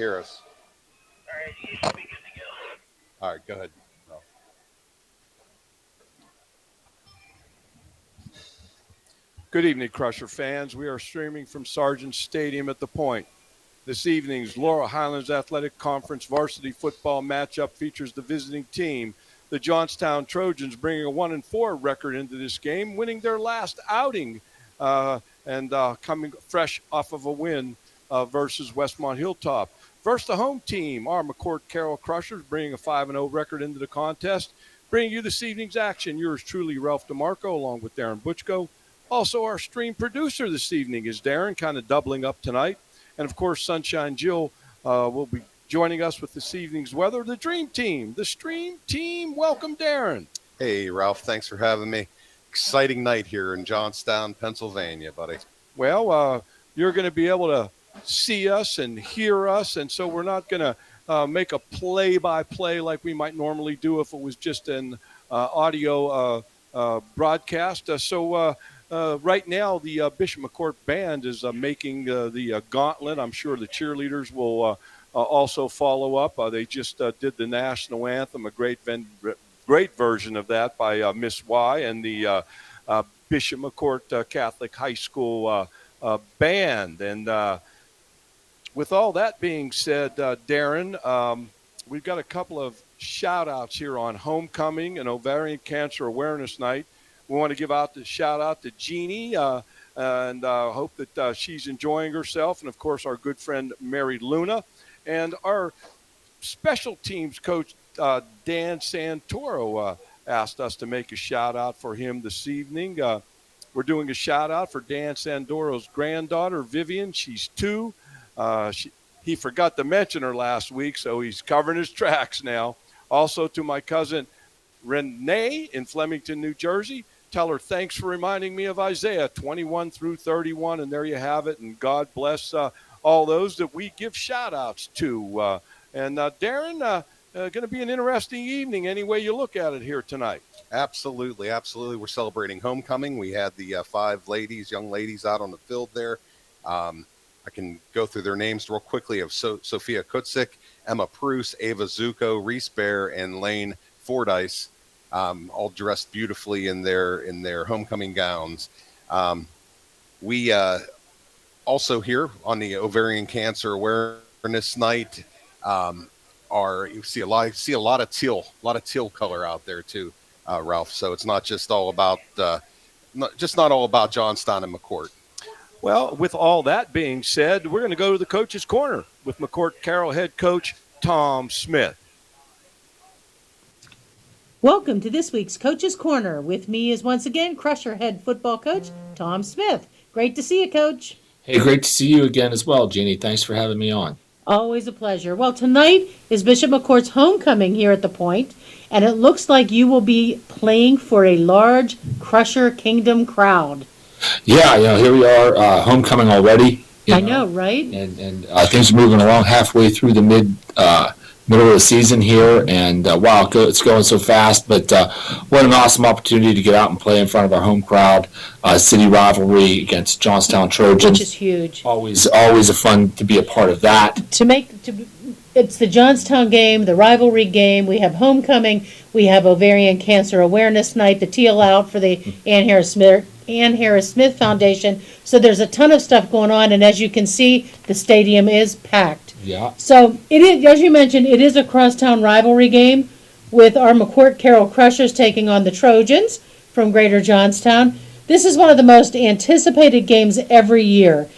hear us? All right, you should be good to go. All right, go ahead, Ralph. Good evening, Crusher fans. We are streaming from Sargent Stadium at the Point. This evening's Laurel Highlands Athletic Conference varsity football matchup features the visiting team, the Johnstown Trojans, bringing a 1-4 record into this game, winning their last outing and coming fresh off of a win versus Westmont Hilltop. Versus the home team, our McCort Carroll Crushers, bringing a 5-0 record into the contest. Bringing you this evening's action, yours truly, Ralph DeMarco, along with Darren Butchko. Also, our stream producer this evening is Darren, kind of doubling up tonight. And, of course, Sunshine Jill will be joining us with this evening's weather. The Dream Team, the Stream Team. Welcome, Darren. Hey, Ralph. Thanks for having me. Exciting night here in Johnstown, Pennsylvania, buddy. Well, you're going to be able to see us and hear us, and so we're not going to make a play-by-play like we might normally do if it was just an audio broadcast. Right now, the Bishop McCort Band is making the gauntlet. I'm sure the cheerleaders will also follow up. They just did the national anthem, a great version of that by Miss Y and the Bishop McCort Catholic High School band. And with all that being said, Darren, we've got a couple of shout-outs here on Homecoming and Ovarian Cancer Awareness Night. We want to give out the shout-out to Jeannie and hope that she's enjoying herself, and, of course, our good friend Mary Luna. And our special teams coach, Dan Santoro, asked us to make a shout-out for him this evening. We're doing a shout-out for Dan Santoro's granddaughter, Vivian. She's 2. He forgot to mention her last week, so he's covering his tracks now. Also to my cousin Renee in Flemington, New Jersey. Tell her thanks for reminding me of Isaiah 21 through 31, and there you have it. And God bless all those that we give shout-outs to. Darren, going to be an interesting evening any way you look at it here tonight. Absolutely, absolutely. We're celebrating homecoming. We had the 5 young ladies out on the field there. I can go through their names real quickly of Sophia Kutzik, Emma Pruce, Ava Zuko, Reese Bear, and Lane Fordyce, all dressed beautifully in their homecoming gowns. We also here on the Ovarian Cancer Awareness Night you see a lot of teal color out there too, Ralph. So it's not just all about not all about Johnstown and McCort. Well, with all that being said, we're going to go to the Coach's Corner with McCort Carroll head coach Tom Smith. Welcome to this week's Coach's Corner. With me is once again Crusher head football coach Tom Smith. Great to see you, Coach. Hey, great to see you again as well, Jeannie. Thanks for having me on. Always a pleasure. Well, tonight is Bishop McCort's homecoming here at the Point, and it looks like you will be playing for a large Crusher Kingdom crowd. Yeah, here we are, homecoming already. I know, right? And things are moving along halfway through the middle of the season here, and wow, it's going so fast. But what an awesome opportunity to get out and play in front of our home crowd. City rivalry against Johnstown Trojans, which is huge. Always a fun to be a part of that. It's the Johnstown game, the rivalry game. We have homecoming. We have Ovarian Cancer Awareness Night, the teal out for the Ann Harris Smith Foundation. So there's a ton of stuff going on, and as you can see, the stadium is packed. Yeah. So it is, as you mentioned, it is a crosstown rivalry game with our McCort Carroll Crushers taking on the Trojans from Greater Johnstown. This is one of the most anticipated games every year.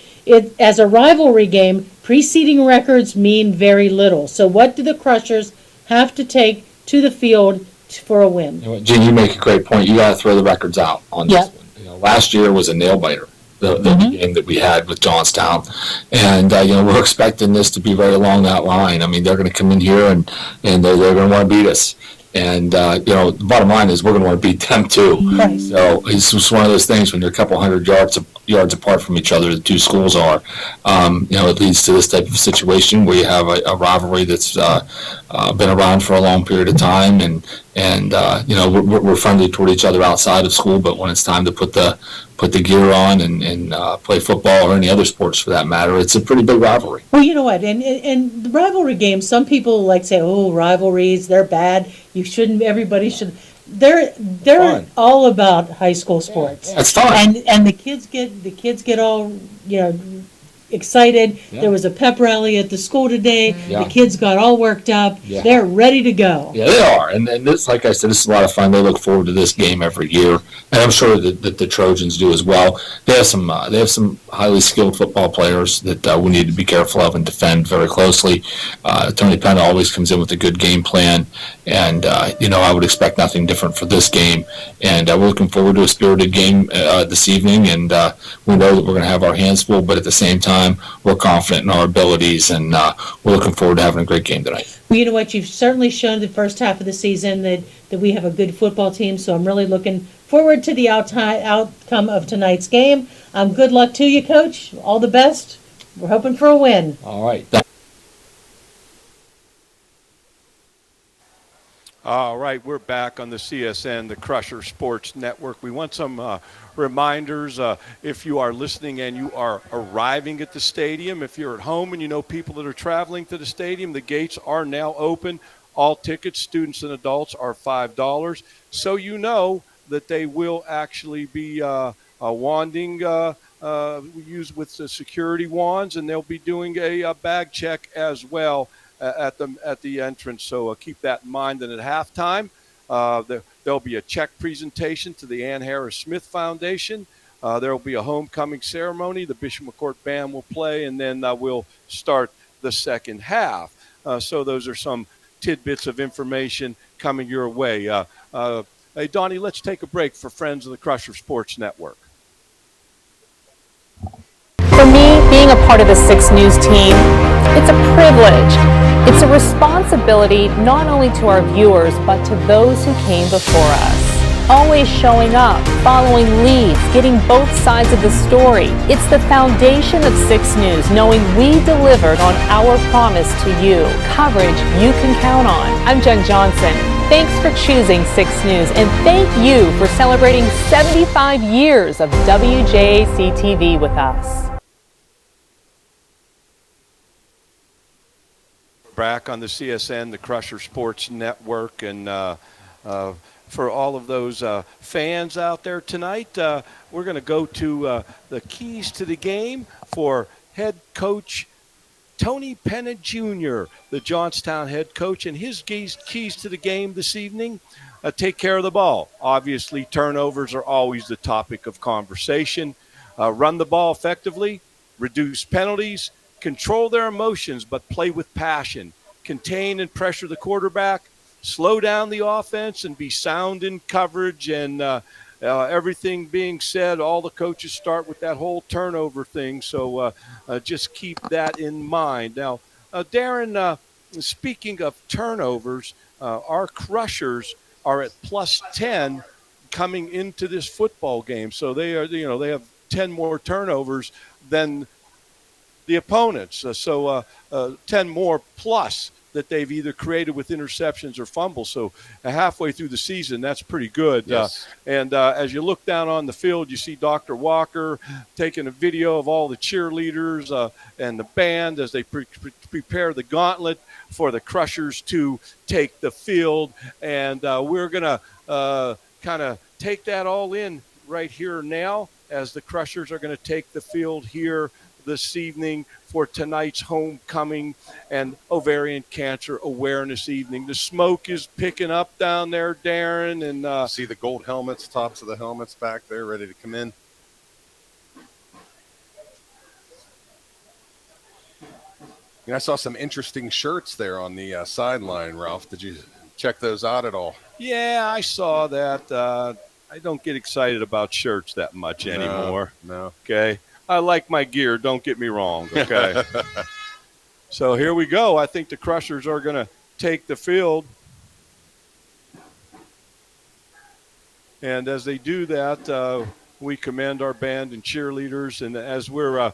As a rivalry game, preceding records mean very little. So what do the Crushers have to take to the field for a win? You know what, Gene, you make a great point. You got to throw the records out on this one. Last year was a nail biter. The game that we had with Johnstown, and we're expecting this to be right along that line. I mean, they're going to come in here and they're going to want to beat us, and the bottom line is we're going to want to beat them too. Right. So it's just one of those things when you're a couple hundred yards yards apart from each other, the two schools are. It leads to this type of situation where you have a rivalry that's been around for a long period of time, and we're friendly toward each other outside of school, but when it's time to put the gear on and play football or any other sports for that matter, it's a pretty big rivalry. Well, you know what, and the rivalry games, some people like say, oh, rivalries, they're bad. Everybody should. They're Fun. all about high school sports. Yeah, it's fun. And the kids get all excited. Yeah. There was a pep rally at the school today. Yeah. The kids got all worked up. Yeah. They're ready to go. Yeah, they are, and this, like I said, this is a lot of fun. They look forward to this game every year, and I'm sure that the Trojans do as well. They have some highly skilled football players that we need to be careful of and defend very closely. Tony Penn always comes in with a good game plan, and I would expect nothing different for this game. And we're looking forward to a spirited game this evening, and we know that we're going to have our hands full, but at the same time, we're confident in our abilities, and we're looking forward to having a great game tonight. Well, you know what? You've certainly shown the first half of the season that we have a good football team, so I'm really looking forward to the outcome of tonight's game. Good luck to you, Coach. All the best. We're hoping for a win. All right. All right, we're back on the CSN, the Crusher Sports Network. We want some reminders if you are listening and you are arriving at the stadium. If you're at home and you know people that are traveling to the stadium, the gates are now open. All tickets, students and adults, are $5. So you know that they will actually be wanding, used with the security wands, and they'll be doing a bag check as well at the entrance, so keep that in mind. And at halftime, there'll be a check presentation to the Ann Harris Smith Foundation. There'll be a homecoming ceremony. The Bishop McCort Band will play, and then we'll start the second half. So those are some tidbits of information coming your way. Hey, Donnie, let's take a break for Friends of the Crusher Sports Network. For me, being a part of the 6 News team, it's a privilege. It's a responsibility not only to our viewers, but to those who came before us. Always showing up, following leads, getting both sides of the story. It's the foundation of 6 News, knowing we delivered on our promise to you. Coverage you can count on. I'm Jen Johnson. Thanks for choosing 6 News, and thank you for celebrating 75 years of WJAC TV with us. Back on the CSN, the Crusher Sports Network, and for all of those fans out there tonight, we're going to go to the keys to the game for head coach Tony Penn Jr., the Johnstown head coach, and his keys to the game this evening. Take care of the ball. Obviously, turnovers are always the topic of conversation. Run the ball effectively, reduce penalties, control their emotions, but play with passion. Contain and pressure the quarterback, slow down the offense, and be sound in coverage. And everything being said, all the coaches start with that whole turnover thing. So just keep that in mind. Now, Darren, speaking of turnovers, our Crushers are at +10 coming into this football game. So they have 10 more turnovers than the opponents, 10 more plus that they've either created with interceptions or fumbles. So halfway through the season, that's pretty good. Yes. And as you look down on the field, you see Dr. Walker taking a video of all the cheerleaders and the band as they prepare the gauntlet for the Crushers to take the field. And we're going to kind of take that all in right here now as the Crushers are going to take the field here this evening for tonight's homecoming and ovarian cancer awareness evening. The smoke is picking up down there, Darren, and see the gold helmets, tops of the helmets back there, ready to come in. I saw some interesting shirts there on the sideline, Ralph. Did you check those out at all? Yeah, I saw that. I don't get excited about shirts that much anymore. No. Okay. I like my gear, don't get me wrong, okay? So here we go. I think the Crushers are going to take the field. And as they do that, We commend our band and cheerleaders, and as we're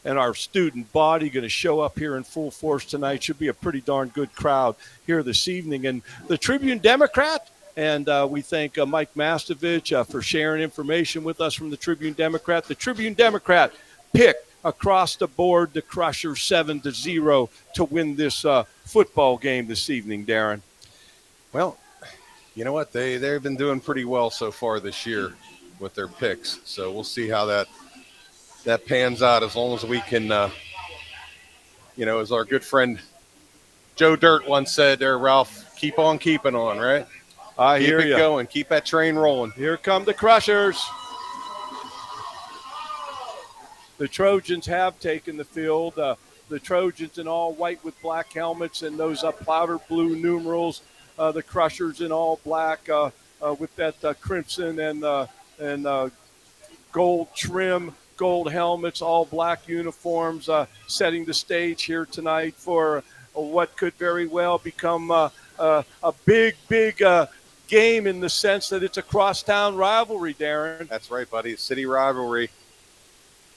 and our student body going to show up here in full force tonight. Should be a pretty darn good crowd here this evening. And the Tribune Democrat, and we thank Mike Mastovich for sharing information with us from the Tribune Democrat. The Tribune Democrat picked across the board the Crushers 7-0 to win this football game this evening, Darren. Well, you know what? They've been doing pretty well so far this year with their picks. So we'll see how that pans out, as long as we can, as our good friend Joe Dirt once said there, Ralph, keep on keeping on, right? I keep hear it you. going. Keep that train rolling. Here come the Crushers. The Trojans have taken the field. The Trojans in all white with black helmets and those powder blue numerals. The Crushers in all black with that crimson and gold trim, gold helmets, all black uniforms, setting the stage here tonight for what could very well become a big game, in the sense that it's a crosstown rivalry, Darren. That's right, buddy. A city rivalry.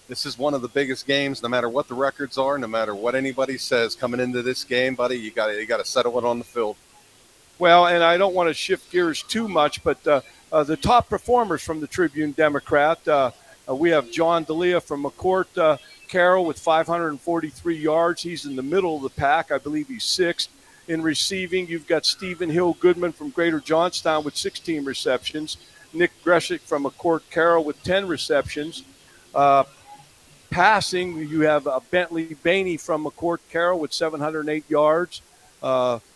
This is one of the biggest games, no matter what the records are, no matter what anybody says coming into this game, buddy. You got to settle it on the field. Well, and I don't want to shift gears too much, but the top performers from the Tribune Democrat, we have John D'Elia from McCort, Carroll with 543 yards. He's in the middle of the pack. I believe he's sixth. In receiving, you've got Stephen Hill Goodman from Greater Johnstown with 16 receptions. Nick Greshik from McCort Carroll with 10 receptions. Passing, you have Bentley Bainey from McCort Carroll with 708 yards.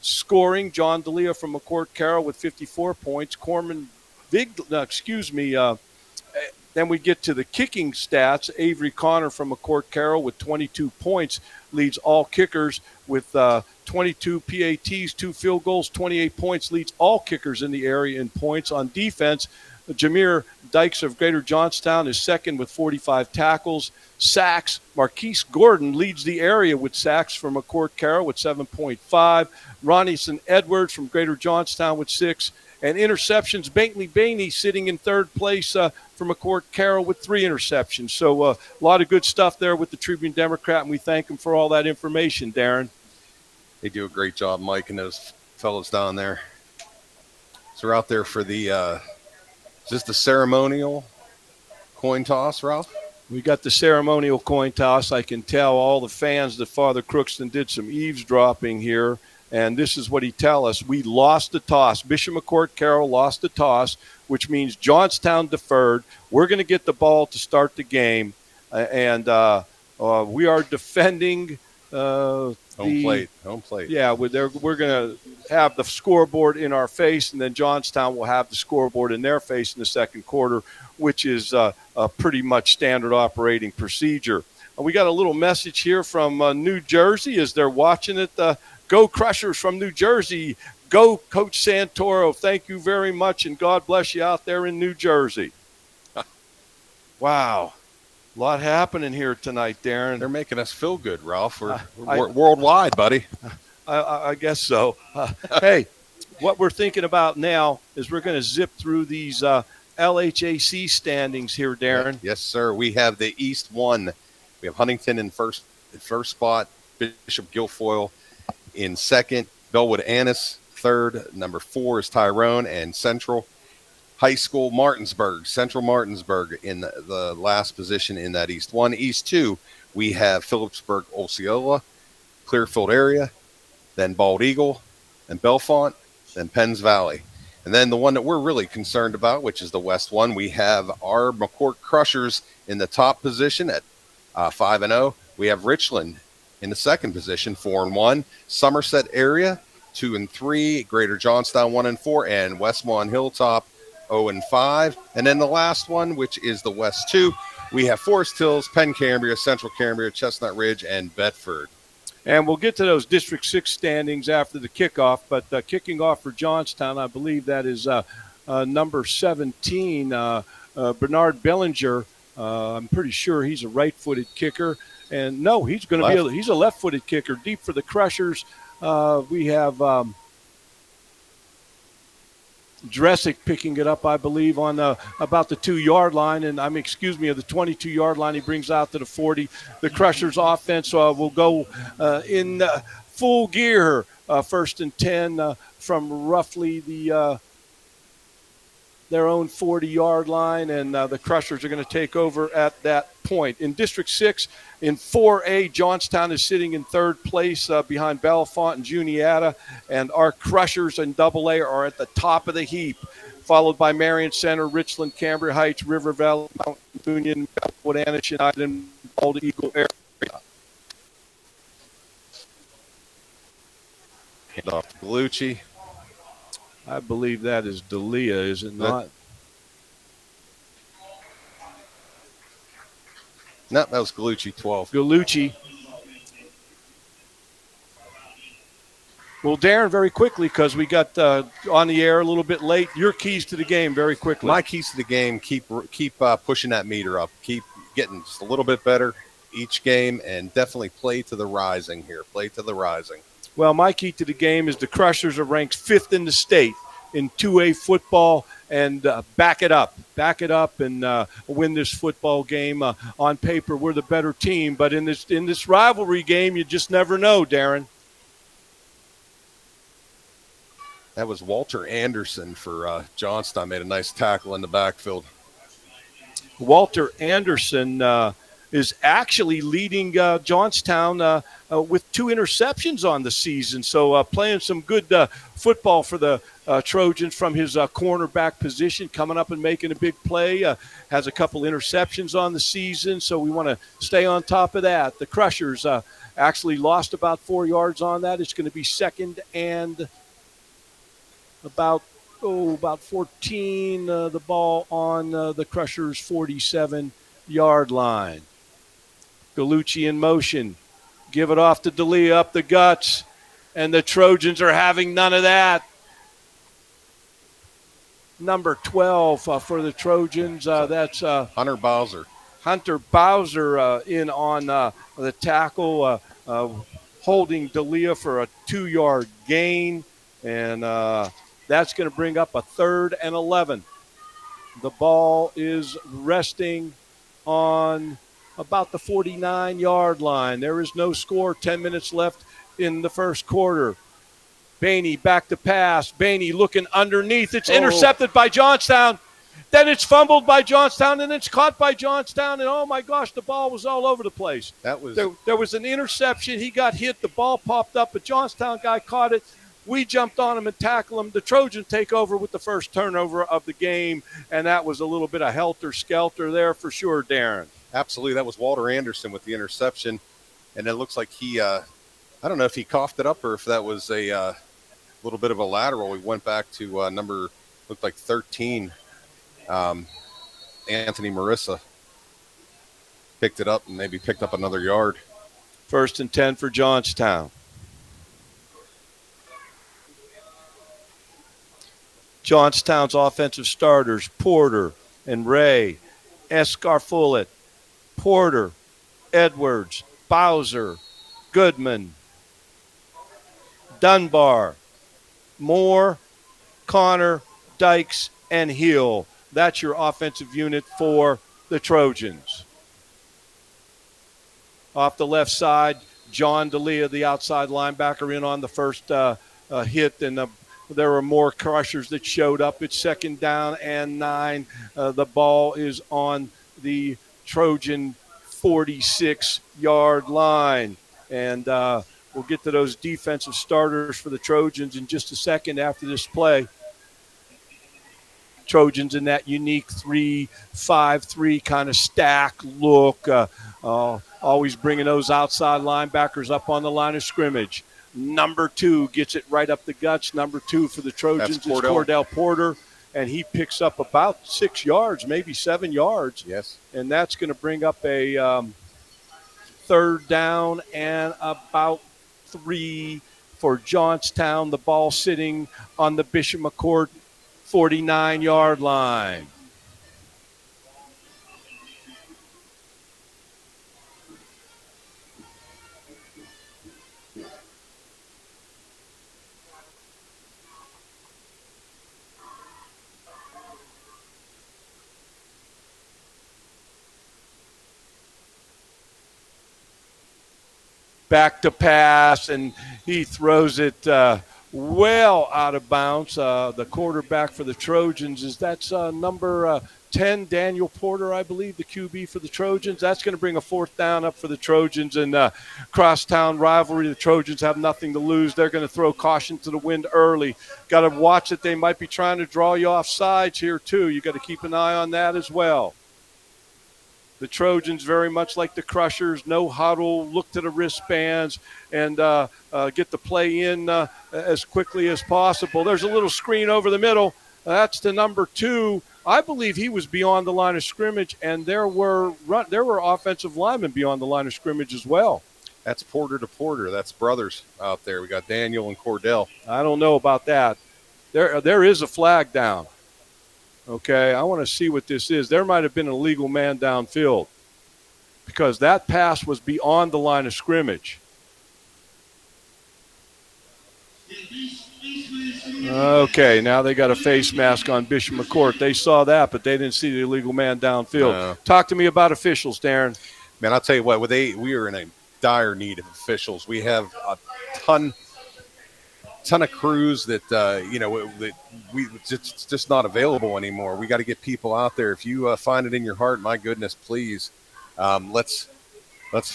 Scoring, John D'Elia from McCort Carroll with 54 points. Then we get to the kicking stats. Avery Connor from McCort Carroll with 22 points leads all kickers with 22 PATs, 2 field goals, 28 points, leads all kickers in the area in points. On defense, Jameer Dykes of Greater Johnstown is second with 45 tackles. Sacks, Marquise Gordon leads the area with sacks from McCort Carroll with 7.5. Ronnieson Edwards from Greater Johnstown with 6. And interceptions, Bentley Bainey sitting in third place for McCort Carroll with 3 interceptions. So a lot of good stuff there with the Tribune Democrat, and we thank them for all that information, Darren. They do a great job, Mike, and those fellows down there. So we're out there for the is this the ceremonial coin toss, Ralph? We got the ceremonial coin toss. I can tell all the fans that Father Crookston did some eavesdropping here, and this is what he tell us. We lost the toss. Bishop McCort Carroll lost the toss, which means Johnstown deferred. We're going to get the ball to start the game, and we are defending home plate. Yeah, we're going to have the scoreboard in our face, and then Johnstown will have the scoreboard in their face in the second quarter, which is a pretty much standard operating procedure. We got a little message here from New Jersey as they're watching it. Go Crushers from New Jersey. Go Coach Santoro. Thank you very much, and God bless you out there in New Jersey. Wow. A lot happening here tonight, Darren. They're making us feel good, Ralph. We're worldwide, buddy. I guess so. Hey, what we're thinking about now is we're going to zip through these LHAC standings here, Darren. Yes, sir. We have the East 1. We have Huntington in first spot, Bishop Guilfoyle in second, Bellwood Annis third, number 4 is Tyrone, and Central High School Central Martinsburg in the last position in that East 1. East 2, we have Phillipsburg, Osceola, Clearfield area, then Bald Eagle, then Bellefonte, then Penns Valley. And then the one that we're really concerned about, which is the West 1, we have our McCort Crushers in the top position at 5-0. We have Richland in the second position, 4-1. Somerset area, 2-3. Greater Johnstown, 1-4. And Westmont Hilltop, 0-5. And then the last one, which is the West 2, we have Forest Hills, Penn Cambria, Central Cambria, Chestnut Ridge, and Bedford. And we'll get to those District 6 standings after the kickoff. But kicking off for Johnstown, I believe that is number 17, Bernard Bellinger. I'm pretty sure he's a right-footed kicker. And no, he's going to he's a left-footed kicker. Deep for the Crushers. We have Dressick picking it up, I believe, on about the 2-yard line, and of the 22-yard line. He brings out to the 40. The Crushers' offense will go in full gear, 1st and 10 from roughly their own 40-yard line, and the Crushers are going to take over at that point. In District 6, in 4A, Johnstown is sitting in 3rd place behind Bellefonte and Juniata, and our Crushers in AA are at the top of the heap, followed by Marion Center, Richland, Cambria Heights, River Valley, Mount Union, Wanash, United, and Bald Eagle area. Hand off to Bellucci. I believe that is D'Elia, is it not? No, that was Gallucci, 12. Gallucci. Well, Darren, very quickly, because we got on the air a little bit late, your keys to the game very quickly. My keys to the game, keep pushing that meter up. Keep getting just a little bit better each game, and definitely play to the rising here. Play to the rising. Well, my key to the game is the Crushers are ranked 5th in the state in 2A football, and back it up and win this football game. On paper, we're the better team, but in this rivalry game, you just never know, Darren. That was Walter Anderson for Johnstown. Made a nice tackle in the backfield. Walter Anderson is actually leading Johnstown with 2 interceptions on the season. So playing some good football for the Trojans from his cornerback position, coming up and making a big play. Has a couple interceptions on the season, so we want to stay on top of that. The Crushers actually lost about 4 yards on that. It's going to be 2nd and about 14, the ball on the Crushers' 47-yard line. Gallucci in motion. Give it off to D'Elia up the guts, and the Trojans are having none of that. Number 12 for the Trojans, that's Hunter Bowser. Hunter Bowser in on the tackle, holding D'Elia for a 2-yard gain, and that's going to bring up a 3rd and 11. The ball is resting on about the 49-yard line. There is no score, 10 minutes left in the first quarter. Bainey back to pass. Bainey looking underneath. It's intercepted by Johnstown. Then it's fumbled by Johnstown, and it's caught by Johnstown. And, oh, my gosh, the ball was all over the place. There was an interception. He got hit. The ball popped up. A Johnstown guy caught it. We jumped on him and tackled him. The Trojans take over with the first turnover of the game, and that was a little bit of helter-skelter there for sure, Darren. Absolutely. That was Walter Anderson with the interception, and it looks like he I don't know if he coughed it up or if that was a little bit of a lateral. We went back to number, looked like 13, Anthony Marissa. Picked it up and maybe picked up another yard. 1st and 10 for Johnstown. Johnstown's offensive starters, Porter and Ray, Escarfulet, Porter, Edwards, Bowser, Goodman, Dunbar, Moore, Connor, Dykes, and Hill. That's your offensive unit for the Trojans. Off the left side, John D'Elia, the outside linebacker, in on the first hit, and there were more Crushers that showed up. It's 2nd down and 9. The ball is on the Trojan 46-yard line. And we'll get to those defensive starters for the Trojans in just a second after this play. Trojans in that unique 3-5-3 kind of stack look, always bringing those outside linebackers up on the line of scrimmage. Number 2 gets it right up the guts. Number 2 for the Trojans is Cordell Porter, and he picks up about 6 yards, maybe 7 yards. Yes. And that's going to bring up a 3rd down and about 3 for Johnstown. The ball sitting on the Bishop McCort 49-yard line. back to pass, and he throws it well out of bounds. The quarterback for the Trojans that's number 10, Daniel Porter, I believe, the QB for the Trojans. That's going to bring a fourth down up for the Trojans. And crosstown rivalry, the Trojans have nothing to lose. They're going to throw caution to the wind early. Got to watch it. They might be trying to draw you off sides here, too. You got to keep an eye on that as well. The Trojans, very much like the Crushers, no huddle, look to the wristbands, and get the play in as quickly as possible. There's a little screen over the middle. That's the number 2. I believe he was beyond the line of scrimmage, and there were offensive linemen beyond the line of scrimmage as well. That's Porter to Porter. That's brothers out there. We got Daniel and Cordell. I don't know about that. There is a flag down. Okay, I want to see what this is. There might have been an illegal man downfield because that pass was beyond the line of scrimmage. Okay, now they got a face mask on Bishop McCort. They saw that, but they didn't see the illegal man downfield. Talk to me about officials, Darren. Man, I'll tell you what, we are in a dire need of officials. We have a ton of crews that it's just not available anymore. We got to get people out there. If you find it in your heart, my goodness, please, let's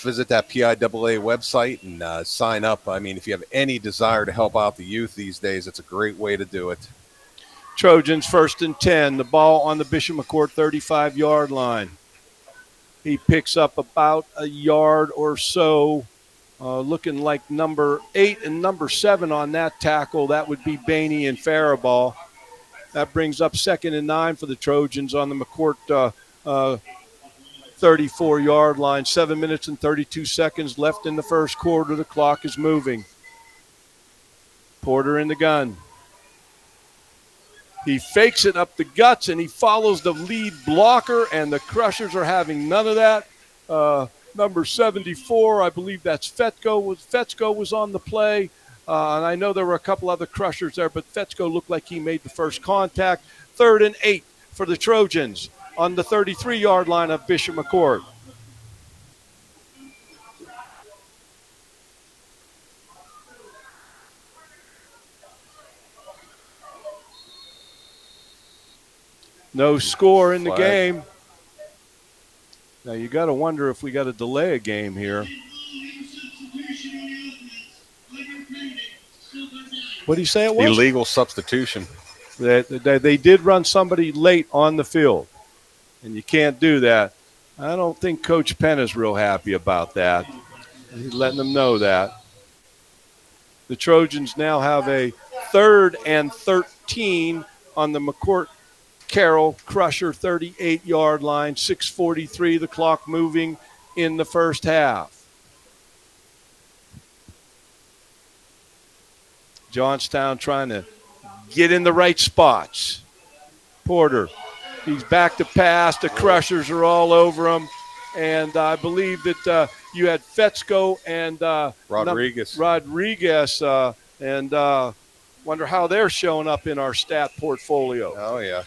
visit that PIAA website and sign up. I mean, if you have any desire to help out the youth these days, it's a great way to do it. Trojans 1st and 10. The ball on the Bishop McCort 35-yard line. He picks up about a yard or so, looking like number 8 and number 7 on that tackle. That would be Bainey and Faribault. That brings up 2nd and 9 for the Trojans on the McCort 34-yard line. 7 minutes and 32 seconds left in the first quarter. The clock is moving. Porter in the gun. He fakes it up the guts, and he follows the lead blocker, and the Crushers are having none of that. Number 74, I believe that's Fetzko was on the play. And I know there were a couple other Crushers there, but Fetzko looked like he made the first contact. 3rd and 8 for the Trojans on the 33-yard line of Bishop McCort. No score in the game. Now you got to wonder if we got to delay a game here. What do you say it was? Illegal substitution. They did run somebody late on the field, and you can't do that. I don't think Coach Penn is real happy about that. He's letting them know that. The Trojans now have a 3rd and 13 on the McCort Carroll Crusher 38-yard line. 6:43, the clock moving in the first half. Johnstown trying to get in the right spots. Porter, he's back to pass. The Crushers are all over him. And I believe that you had Fetzko and Rodriguez. And wonder how they're showing up in our stat portfolio. Oh, yeah.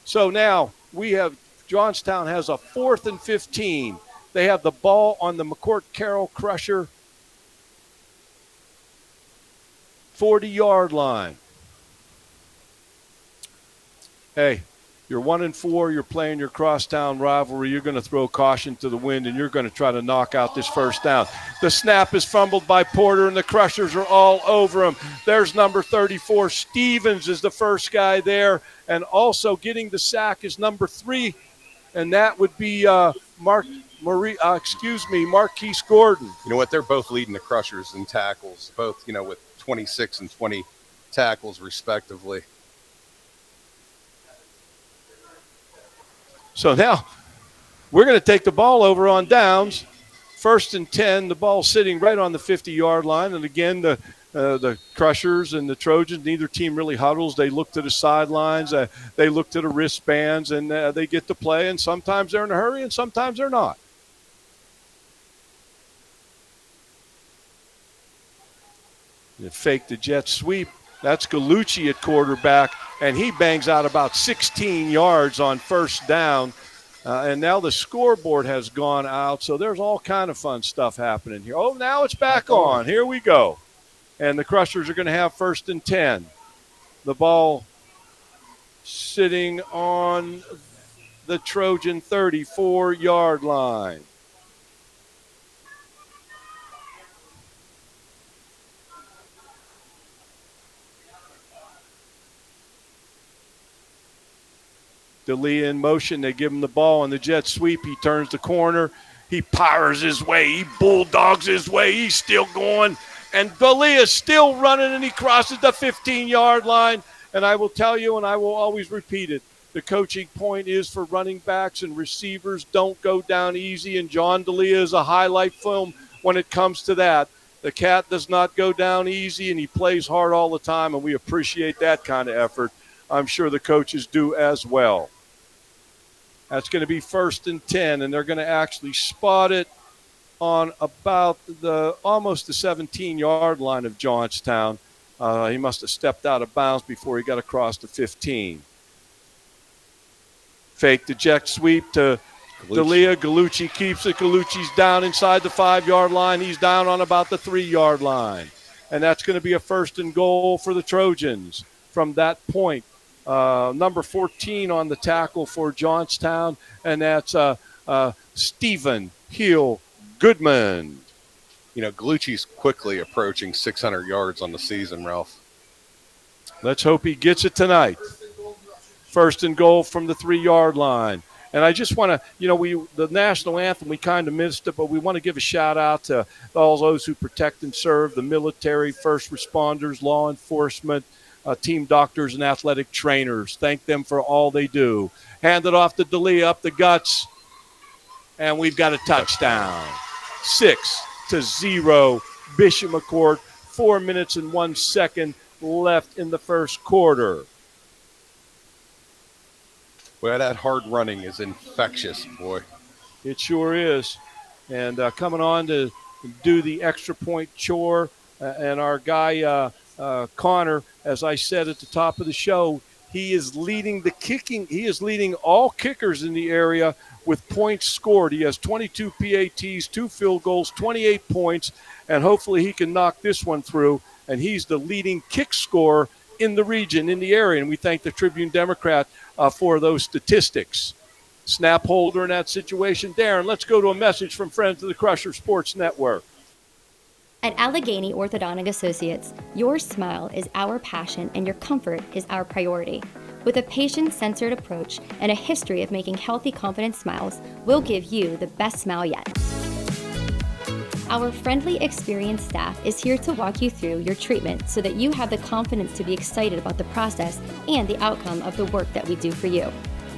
So now we have Johnstown has a 4th and 15. They have the ball on the McCort Carroll Crusher 40-yard line. Hey, you're 1-4. You're playing your crosstown rivalry. You're going to throw caution to the wind, and you're going to try to knock out this first down. The snap is fumbled by Porter, and the Crushers are all over him. There's number 34. Stevens is the first guy there, and also getting the sack is number 3, and that would be Marquise Gordon. You know what? They're both leading the Crushers in tackles, both, with 26 and 20 tackles respectively. So now we're going to take the ball over on downs. 1st and 10, the ball sitting right on the 50-yard line. And again, the Crushers and the Trojans, neither team really huddles. They look to the sidelines. They look to the wristbands, and they get to play. And sometimes they're in a hurry, and sometimes they're not. You fake the jet sweep. That's Gallucci at quarterback, and he bangs out about 16 yards on first down. And now the scoreboard has gone out, so there's all kind of fun stuff happening here. Oh, now it's back on. Here we go. And the Crushers are going to have 1st and 10. The ball sitting on the Trojan 34-yard line. D'Elia in motion. They give him the ball on the jet sweep. He turns the corner. He powers his way. He bulldogs his way. He's still going. And D'Elia's still running, and he crosses the 15-yard line. And I will tell you, and I will always repeat it, the coaching point is for running backs and receivers, don't go down easy. And John D'Elia is a highlight film when it comes to that. The cat does not go down easy, and he plays hard all the time, and we appreciate that kind of effort. I'm sure the coaches do as well. That's going to be 1st and 10, and they're going to actually spot it on about almost the 17-yard line of Johnstown. He must have stepped out of bounds before he got across the 15. Fake the jet sweep to D'Elia. Gallucci keeps it. Gallucci's down inside the 5-yard line. He's down on about the 3-yard line. And that's going to be a 1st and goal for the Trojans from that point. Number 14 on the tackle for Johnstown, and that's Stephen Hill Goodman. You know, Gallucci's quickly approaching 600 yards on the season, Ralph. Let's hope he gets it tonight. 1st and goal from the 3-yard line. And I just want to, the national anthem, we kind of missed it, but we want to give a shout out to all those who protect and serve, the military, first responders, law enforcement, team doctors, and athletic trainers. Thank them for all they do. Hand it off to D'Elia up the guts, and we've got a touchdown. 6-0, Bishop McCort. 4 minutes and 1 second left in the first quarter. Well, that hard running is infectious, boy. It sure is. And coming on to do the extra point chore, and our guy Connor, as I said at the top of the show, he is leading the kicking. He is leading all kickers in the area with points scored. He has 22 PATs, 2 field goals, 28 points, and hopefully he can knock this one through. And he's the leading kick scorer in the region, in the area. And we thank the Tribune Democrat for those statistics. Snap holder in that situation. Darren, let's go to a message from friends of the Crusher Sports Network. At Allegheny Orthodontic Associates, your smile is our passion and your comfort is our priority. With a patient-centered approach and a history of making healthy, confident smiles, we'll give you the best smile yet. Our friendly, experienced staff is here to walk you through your treatment so that you have the confidence to be excited about the process and the outcome of the work that we do for you.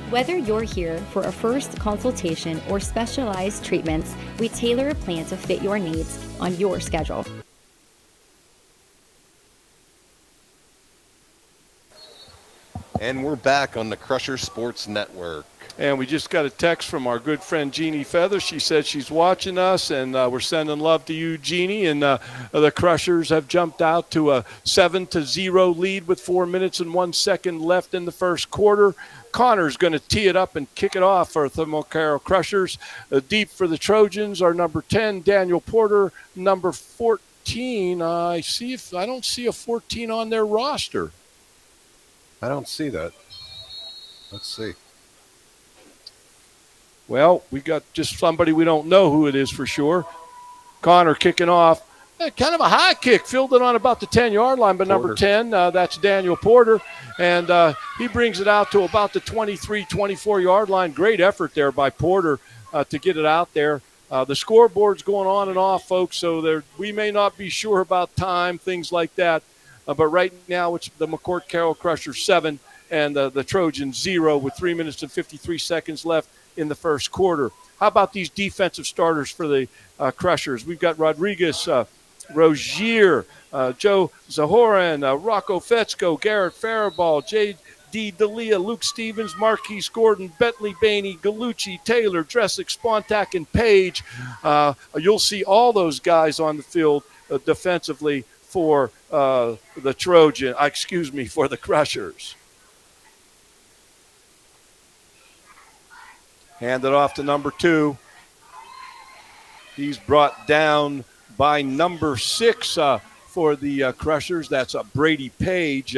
Whether you're here for a first consultation or specialized treatments, we tailor a plan to fit your needs on your schedule. And we're back on the Crusher Sports Network. And we just got a text from our good friend Jeannie Feather. She said she's watching us, and we're sending love to you, Jeannie. And the Crushers have jumped out to a 7-0 lead with 4 minutes and 1 second left in the first quarter. Connor's going to tee it up and kick it off for the Carroll Crushers. Deep for the Trojans are number 10, Daniel Porter, number 14. I don't see a 14 on their roster. I don't see that. Let's see. Well, we got just somebody we don't know who it is for sure. Connor kicking off. Kind of a high kick, filled it on about the 10-yard line, but Porter. Number 10, that's Daniel Porter. And he brings it out to about the 23, 24-yard line. Great effort there by Porter to get it out there. The scoreboard's going on and off, folks, so we may not be sure about time, things like that. But right now it's the McCort Carroll Crushers 7 and the Trojans 0 with 3 minutes and 53 seconds left in the first quarter. How about these defensive starters for the Crushers? We've got Rodriguez, Rozier, Joe Zahoran, Rocco Fetzko, Garrett Faraball, J.D. D'Elia, Luke Stevens, Marquise Gordon, Bentley Bainey, Gallucci, Taylor, Dressick, Spontak, and Page. You'll see all those guys on the field defensively for for the Crushers. Hand it off to number 2. He's brought down by number 6 for the Crushers. That's Brady Page,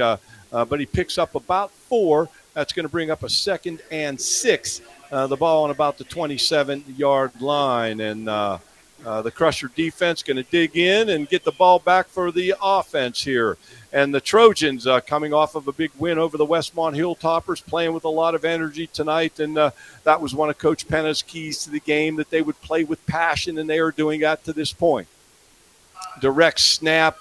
but he picks up about 4. That's going to bring up a 2nd and 6. The ball on about the 27-yard line. And the Crusher defense going to dig in and get the ball back for the offense here. And the Trojans coming off of a big win over the Westmont Hilltoppers, playing with a lot of energy tonight. And that was one of Coach Penna's keys to the game, that they would play with passion, and they are doing that to this point. Direct snap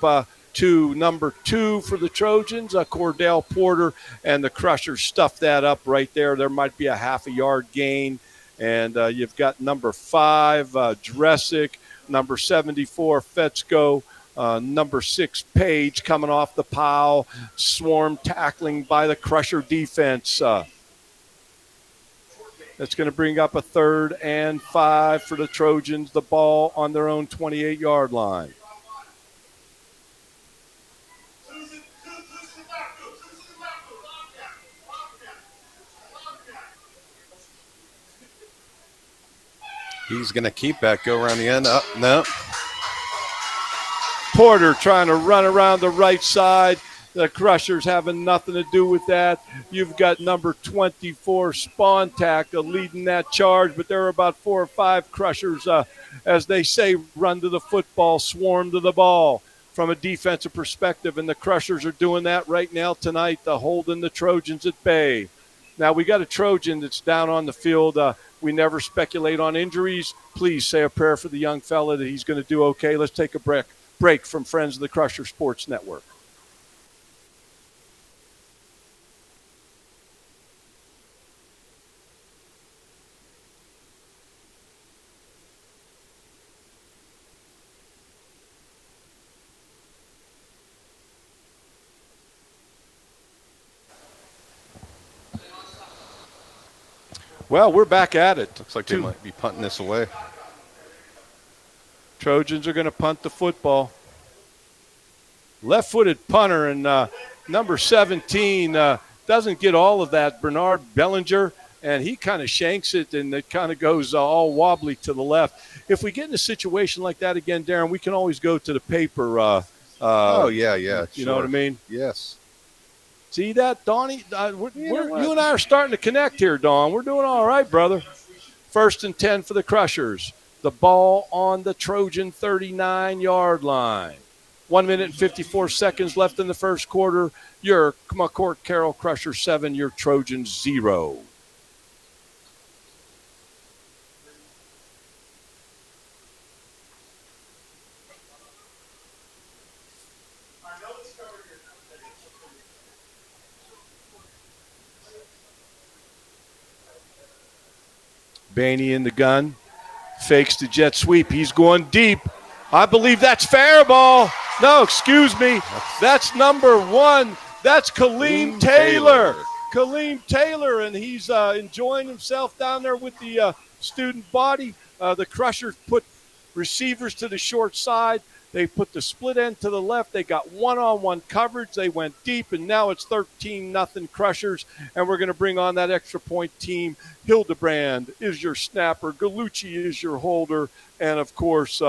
to number 2 for the Trojans, Cordell Porter, and the Crushers stuffed that up right there. There might be a half a yard gain. And you've got number 5, Dressick, number 74, Fetzko, number 6, Page coming off the pile, swarm tackling by the Crusher defense. That's going to bring up a 3rd and 5 for the Trojans, the ball on their own 28-yard line. He's going to keep that, go around the end. No. Porter trying to run around the right side. The Crushers having nothing to do with that. You've got number 24, Spontac, leading that charge, but there are about 4 or 5 Crushers, as they say, run to the football, swarm to the ball from a defensive perspective, and the Crushers are doing that right now tonight, holding the Trojans at bay. Now, we got a Trojan that's down on the field. We never speculate on injuries. Please say a prayer for the young fella that he's going to do okay. Let's take a break from Friends of the Crusher Sports Network. Well, we're back at it. Looks like they might be punting this away. Trojans are going to punt the football. Left-footed punter, and number 17 doesn't get all of that, Bernard Bellinger, and he kind of shanks it, and it kind of goes all wobbly to the left. If we get in a situation like that again, Darren, we can always go to the paper. Oh, yeah. You know what I mean? Yes. See that, Donnie? You and I are starting to connect here, Don. We're doing all right, brother. 1st and 10 for the Crushers. The ball on the Trojan 39-yard line. 1 minute and 54 seconds left in the first quarter. Your McCort Carroll Crusher 7, your Trojans 0. Bainey in the gun, fakes the jet sweep. He's going deep. I believe that's fair ball. No, excuse me. That's number 1. That's Kaleem Taylor. Kaleem Taylor, and he's enjoying himself down there with the student body. The Crushers put receivers to the short side. They put the split end to the left. They got one-on-one coverage. They went deep, and now it's 13-0 Crushers, and we're going to bring on that extra point team. Hildebrand is your snapper. Gallucci is your holder. And, of course,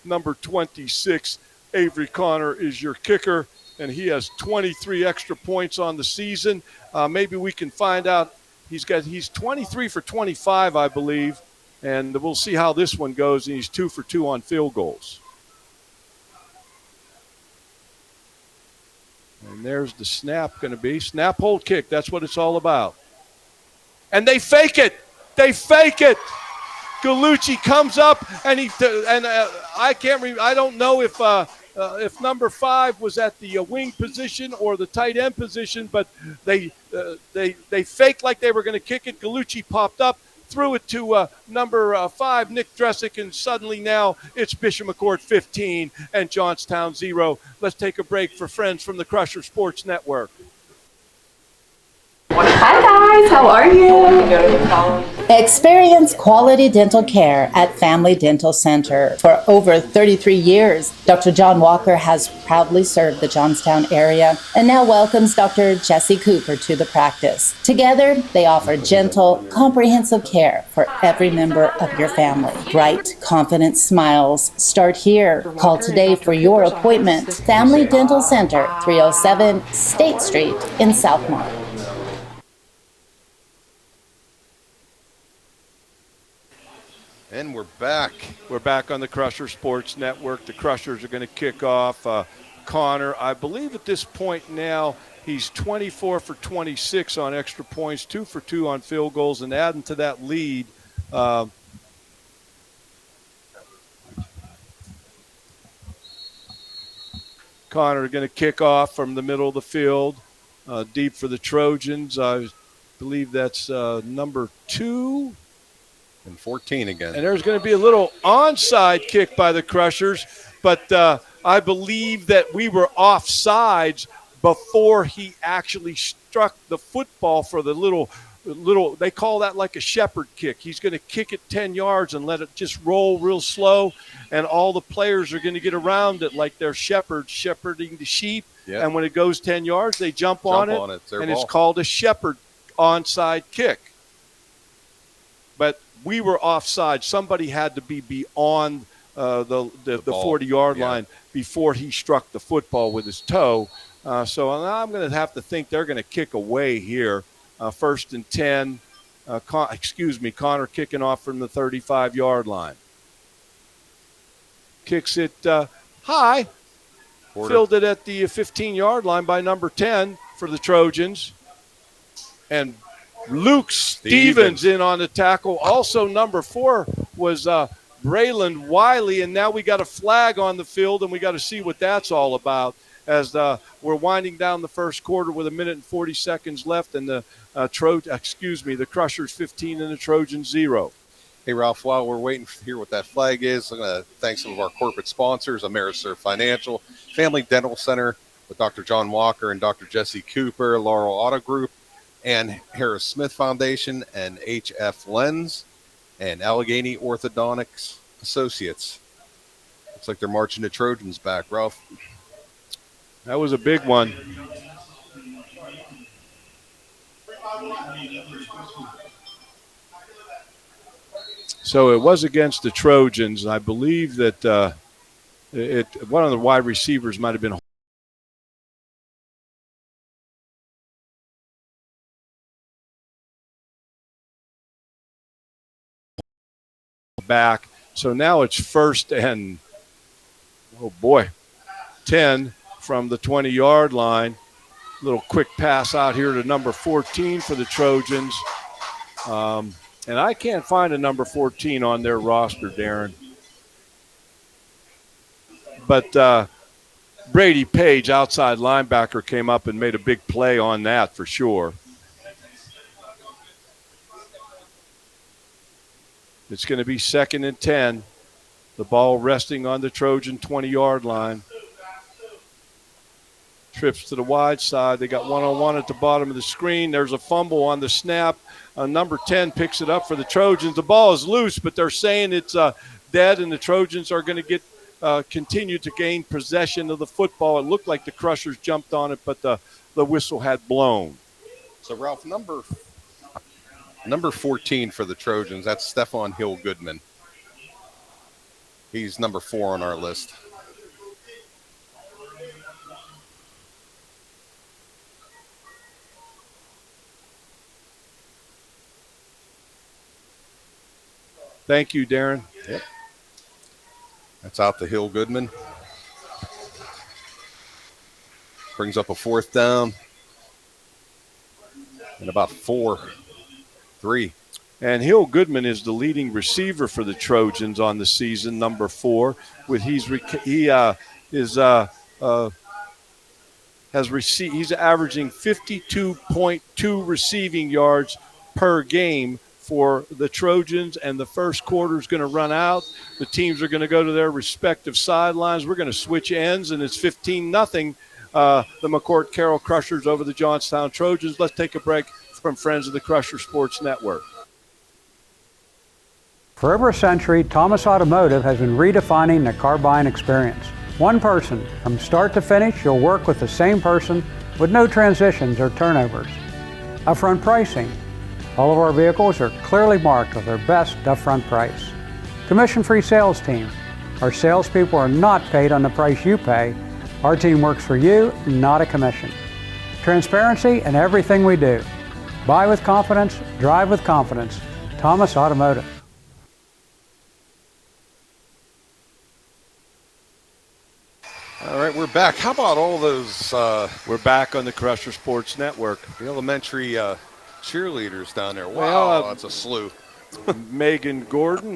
number 26, Avery Connor, is your kicker, and he has 23 extra points on the season. Maybe we can find out. He's 23 for 25, I believe, and we'll see how this one goes, and he's 2 for 2 on field goals. And there's the snap going to be. Snap, hold, kick. That's what it's all about. And they fake it. They fake it. Gallucci comes up, and I don't know if number 5 was at the wing position or the tight end position, but they faked like they were going to kick it. Gallucci popped up, threw it to number 5, Nick Dressick, and suddenly now it's Bishop McCort 15 and Johnstown 0. Let's take a break for Friends from the Crusher Sports Network. Hi guys, how are you? Experience quality dental care at Family Dental Center. For over 33 years, Dr. John Walker has proudly served the Johnstown area and now welcomes Dr. Jesse Cooper to the practice. Together, they offer gentle, comprehensive care for every member of your family. Bright, confident smiles start here. Call today for your appointment. Family Dental Center, 307 State Street in Southmont. And we're back. We're back on the Crusher Sports Network. The Crushers are going to kick off. Connor, I believe at this point now, he's 24 for 26 on extra points, 2 for 2 on field goals, and adding to that lead. Connor going to kick off from the middle of the field, deep for the Trojans. I believe that's number 2. And 14 again. And there's going to be a little onside kick by the Crushers, but I believe that we were offsides before he actually struck the football for the little, they call that like a shepherd kick. He's going to kick it 10 yards and let it just roll real slow, and all the players are going to get around it like they're shepherds shepherding the sheep. Yep. And when it goes 10 yards, they jump on it, and it's called a shepherd onside kick. But we were offside. Somebody had to be beyond the 40-yard line before he struck the football with his toe. So I'm going to have to think they're going to kick away here. 1st and 10. Connor kicking off from the 35-yard line. Kicks it high. Filled it at the 15-yard line by number 10 for the Trojans. And Luke Stevens in on the tackle. Also number 4 was Braylon Wiley, and now we got a flag on the field, and we got to see what that's all about as we're winding down the first quarter with 1 minute and 40 seconds left, and the Crushers 15 and the Trojans 0. Hey, Ralph, while we're waiting to hear what that flag is, I'm going to thank some of our corporate sponsors, Ameriserve Financial, Family Dental Center with Dr. John Walker and Dr. Jesse Cooper, Laurel Auto Group, and Harris Smith Foundation, and HF Lens, and Allegheny Orthodontics Associates. Looks like they're marching the Trojans back, Ralph. That was a big one. So it was against the Trojans. I believe that one of the wide receivers might have been back. So now it's 1st and, 10 from the 20-yard line. Little quick pass out here to number 14 for the Trojans. And I can't find a number 14 on their roster, Darren. But Brady Page, outside linebacker, came up and made a big play on that for sure. It's going to be 2nd and 10. The ball resting on the Trojan 20-yard line. Trips to the wide side. They got one-on-one at the bottom of the screen. There's a fumble on the snap. Number 10 picks it up for the Trojans. The ball is loose, but they're saying it's dead, and the Trojans are going to continue to gain possession of the football. It looked like the Crushers jumped on it, but the whistle had blown. So, Ralph, number 14 for the Trojans, that's Stephon Hill-Goodman. He's number 4 on our list. Thank you, Darren. Yep. That's out to Hill-Goodman. Brings up a 4th down. And about 4-3. And Hill-Goodman is the leading receiver for the Trojans on the season, number 4. He's averaging 52.2 receiving yards per game for the Trojans, and the first quarter is going to run out. The teams are going to go to their respective sidelines. We're going to switch ends, and it's 15-0. The McCort Carroll Crushers over the Johnstown Trojans. Let's take a break from Friends of the Crusher Sports Network. For over a century, Thomas Automotive has been redefining the car buying experience. One person, from start to finish, you'll work with the same person with no transitions or turnovers. Upfront pricing. All of our vehicles are clearly marked with their best upfront price. Commission-free sales team. Our salespeople are not paid on the price you pay. Our team works for you, not a commission. Transparency in everything we do. Buy with confidence, drive with confidence. Thomas Automotive. All right, we're back. How about all those We're back on the Crusher Sports Network. the elementary cheerleaders down there? Wow, Well, that's a slew. Megan Gordon,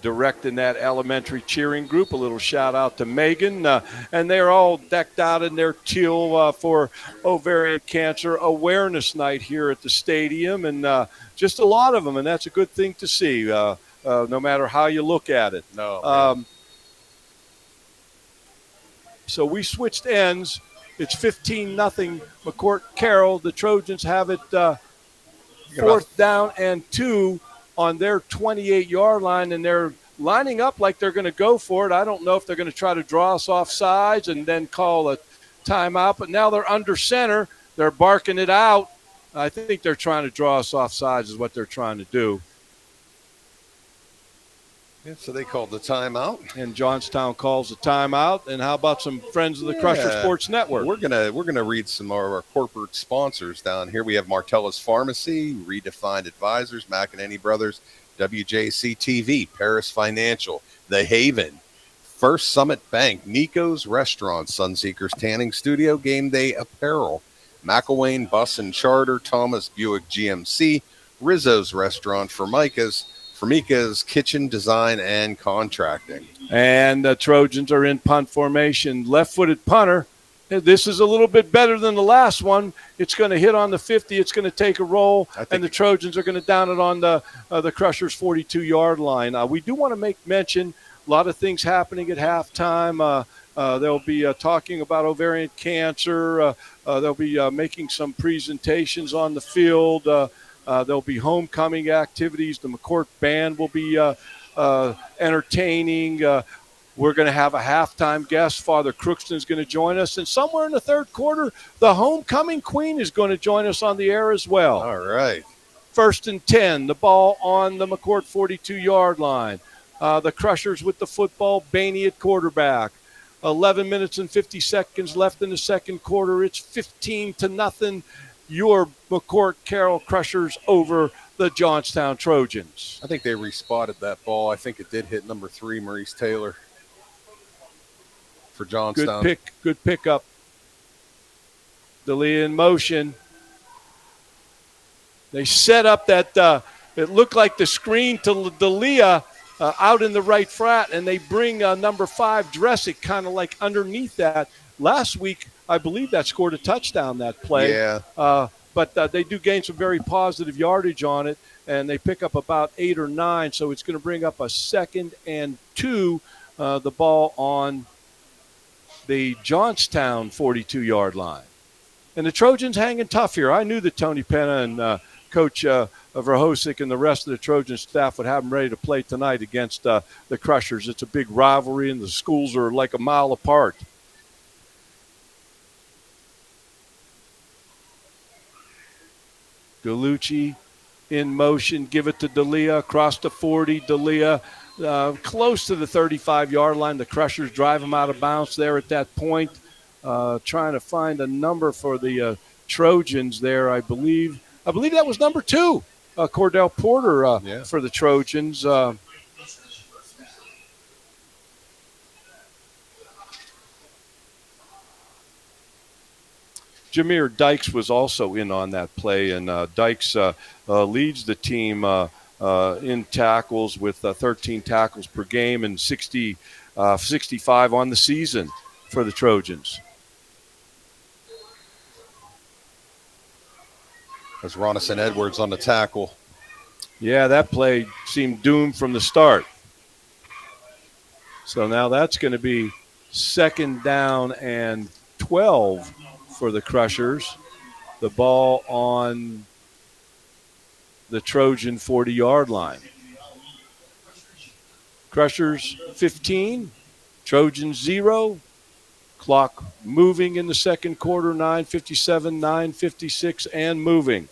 directing that elementary cheering group. A little shout out to Megan. And they're all decked out in their teal for Ovarian Cancer Awareness Night here at the stadium. And just a lot of them, and that's a good thing to see, no matter how you look at it. No. So we switched ends. It's 15-0 McCort Carroll. The Trojans have it 4th down and 2 on their 28-yard line, and they're lining up like they're going to go for it. I don't know if they're going to try to draw us off sides and then call a timeout, but now they're under center. They're barking it out. I think they're trying to draw us off sides is what they're trying to do. Yeah, so they called the timeout. And Johnstown calls a timeout. And how about some friends of the Crusher Sports Network? We're gonna read some of our corporate sponsors down here. We have Martellus Pharmacy, Redefined Advisors, McEnany Brothers, WJC TV, Paris Financial, The Haven, First Summit Bank, Nico's Restaurant, Sunseekers Tanning Studio, Game Day Apparel, McElwain Bus and Charter, Thomas Buick GMC, Rizzo's Restaurant, Formica's Kitchen Design and Contracting. And the Trojans are in punt formation. Left-footed punter. This is a little bit better than the last one. It's going to hit on the 50. It's going to take a roll, and the Trojans are going to down it on the Crushers' 42-yard line. We do want to make mention a lot of things happening at halftime. They'll be talking about ovarian cancer. They'll be making some presentations on the field. There'll be homecoming activities. The McCort Band will be entertaining. We're going to have a halftime guest. Father Crookston is going to join us. And somewhere in the third quarter, the homecoming queen is going to join us on the air as well. All right. 1st and 10, the ball on the McCort 42-yard line. The Crushers with the football, Bainey at quarterback. 11 minutes and 50 seconds left in the second quarter. It's 15-0. Your McCort Carroll Crushers over the Johnstown Trojans. I think they respotted that ball. I think it did hit number 3, Maurice Taylor, for Johnstown. Good pickup. D'Elia in motion. They set up that, it looked like the screen to D'Elia out in the right flat, and they bring number 5, Dressick, kind of like underneath that. Last week, I believe that scored a touchdown, that play. Yeah. But they do gain some very positive yardage on it, and they pick up about 8 or 9. So it's going to bring up a 2nd and 2, the ball on the Johnstown 42-yard line. And the Trojans hanging tough here. I knew that Tony Penna and Coach Verhosik and the rest of the Trojan staff would have them ready to play tonight against the Crushers. It's a big rivalry, and the schools are like a mile apart. Galucci in motion, give it to D'Elia, across the 40. D'Elia close to the 35-yard line. The Crushers drive him out of bounds there at that point. Trying to find a number for the Trojans there, I believe. I believe that was number 2, Cordell Porter for the Trojans. Jameer Dykes was also in on that play, and Dykes leads the team in tackles with 13 tackles per game and 65 on the season for the Trojans. There's Ronison Edwards on the tackle. Yeah, that play seemed doomed from the start. So now that's going to be 2nd down and 12 for the Crushers. The ball on the Trojan 40-yard line. Crushers 15, Trojans 0. Clock moving in the second quarter, 9:57, 9:56, and moving.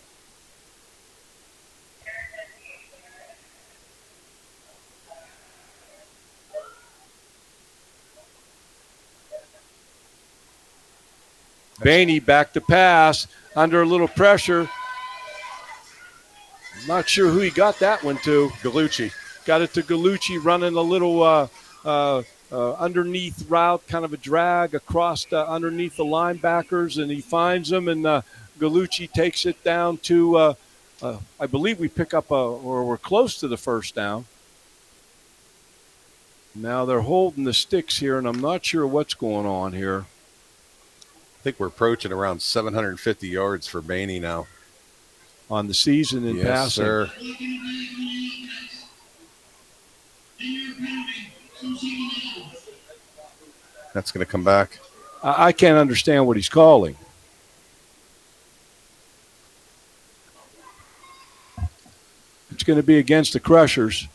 Bainey back to pass, under a little pressure. Not sure who he got that one to. Gallucci. Got it to Gallucci, running a little underneath route, kind of a drag across underneath the linebackers, and he finds them, and Gallucci takes it down to, I believe we pick up, or we're close to the first down. Now they're holding the sticks here, and I'm not sure what's going on here. I think we're approaching around 750 yards for Bainey now. On the season in passing. Sir. That's going to come back. I can't understand what he's calling. It's going to be against the Crushers.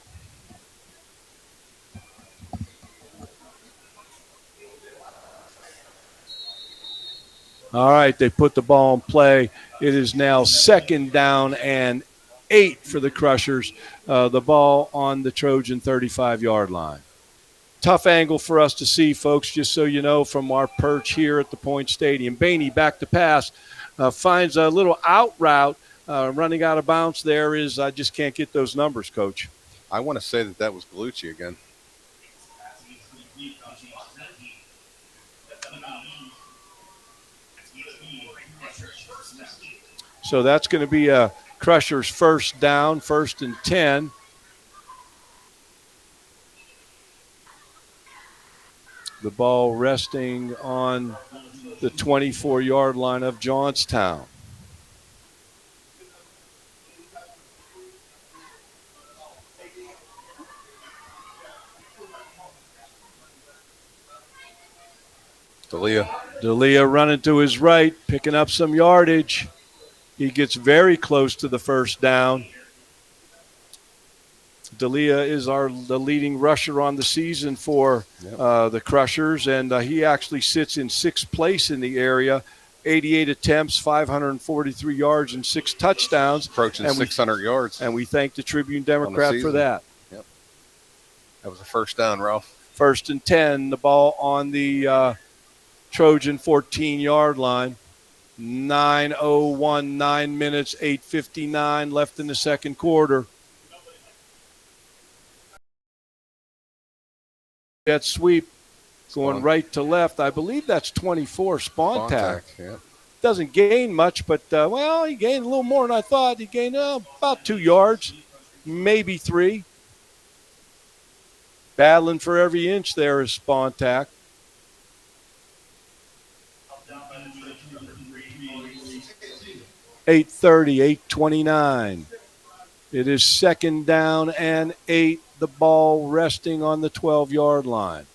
All right, they put the ball in play. It is now 2nd down and 8 for the Crushers. The ball on the Trojan 35-yard line. Tough angle for us to see, folks, just so you know, from our perch here at the Point Stadium. Bainey back to pass, finds a little out route. Running out of bounds there is, I just can't get those numbers, Coach. I want to say that was Gallucci again. So that's going to be a Crushers first down, 1st and 10. The ball resting on the 24-yard line of Johnstown. D'Elia running to his right, picking up some yardage. He gets very close to the first down. D'Elia is the leading rusher on the season for the Crushers, and he actually sits in 6th place in the area. 88 attempts, 543 yards, and 6 touchdowns. Approaching 600 yards. And we thank the Tribune Democrat for that. Yep. That was a first down, Ralph. 1st and 10, the ball on the Trojan 14-yard line. 9:01, 9 minutes, 8:59 left in the second quarter. Jet sweep going right to left. I believe that's 24, Spontac. Yeah. Doesn't gain much, but, he gained a little more than I thought. He gained about 2 yards, maybe 3. Battling for every inch there is Spontac. .830, 8:29. It is 2nd down and 8. The ball resting on the 12-yard line.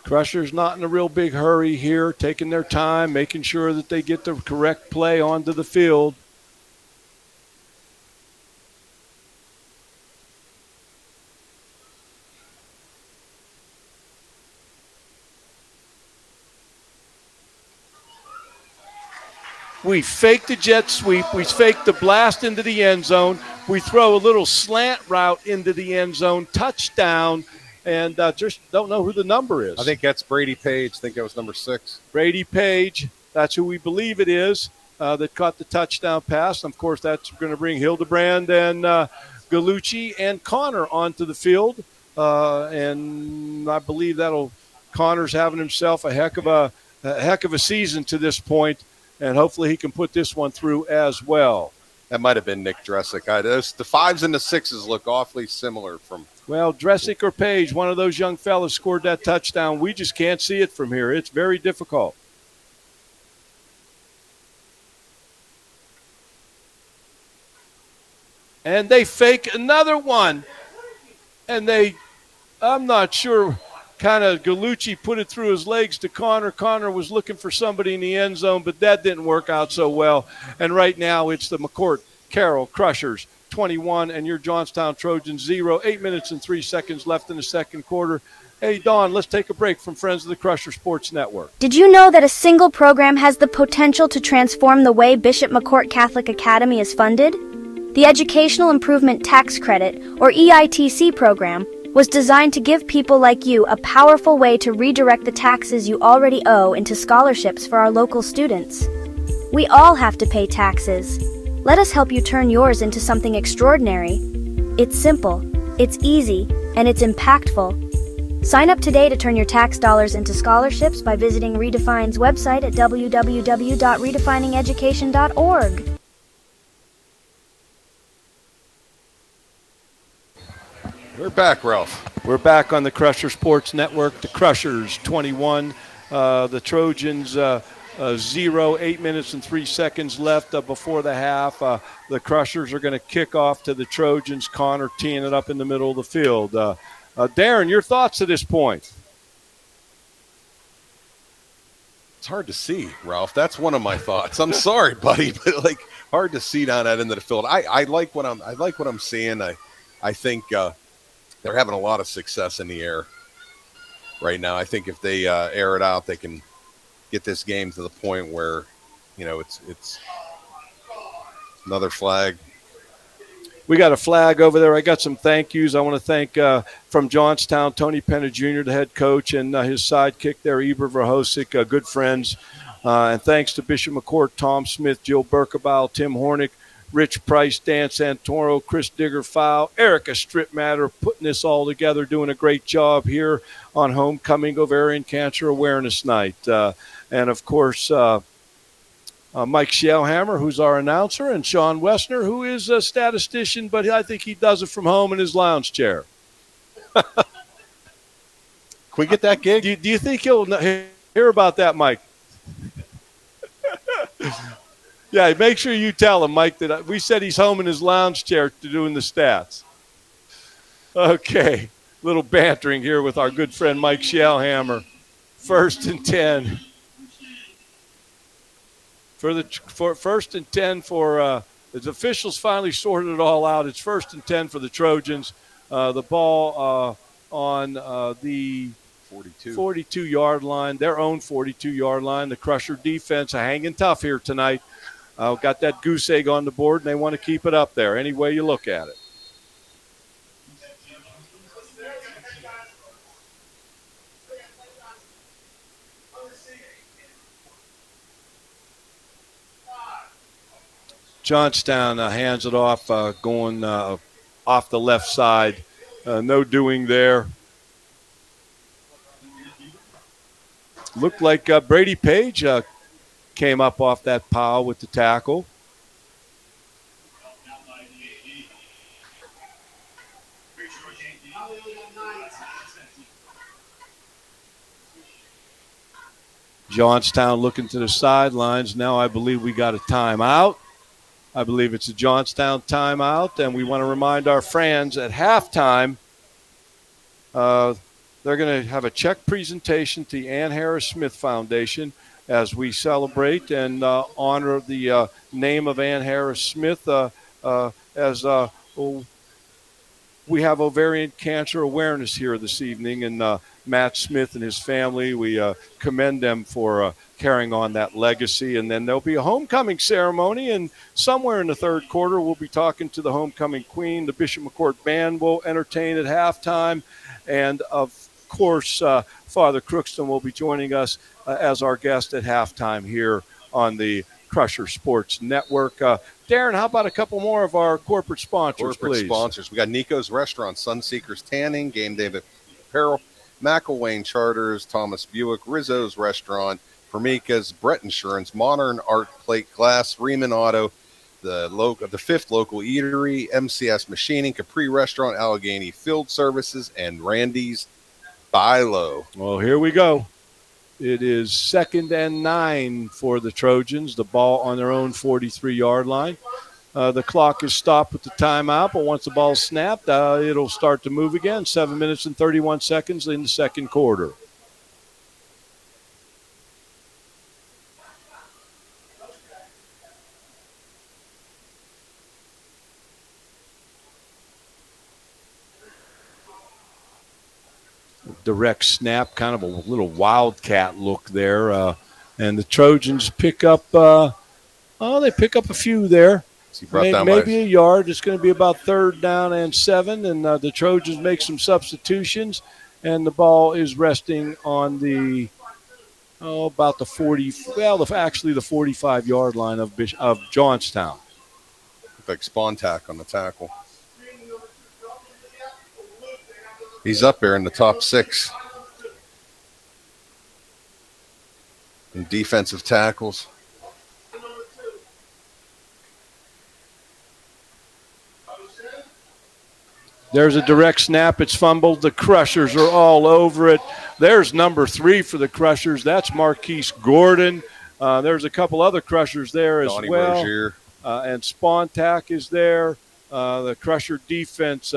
Crushers not in a real big hurry here, taking their time, making sure that they get the correct play onto the field. We fake the jet sweep. We fake the blast into the end zone. We throw a little slant route into the end zone, touchdown, and just don't know who the number is. I think that's Brady Page. I think that was number 6. Brady Page, that's who we believe it is, that caught the touchdown pass. And of course, that's going to bring Hildebrand and Gallucci and Connor onto the field. And I believe Connor's having himself a heck of a season to this point. And hopefully he can put this one through as well. That might have been Nick Dressick. The 5s and the 6s look awfully similar from. Well, Dressick or Page, one of those young fellas scored that touchdown. We just can't see it from here. It's very difficult. And they fake another one. And I'm not sure kind of Gallucci put it through his legs to Connor. Connor was looking for somebody in the end zone, but that didn't work out so well. And right now it's the McCort Carroll Crushers 21 and your Johnstown Trojans 0. 8 minutes and 3 seconds left in the second quarter. Hey, Dawn, let's take a break from Friends of the Crusher Sports Network. Did you know that a single program has the potential to transform the way Bishop McCort Catholic Academy is funded? The Educational Improvement Tax Credit, or EITC program, was designed to give people like you a powerful way to redirect the taxes you already owe into scholarships for our local students. We all have to pay taxes. Let us help you turn yours into something extraordinary. It's simple, it's easy, and it's impactful. Sign up today to turn your tax dollars into scholarships by visiting Redefine's website at www.redefiningeducation.org. We're back, Ralph. We're back on the Crusher Sports Network. The Crushers 21, the Trojans 0. 8 minutes and 3 seconds left before the half. The Crushers are going to kick off to the Trojans. Connor teeing it up in the middle of the field. Darren, your thoughts at this point? It's hard to see, Ralph. That's one of my thoughts. I'm sorry, buddy, but hard to see down that end of the field. I like what I'm seeing. I think they're having a lot of success in the air right now. I think if they air it out, they can get this game to the point where, it's another flag. We got a flag over there. I got some thank yous. I want to thank from Johnstown, Tony Penna Jr., the head coach, and his sidekick there, Eber Verhosik, good friends. And thanks to Bishop McCort, Tom Smith, Jill Berkebile, Tim Hornick, Rich Price, Dan Santoro, Chris Digger-Fowl, Erica Stripmatter, putting this all together, doing a great job here on Homecoming Ovarian Cancer Awareness Night. And, of course, Mike Schellhammer, who's our announcer, and Sean Wessner, who is a statistician, but I think he does it from home in his lounge chair. Can we get that gig? Do you think he'll hear about that, Mike? Yeah, make sure you tell him, Mike, that we said he's home in his lounge chair doing the stats. Okay, little bantering here with our good friend Mike Schellhammer. 1st and 10. For first and 10 for the officials finally sorted it all out. It's 1st and 10 for the Trojans. The ball on the 42-yard line, their own 42-yard line. The Crusher defense hanging tough here tonight. Got that goose egg on the board, and they want to keep it up there any way you look at it. Johnstown hands it off, going off the left side. No doing there. Looked like Brady Page came up off that pile with the tackle. Johnstown looking to the sidelines. Now I believe we got a timeout. I believe it's a Johnstown timeout, and we want to remind our fans at halftime they're going to have a check presentation to the Ann Harris Smith Foundation as we celebrate and honor the name of Ann Harris Smith as we have ovarian cancer awareness here this evening, and Matt Smith and his family, we commend them for carrying on that legacy. And then there'll be a homecoming ceremony, and somewhere in the third quarter we'll be talking to the homecoming queen. The Bishop McCort Band will entertain at halftime, and of course Father Crookston will be joining us as our guest at halftime here on the Crusher Sports Network. Darren, how about a couple more of our corporate sponsors, please? Sponsors. We got Nico's Restaurant, Sunseekers Tanning, Game Day Apparel, McElwain Charters, Thomas Buick, Rizzo's Restaurant, Formica's, Brett Insurance, Modern Art Plate Glass, Riemann Auto, the fifth local eatery, MCS Machining, Capri Restaurant, Allegheny Field Services, and Randy's Buy Low. Well, here we go. It is 2nd and 9 for the Trojans. The ball on their own 43-yard line. The clock is stopped with the timeout, but once the ball's snapped, it'll start to move again. 7 minutes and 31 seconds in the second quarter. Direct snap, kind of a little wildcat look there. And the Trojans pick up, they pick up a few there. Maybe a yard. It's going to be about 3rd down and 7. And the Trojans make some substitutions. And the ball is resting on the, about the 40, actually the 45-yard line of Johnstown. Like Spontac on the tackle. He's up there in the top 6 in defensive tackles. There's a direct snap. It's fumbled. The Crushers are all over it. There's number 3 for the Crushers. That's Marquise Gordon. There's a couple other Crushers there as Donnie well. Rozier. And Spontac is there. The Crusher defense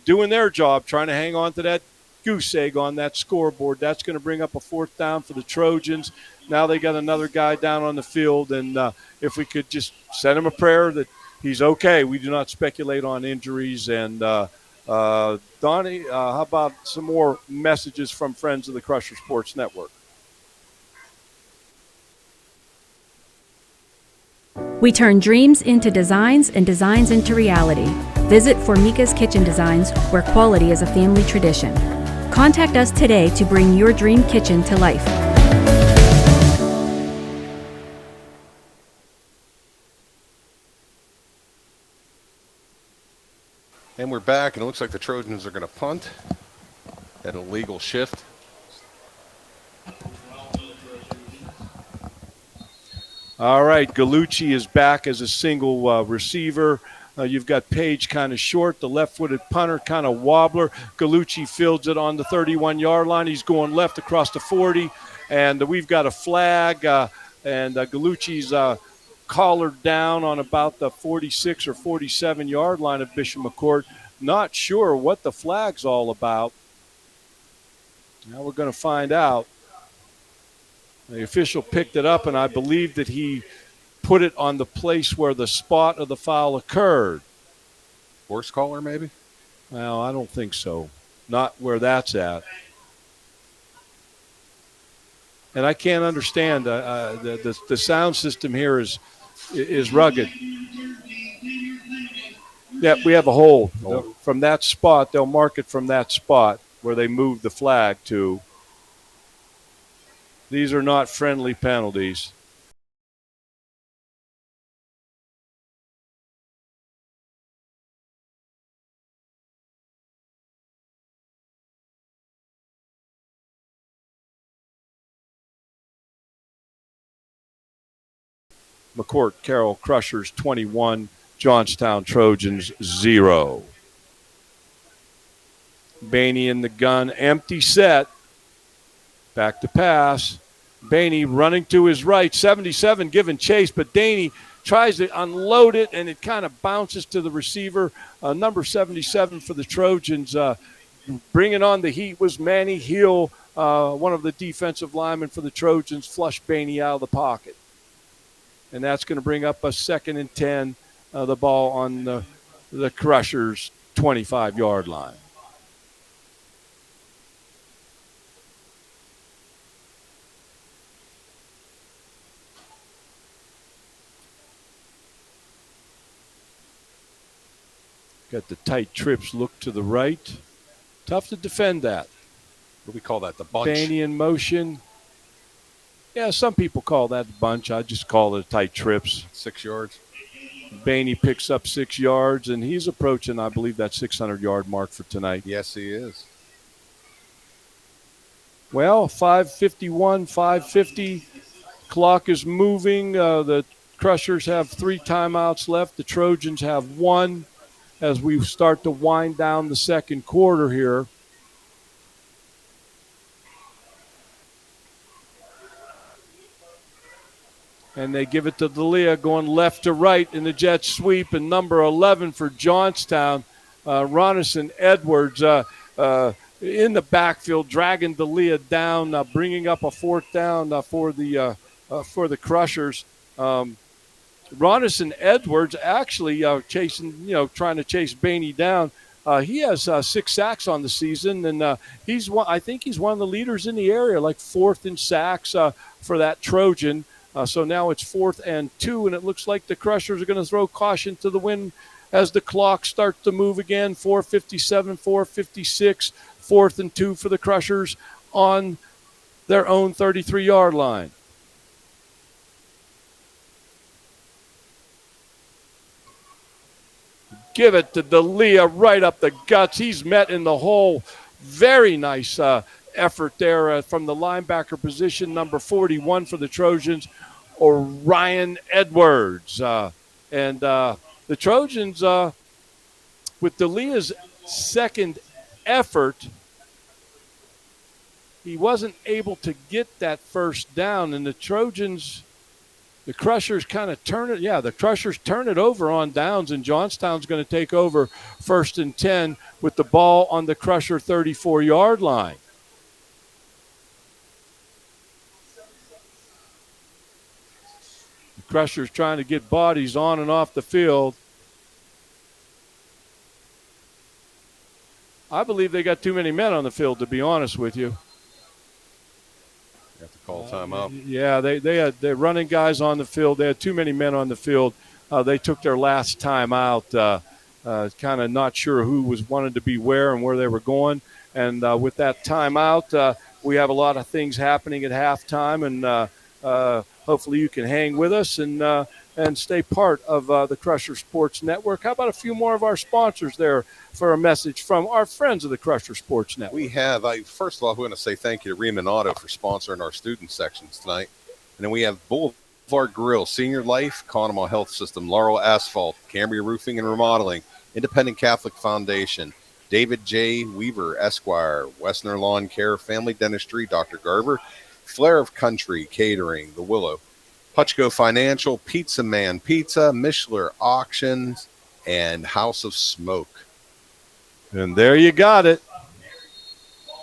doing their job, trying to hang on to that goose egg on that scoreboard. That's going to bring up a 4th down for the Trojans. Now they got another guy down on the field, and if we could just send him a prayer that he's okay. We do not speculate on injuries. And Donnie, how about some more messages from friends of the Crusher Sports Network? We turn dreams into designs and designs into reality. Visit Formica's Kitchen Designs, where quality is a family tradition. Contact us today to bring your dream kitchen to life. And we're back, and it looks like the Trojans are going to punt at a legal shift. All right, Gallucci is back as a single receiver. You've got Page kind of short, the left-footed punter kind of wobbler. Gallucci fields it on the 31-yard line. He's going left across the 40, and we've got a flag, and Gallucci's collared down on about the 46 or 47-yard line of Bishop McCort. Not sure what the flag's all about. Now we're going to find out. The official picked it up, and I believe that he put it on the place where the spot of the foul occurred. Horse collar, maybe? Well, I don't think so. Not where that's at. And I can't understand. The sound system here is rugged. Yeah, we have a hold. From that spot, they'll mark it from that spot where they moved the flag to. These are not friendly penalties. McCort, Carroll, Crushers 21, Johnstown Trojans 0. Bainey in the gun, empty set. Back to pass. Bainey running to his right, 77 giving chase, but Daney tries to unload it, and it kind of bounces to the receiver. Number 77 for the Trojans. Bringing on the heat was Manny Hill, one of the defensive linemen for the Trojans, flushed Bainey out of the pocket. And that's going to bring up a 2nd and 10, the ball on the Crushers' 25-yard line. Got the tight trips look to the right. Tough to defend that. What do we call that, the bunch? Bainey in motion. Yeah, some people call that a bunch. I just call it tight trips. 6 yards. Bainey picks up 6 yards, and he's approaching, I believe, that 600-yard mark for tonight. Yes, he is. Well, 5:51, 5:50. Clock is moving. The Crushers have 3 timeouts left. The Trojans have 1 as we start to wind down the second quarter here. And they give it to D'Elia going left to right in the jet sweep. And number 11 for Johnstown, Ronison Edwards in the backfield, dragging D'Elia down, bringing up a fourth down for the Crushers. Ronison Edwards actually trying to chase Bainey down. He has 6 sacks on the season, and I think he's one of the leaders in the area, like 4th in sacks for that Trojan. So now it's 4th and 2, and it looks like the Crushers are going to throw caution to the wind as the clock starts to move again. 4:57, 4:56, 4th and 2 for the Crushers on their own 33-yard line. Give it to D'Elia right up the guts. He's met in the hole. Very nice effort there from the linebacker position, number 41 for the Trojans, Orion Edwards. And the Trojans, with D'Elia's second effort, he wasn't able to get that first down, and the Crushers kind of turn it. Yeah, the Crushers turn it over on downs, and Johnstown's going to take over 1st and 10 with the ball on the Crusher 34-yard line. The Crushers trying to get bodies on and off the field. I believe they got too many men on the field, to be honest with you. You have to call timeout. Yeah, they had their running guys on the field. They had too many men on the field. They took their last time out, kind of not sure who was wanted to be where and where they were going. And with that timeout, we have a lot of things happening at halftime, and hopefully you can hang with us and stay part of the Crusher Sports Network. How about a few more of our sponsors there for a message from our friends of the Crusher Sports Network? We have, first of all, we're going to say thank you to Riemann Auto for sponsoring our student sections tonight. And then we have Boulevard Grill, Senior Life, Conemaugh Health System, Laurel Asphalt, Cambria Roofing and Remodeling, Independent Catholic Foundation, David J. Weaver, Esquire, Westner Lawn Care, Family Dentistry, Dr. Garber, Flair of Country Catering, The Willow, Hutchko Financial, Pizza Man Pizza, Mishler Auctions, and House of Smoke. And there you got it.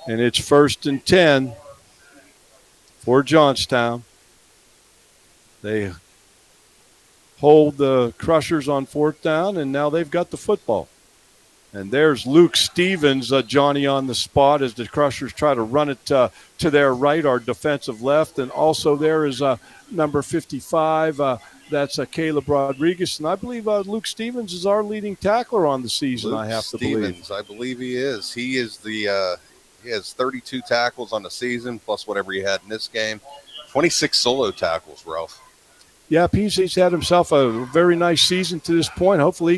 And it's 1st and 10 for Johnstown. They hold the Crushers on 4th down, and now they've got the football. And there's Luke Stevens, Johnny on the spot, as the Crushers try to run it to their right, our defensive left. And also there is number 55, that's Caleb Rodriguez. And I believe Luke Stevens is our leading tackler on the season, Luke I have to Stevens, believe. I believe he is. He is he has 32 tackles on the season, plus whatever he had in this game. 26 solo tackles, Ralph. Yeah, he's had himself a very nice season to this point. Hopefully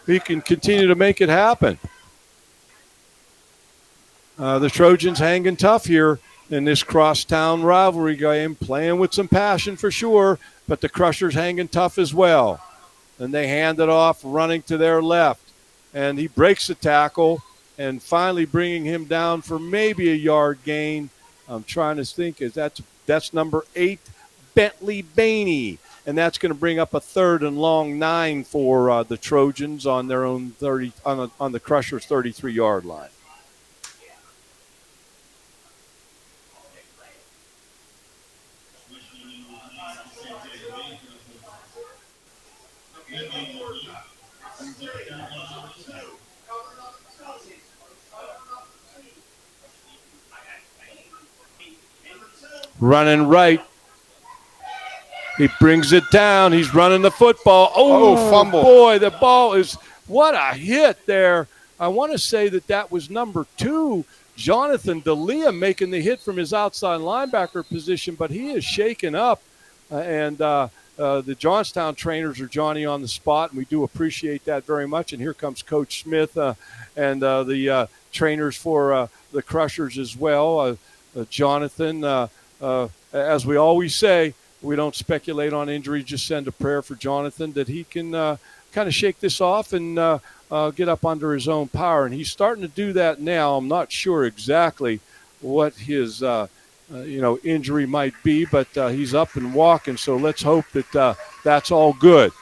he can continue to make it happen. The Trojans hanging tough here in this crosstown rivalry game, playing with some passion for sure, but the Crushers hanging tough as well. And they hand it off, running to their left. And he breaks the tackle and finally bringing him down for maybe a yard gain. I'm trying to think, that's number 8, Bentley Bainey. And that's going to bring up a 3rd and long 9 for the Trojans on their own 30 on the Crushers' 33-yard line. Running right. He brings it down. He's running the football. Oh, fumble. Boy, the ball is – what a hit there. I want to say that was number 2, Jonathan D'Elia, making the hit from his outside linebacker position, but he is shaken up. The Johnstown trainers are Johnny on the spot, and we do appreciate that very much. And here comes Coach Smith and the trainers for the Crushers as well. Jonathan, as we always say, we don't speculate on injuries, just send a prayer for Jonathan that he can kind of shake this off and get up under his own power. And he's starting to do that now. I'm not sure exactly what his injury might be, but he's up and walking. So let's hope that that's all good.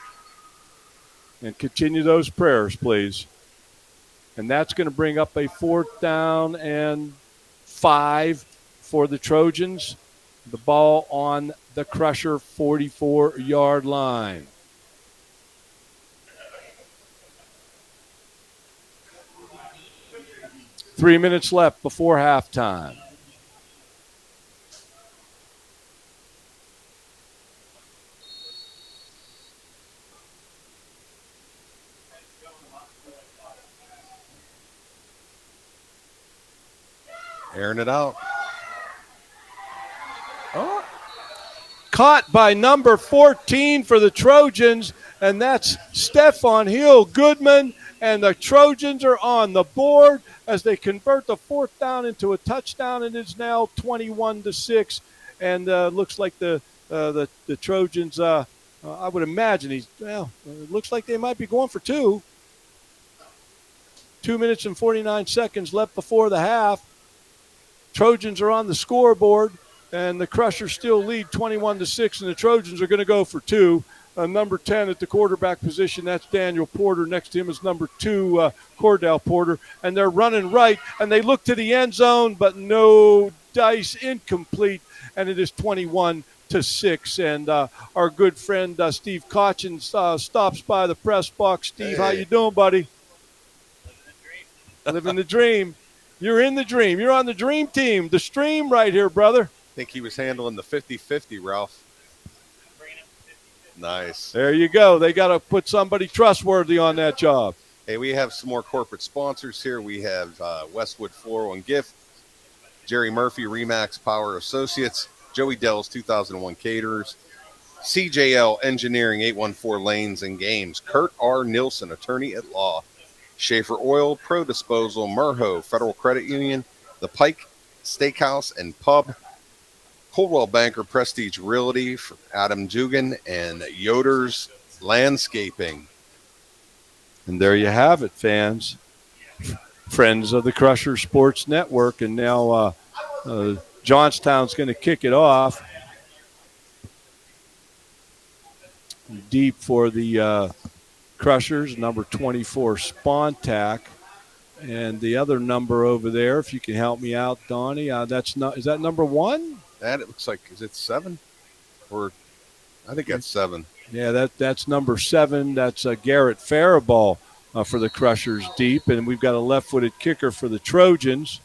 And continue those prayers, please. And that's going to bring up a 4th down and 5 for the Trojans. The ball on the Crusher 44-yard line. Three minutes left before halftime. Airing it out. Oh. Caught by number 14 for the Trojans, and that's Stefan Hill Goodman, and the Trojans are on the board as they convert the 4th down into a touchdown, and it's now 21-6, and looks like the Trojans, I would imagine it looks like they might be going for 2. 2 minutes and 49 seconds left before the half. Trojans are on the scoreboard, and the Crushers still lead 21-6, and the Trojans are going to go for 2. Number 10 at the quarterback position, that's Daniel Porter. Next to him is number 2, Cordell Porter. And they're running right, and they look to the end zone, but no dice, incomplete, and it is 21-6. And our good friend Steve Cochin stops by the press box. Steve, How you doing, buddy? Living the dream. You're in the dream. You're on the dream team. The stream right here, brother. I think he was handling the 50-50, Ralph. Nice. There you go. They got to put somebody trustworthy on that job. Hey, we have some more corporate sponsors here. We have Westwood Floral and Gift, Jerry Murphy, Remax Power Associates, Joey Dell's 2001 Caterers, CJL Engineering, 814 Lanes and Games, Kurt R. Nilsson, Attorney at Law, Schaefer Oil, Pro Disposal, Merho, Federal Credit Union, The Pike Steakhouse and Pub, Coldwell Banker Prestige Realty for Adam Dugan, and Yoder's Landscaping. And there you have it, fans. Friends of the Crusher Sports Network. And now Johnstown's going to kick it off. Deep for the Crushers, number 24, Spontac. And the other number over there, if you can help me out, Donnie, is that number 1? That, it looks like, is it 7? Or I think that's 7. Yeah, that's number 7. That's Garrett Faribault for the Crushers deep. And we've got a left-footed kicker for the Trojans.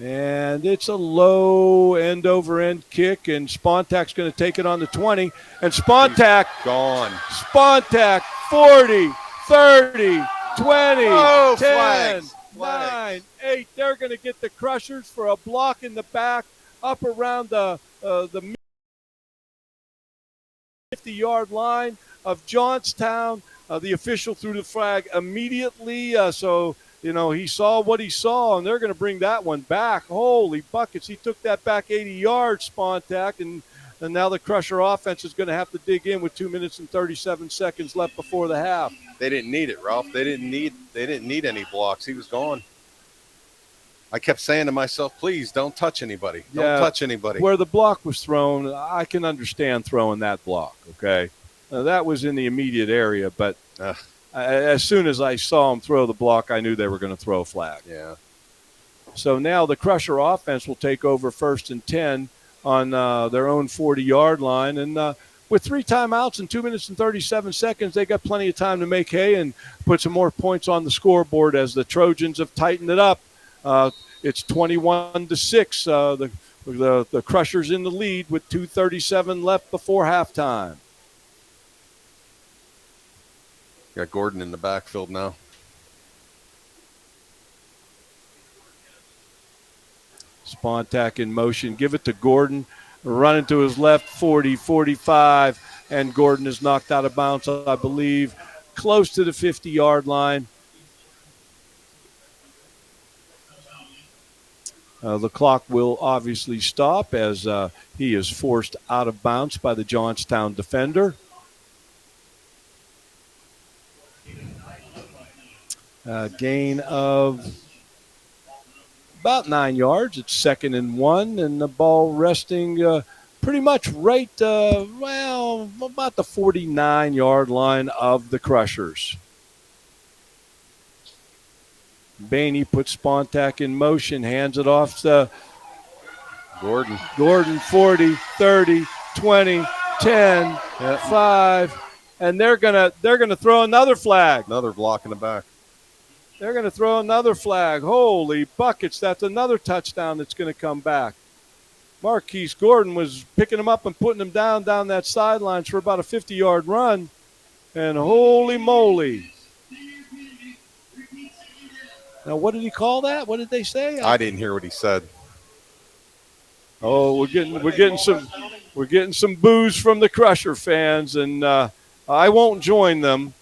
And it's a low end-over-end kick, and Spontac's going to take it on the 20. And Spontac gone. Spontac, 40, 30, 20, oh, 10, flags. 9, 8. They're going to get the Crushers for a block in the back up around the 50-yard line of Johnstown. The official threw the flag immediately, so he saw what he saw, and they're going to bring that one back. Holy buckets. He took that back 80 yards, Spontac, and now the Crusher offense is going to have to dig in with 2 minutes and 37 seconds left before the half. They didn't need it, Ralph. They didn't need any blocks. He was gone. I kept saying to myself, please don't touch anybody. Don't touch anybody. Where the block was thrown, I can understand throwing that block, okay? That was in the immediate area, but as soon as I saw him throw the block, I knew they were going to throw a flag. Yeah. So now the Crusher offense will take over 1st and 10 on their own 40-yard line. And with 3 timeouts and 2 minutes and 37 seconds, they got plenty of time to make hay and put some more points on the scoreboard as the Trojans have tightened it up. It's 21-6. The Crushers in the lead with 2:37 left before halftime. Got Gordon in the backfield now. Spontac in motion. Give it to Gordon. Running to his left, 40, 45. And Gordon is knocked out of bounds, I believe, close to the 50-yard line. The clock will obviously stop as he is forced out of bounds by the Johnstown defender. Gain of about 9 yards. It's 2nd and 1, and the ball resting pretty much right, about the 49-yard line of the Crushers. Bainey puts Spontak in motion, hands it off to Gordon. Gordon, 40, 30, 20, 10, 5, and they're gonna throw another flag. Another block in the back. They're going to throw another flag. Holy buckets, that's another touchdown that's going to come back. Marquise Gordon was picking him up and putting him down that sideline for about a 50-yard run, and holy moly. Now, what did he call that? What did they say? I didn't hear what he said. Oh, we're getting some boos from the Crusher fans, and I won't join them,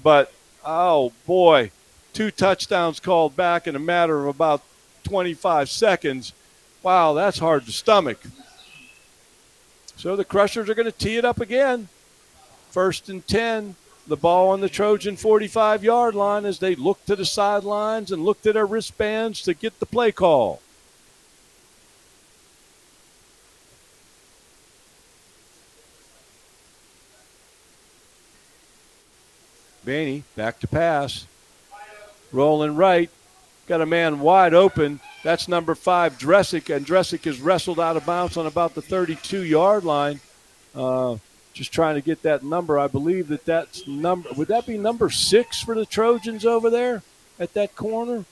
but oh boy, 2 touchdowns called back in a matter of about 25 seconds. Wow, that's hard to stomach. So the Crushers are going to tee it up again. 1st and 10. The ball on the Trojan 45-yard line as they look to the sidelines and look to their wristbands to get the play call. Bainey back to pass. Rolling right. Got a man wide open. That's number 5, Dresick, and Dresick is wrestled out of bounds on about the 32-yard line. Just trying to get that number. I believe that's number. Would that be number 6 for the Trojans over there at that corner?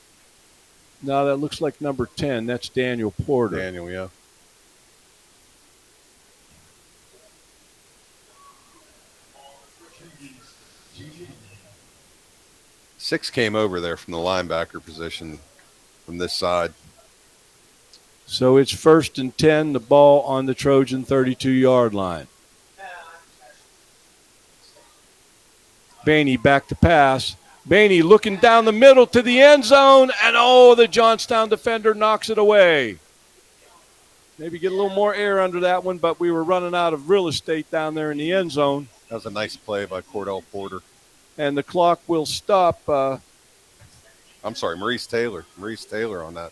No, that looks like number 10. That's Daniel Porter. Daniel, yeah. Six came over there from the linebacker position from this side. So it's 1st and 10, the ball on the Trojan 32-yard line. Bainey back to pass. Bainey looking down the middle to the end zone, and the Johnstown defender knocks it away. Maybe get a little more air under that one, but we were running out of real estate down there in the end zone. That was a nice play by Cordell Porter. And the clock will stop. I'm sorry, Maurice Taylor. Maurice Taylor on that.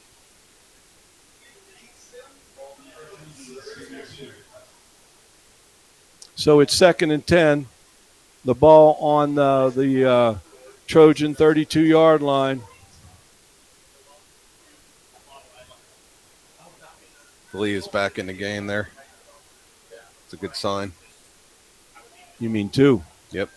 So it's 2nd and 10. The ball on the Trojan 32-yard line. Lee is back in the game there. It's a good sign. You mean 2? Yep.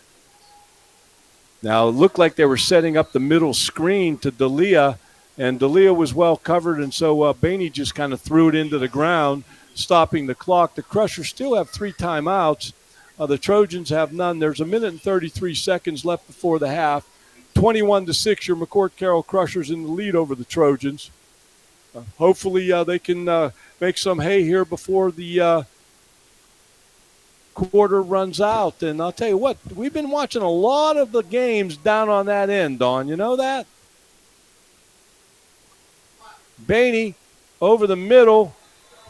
Now, it looked like they were setting up the middle screen to D'Elia, and D'Elia was well covered, and so Bainey just kind of threw it into the ground, stopping the clock. The Crushers still have 3 timeouts. The Trojans have none. There's 1 minute and 33 seconds left before the half. 21-6, your McCort Carroll Crushers in the lead over the Trojans. Hopefully they can make some hay here before the quarter runs out. And I'll tell you what, we've been watching a lot of the games down on that end, Don. You know that? Bainey over the middle.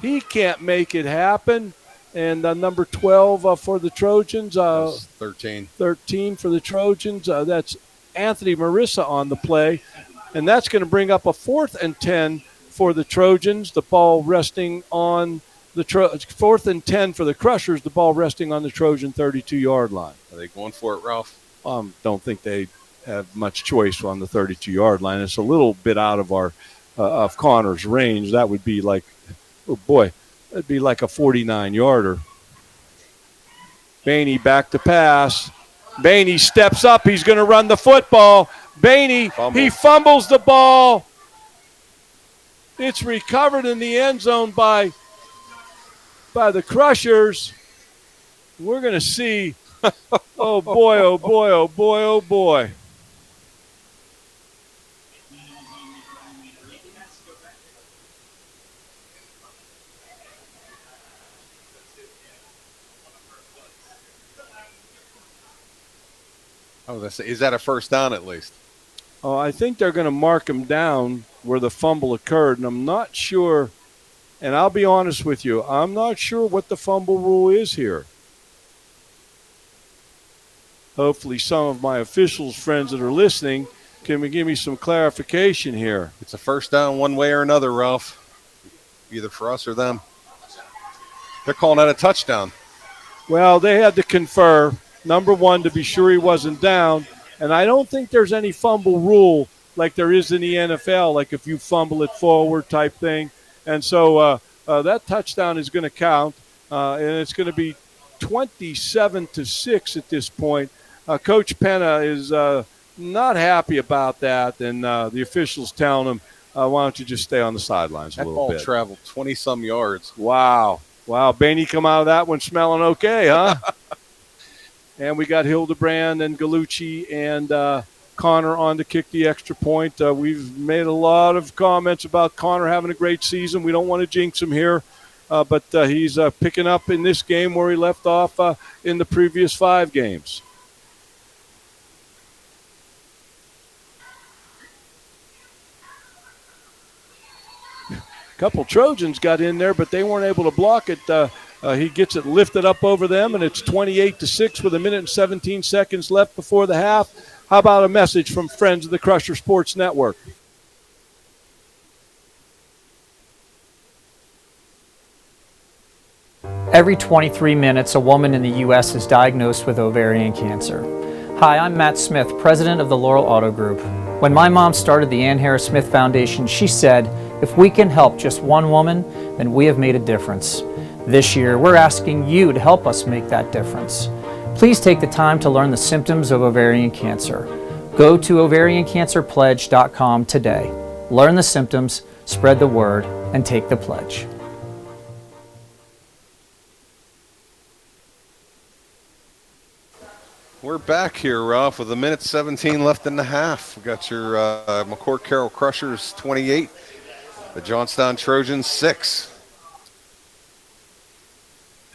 He can't make it happen. And number 12 for the Trojans. 13. 13 for the Trojans. That's Anthony Marissa on the play. And that's going to bring up a 4th and 10 for the Trojans. The ball resting on the 4th and 10 for the Crushers. The ball resting on the Trojan 32-yard line. Are they going for it, Ralph? Don't think they have much choice on the 32-yard line. It's a little bit out of our of Connor's range. That would be like, oh boy, that'd be like a 49-yarder. Bainey back to pass. Bainey steps up. He's going to run the football. Bainey, he fumbles the ball. It's recovered in the end zone by the Crushers. We're going to see, oh boy, oh boy, oh boy, oh boy. Is that a first down at least? Oh, I think they're going to mark him down where the fumble occurred, and I'm not sure, and I'll be honest with you, I'm not sure what the fumble rule is here. Hopefully some of my officials friends that are listening Can we give me some clarification here? It's a first down one way or another, Ralph. Either for us or them. They're calling that a touchdown. Well, they had to confer, number one, to be sure he wasn't down. And I don't think there's any fumble rule like there is in the NFL, like if you fumble it forward type thing. And so that touchdown is going to count, and it's going to be 27-6 at this point. Coach Penna is not happy about that, and the officials telling him, why don't you just stay on the sidelines a little bit. That ball traveled 20-some yards. Wow. Bainey come out of that one smelling okay, huh? And we got Hildebrand and Gallucci and Connor on to kick the extra point. We've made a lot of comments about Connor having a great season. We don't want to jinx him here, but he's picking up in this game where he left off in the previous 5 games. Couple Trojans got in there, but they weren't able to block it. He gets it lifted up over them, and it's 28-6 with 1 minute and 17 seconds left before the half. How about a message from friends of the Crusher Sports Network? Every 23 minutes, a woman in the U.S. is diagnosed with ovarian cancer. Hi, I'm Matt Smith, president of the Laurel Auto Group. When my mom started the Ann Harris Smith Foundation, she said, if we can help just one woman, then we have made a difference. This year, we're asking you to help us make that difference. Please take the time to learn the symptoms of ovarian cancer. Go to ovariancancerpledge.com today. Learn the symptoms, spread the word, and take the pledge. We're back here, Ralph, with 1 minute 17 left in the half. We got your McCort Carroll Crushers 28, the Johnstown Trojans 6.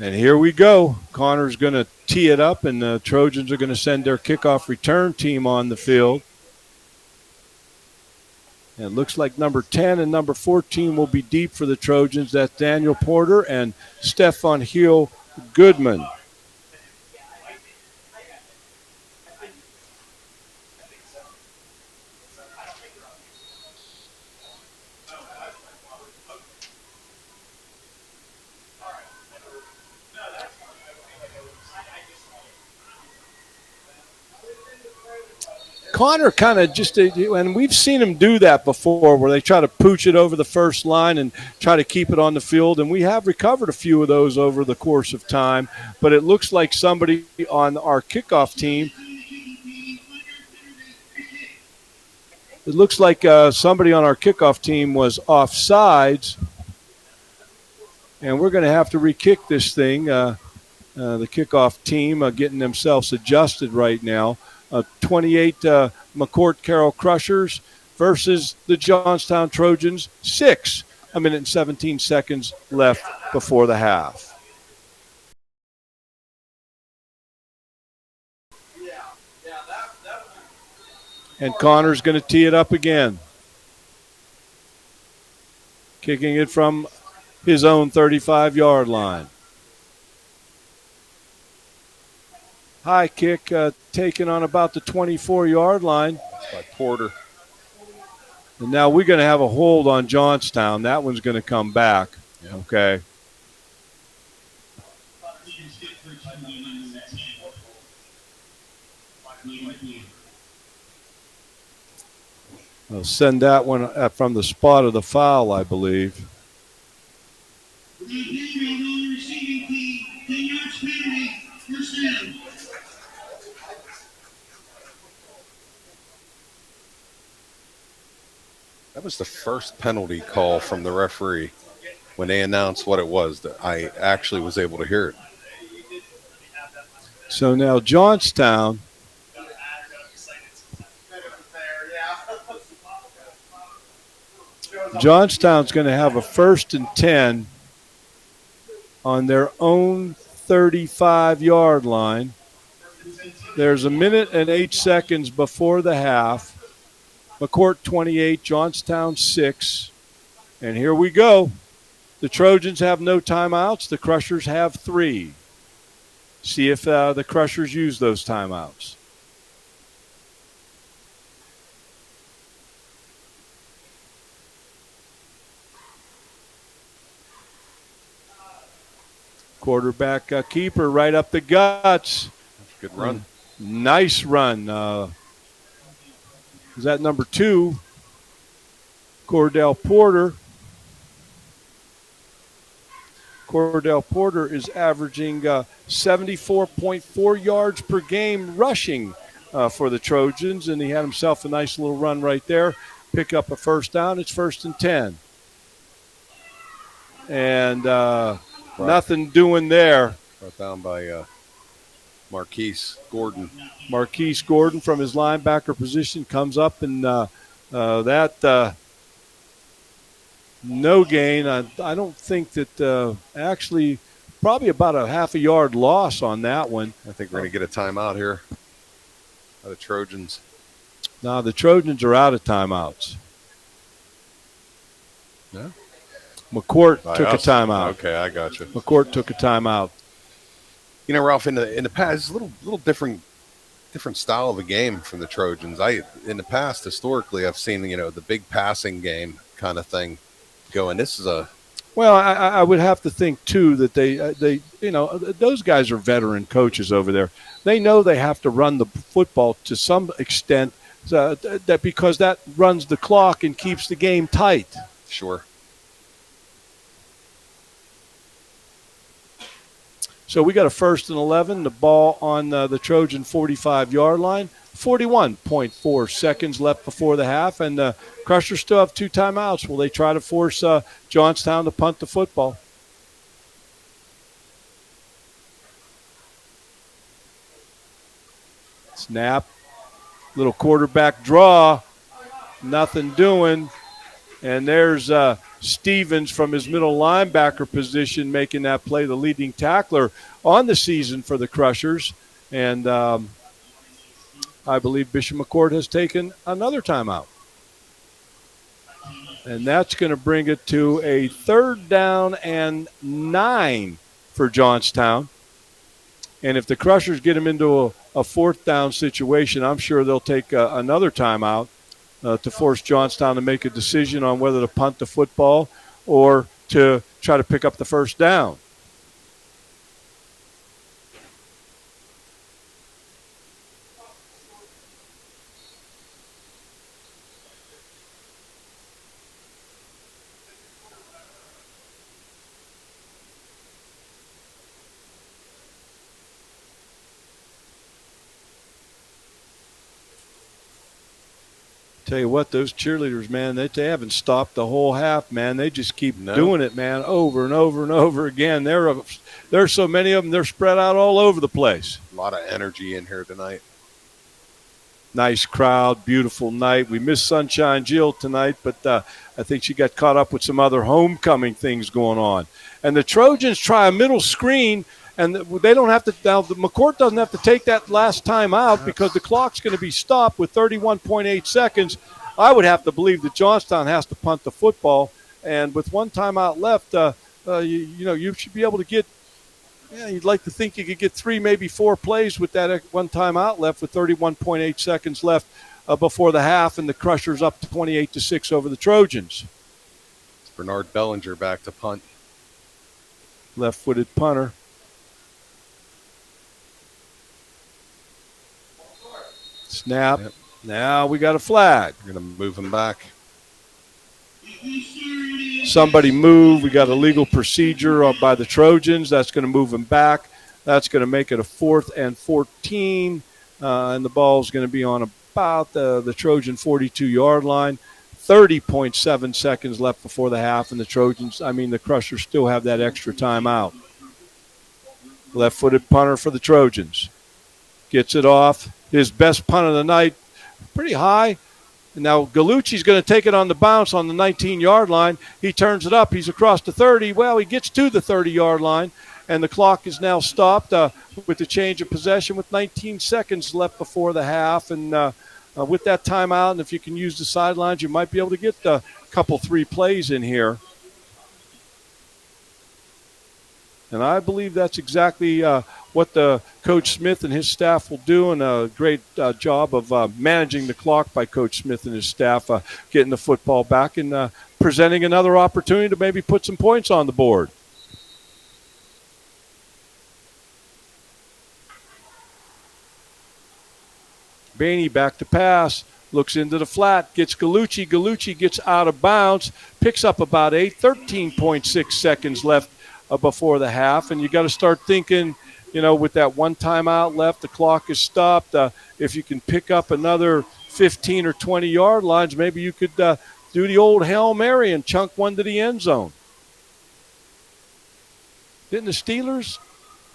And here we go. Connor's going to tee it up, and the Trojans are going to send their kickoff return team on the field. And it looks like number 10 and number 14 will be deep for the Trojans. That's Daniel Porter and Stefan Heel Goodman. Connor kind of just, and we've seen him do that before, where they try to pooch it over the first line and try to keep it on the field, and we have recovered a few of those over the course of time, but it looks like somebody on our kickoff team, was offsides, and we're going to have to re-kick this thing. The kickoff team getting themselves adjusted right now. 28 McCort Carroll Crushers versus the Johnstown Trojans, 6. 1 minute and 17 seconds left before the half. And Connor's going to tee it up again. Kicking it from his own 35-yard line. High kick taken on about the 24-yard line. That's by Porter. And now we're going to have a hold on Johnstown. That one's going to come back. Yeah. Okay. I'll send that one from the spot of the foul, I believe. That was the first penalty call from the referee when they announced what it was, that I actually was able to hear it. So now Johnstown's going to have a 1st and 10 on their own 35-yard line. There's 1 minute and 8 seconds before the half. McCort 28, Johnstown 6. And here we go. The Trojans have no timeouts. The Crushers have 3. See if the Crushers use those timeouts. Quarterback keeper right up the guts. That's a good run. Nice run. Is that number 2? Cordell Porter. Cordell Porter is averaging 74.4 yards per game rushing for the Trojans, and he had himself a nice little run right there. Pick up a first down. It's 1st and 10. And nothing doing there. Brought down by Marquise Gordon. Marquise Gordon from his linebacker position comes up, and no gain. I don't think that actually probably about a half a yard loss on that one. I think we're going to get a timeout here by the Trojans. No, the Trojans are out of timeouts. Yeah. McCort took a timeout. Okay, I got you. McCort took a timeout. You know, Ralph, in the past, it's a little different style of a game from the Trojans. In the past, historically, I've seen the big passing game kind of thing going. This is a Well, I would have to think too that they those guys are veteran coaches over there. They know they have to run the football to some extent, that because that runs the clock and keeps the game tight. Sure. So we got a 1st and 11, the ball on the Trojan 45-yard line. 41.4 seconds left before the half, and the Crushers still have 2 timeouts. Will they try to force Johnstown to punt the football? Snap, little quarterback draw, nothing doing. And there's Stevens from his middle linebacker position making that play, the leading tackler on the season for the Crushers. And I believe Bishop McCort has taken another timeout. And that's going to bring it to a 3rd down and 9 for Johnstown. And if the Crushers get them into a 4th down situation, I'm sure they'll take another timeout to force Johnstown to make a decision on whether to punt the football or to try to pick up the 1st down. Tell you what, those cheerleaders, man, they haven't stopped the whole half, man. They just keep doing it, man, over and over and over again. There's so many of them, they're spread out all over the place. A lot of energy in here tonight. Nice crowd, beautiful night. We missed Sunshine Jill tonight, but I think she got caught up with some other homecoming things going on. And the Trojans try a middle screen, and they don't have to – now, the McCort doesn't have to take that last time out because the clock's going to be stopped with 31.8 seconds. I would have to believe that Johnstown has to punt the football. And with 1 timeout left, you should be able to get – you'd like to think you could get 3, maybe 4 plays with that 1 timeout left with 31.8 seconds left before the half, and the Crushers up to 28-6 over the Trojans. It's Bernard Bellinger back to punt. Left-footed punter. Snap. Yep. Now we got a flag. We're going to move him back. Somebody move. We got a legal procedure by the Trojans. That's going to move him back. That's going to make it a 4th and 14. And the ball's going to be on about the Trojan 42-yard line. 30.7 seconds left before the half. And the Crushers still have that extra timeout. Left-footed punter for the Trojans. Gets it off. His best punt of the night, pretty high. And now Gallucci's going to take it on the bounce on the 19-yard line. He turns it up. He's across the 30. Well, he gets to the 30-yard line, and the clock is now stopped with the change of possession with 19 seconds left before the half. And with that timeout, and if you can use the sidelines, you might be able to get a couple, 3 plays in here. And I believe that's exactly what the Coach Smith and his staff will do, and a great job of managing the clock by Coach Smith and his staff, getting the football back and presenting another opportunity to maybe put some points on the board. Bainey back to pass. Looks into the flat, gets Gallucci. Gallucci gets out of bounds, picks up about 13.6 seconds left before the half. And you got to start thinking, with that one timeout left, the clock is stopped. If you can pick up another 15 or 20 yard lines, maybe you could do the old Hail Mary and chunk one to the end zone. Didn't the Steelers?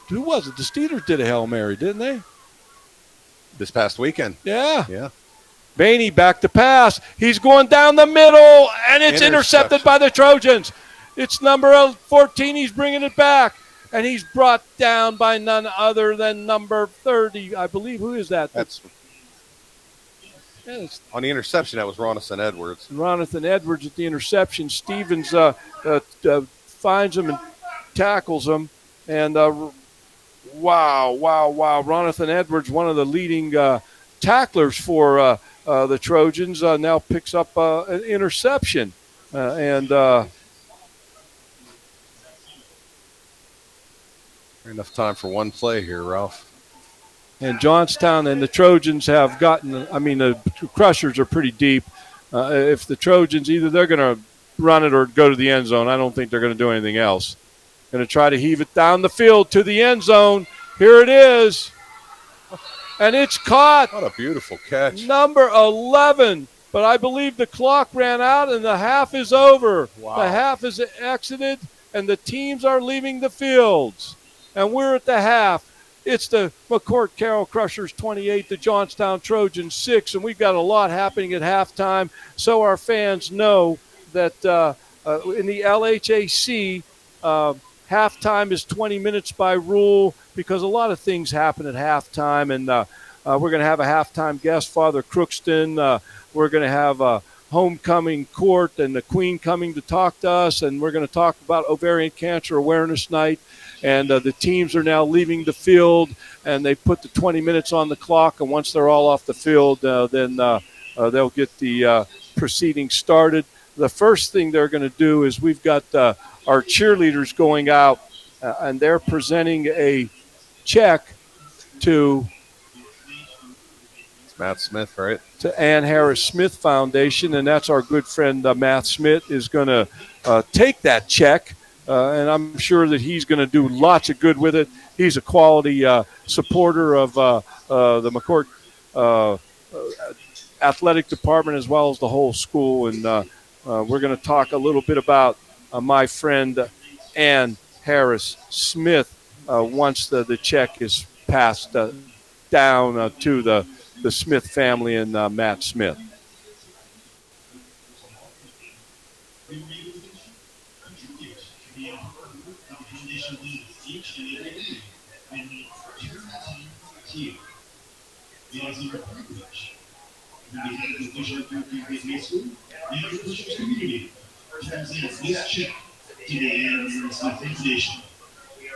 Who was it? The Steelers did a Hail Mary, didn't they? This past weekend. Yeah. Yeah. Bainey back to pass. He's going down the middle, and it's intercepted by the Trojans. It's number 14. He's bringing it back, and he's brought down by none other than number 30. I believe. Who is that? That's on the interception. That was Ronathan Edwards. Ronathan Edwards at the interception. Stevens finds him and tackles him, and wow. Ronathan Edwards, one of the leading tacklers for the Trojans, now picks up an interception. Enough time for one play here, Ralph. And Johnstown and the Trojans have gotten, the Crushers are pretty deep. If the Trojans, either they're going to run it or go to the end zone. I don't think they're going to do anything else. Going to try to heave it down the field to the end zone. Here it is. And it's caught. What a beautiful catch. Number 11. But I believe the clock ran out and the half is over. Wow. The half is exited and the teams are leaving the fields. And we're at the half. It's the McCort Carroll Crushers 28, the Johnstown Trojans 6, and we've got a lot happening at halftime. So our fans know that in the LHAC, halftime is 20 minutes by rule because a lot of things happen at halftime. And we're going to have a halftime guest, Father Crookston. We're going to have a homecoming court and the Queen coming to talk to us, and we're going to talk about Ovarian Cancer Awareness Night. And the teams are now leaving the field, and they put the 20 minutes on the clock. And once they're all off the field, then they'll get the proceedings started. The first thing they're going to do is we've got our cheerleaders going out, and they're presenting a check to Matt Smith, right? To Ann Harris Smith Foundation, and that's our good friend Matt Smith is going to take that check. And I'm sure that he's going to do lots of good with it. He's a quality supporter of the McCort athletic department as well as the whole school. And we're going to talk a little bit about my friend Ann Harris Smith once the check is passed down to the Smith family and Matt Smith.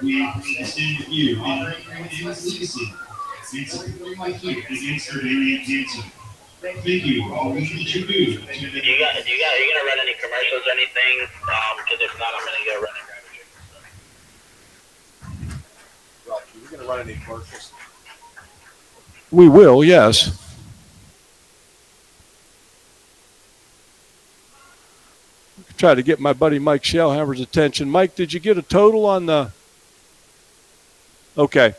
We stand with you in honoring Anna's legacy and supporting life here against ovarian cancer. Thank you for all that you do. You gonna run any commercials or anything? Because if not, I'm gonna go run it. Ralph, are we gonna run any commercials? We will, yes. Try to get my buddy Mike Shellhammer's attention. Mike, did you get a total on the? Okay.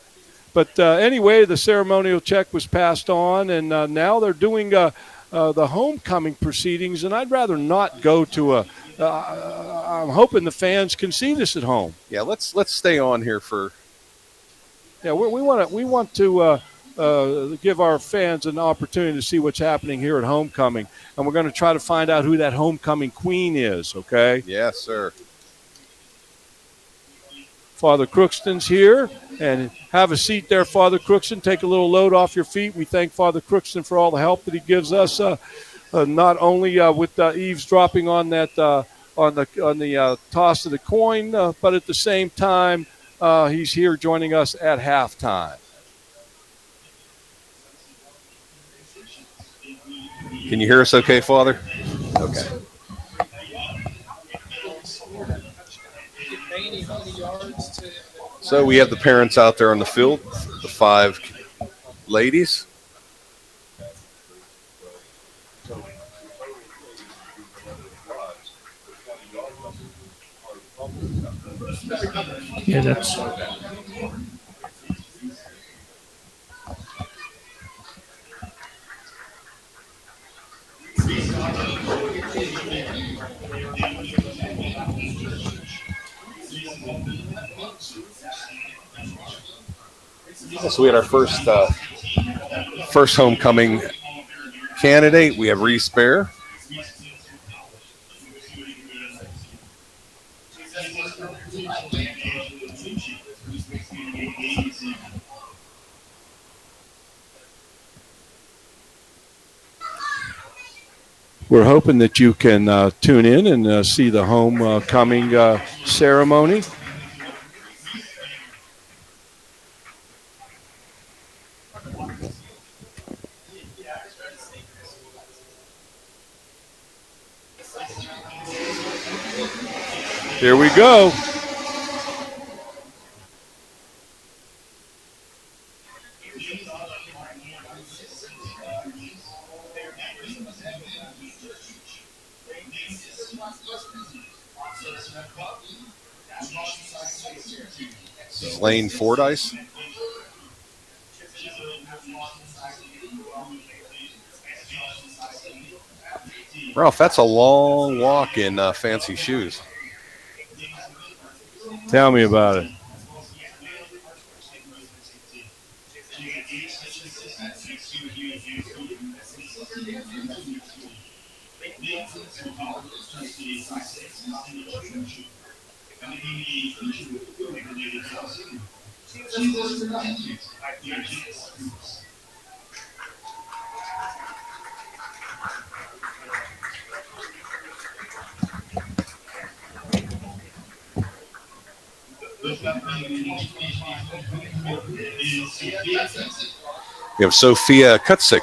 But anyway, the ceremonial check was passed on, and now they're doing the homecoming proceedings, and I'd rather not go to I'm hoping the fans can see this at home. Yeah, let's stay on here for. Yeah, we want to give our fans an opportunity to see what's happening here at homecoming, and we're going to try to find out who that homecoming queen is. Okay? Yes, sir. Father Crookston's here, and have a seat there, Father Crookston. Take a little load off your feet. We thank Father Crookston for all the help that he gives us, not only with eavesdropping on that on the toss of the coin, but at the same time, he's here joining us at halftime. Can you hear us okay, Father? Okay. So we have the parents out there on the field, the 5 ladies. Yeah, that's. So we had our first homecoming candidate. We have Reese Bear. We're hoping that you can tune in and see the homecoming ceremony. Here we go. This is Lane Fordyce. Ralph, that's a long walk in fancy shoes. Tell me about it. We have Sophia Kutzik.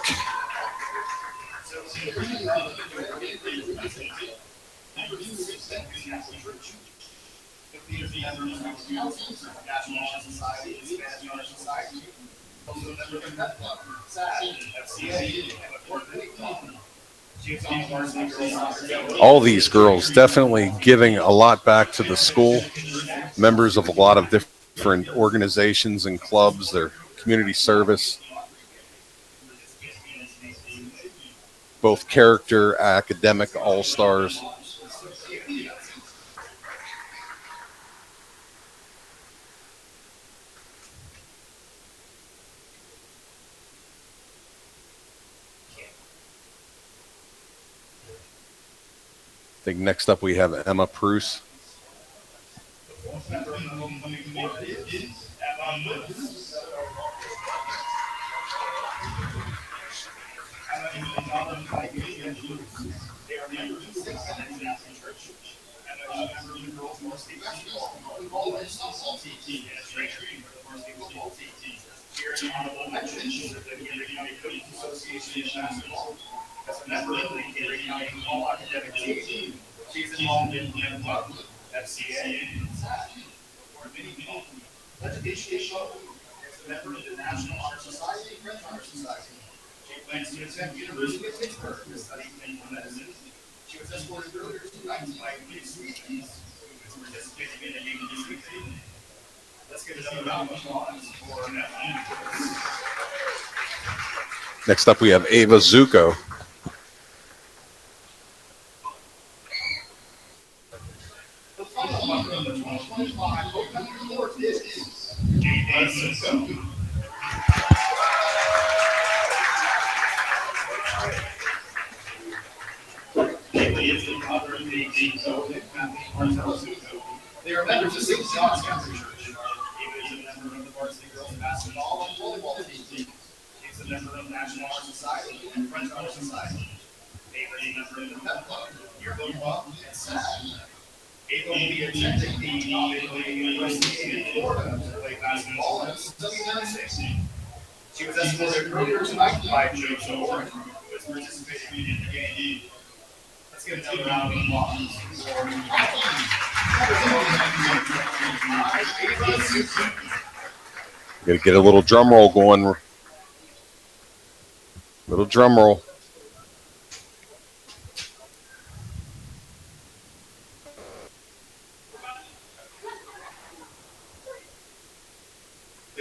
All these girls definitely giving a lot back to the school, members of a lot of different organizations and clubs, their community service, both character, academic, all-stars. I think next up we have Emma Pruce. She's involved in FCA, education. As a member of the National Honor Society, French Honor Society. She plans to attend the University of Pittsburgh to study clinical medicine. She was escorted earlier tonight by students participating in a unique meeting. Let's give another round of applause for Emma. Next up we have Ava Zuko. They are members of St. John's Catholic Church. Ava is a member of the varsity girls basketball and volleyball team. She's a member of the National Honor Society and French Honor Society. Ava is a member of the Pep Club, Yearbook Club, and SAG. Ava will be attending the University in Florida to play basketball and study nursing. She was escorted earlier tonight by Ovarian, who is participating in the game. Let's give another round of applause for Got to get a little drum roll going. Little drum roll.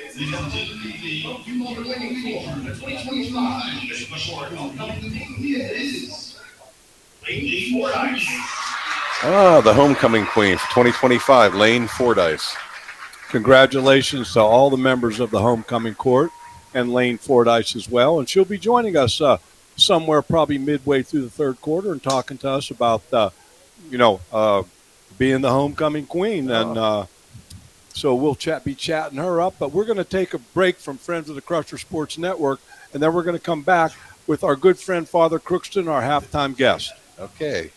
Ladies and gentlemen, the vote you all are waiting for, the 2025 Bishop McCort homecoming queen is Lady Fordyce. The homecoming queen for 2025, Lane Fordyce. Congratulations to all the members of the homecoming court and Lane Fordyce as well. And she'll be joining us somewhere probably midway through the third quarter and talking to us about, being the homecoming queen. And so we'll be chatting her up. But we're going to take a break from Friends of the Crusher Sports Network, and then we're going to come back with our good friend Father Crookston, our halftime guest. Okay.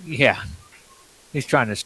Yeah, he's trying to.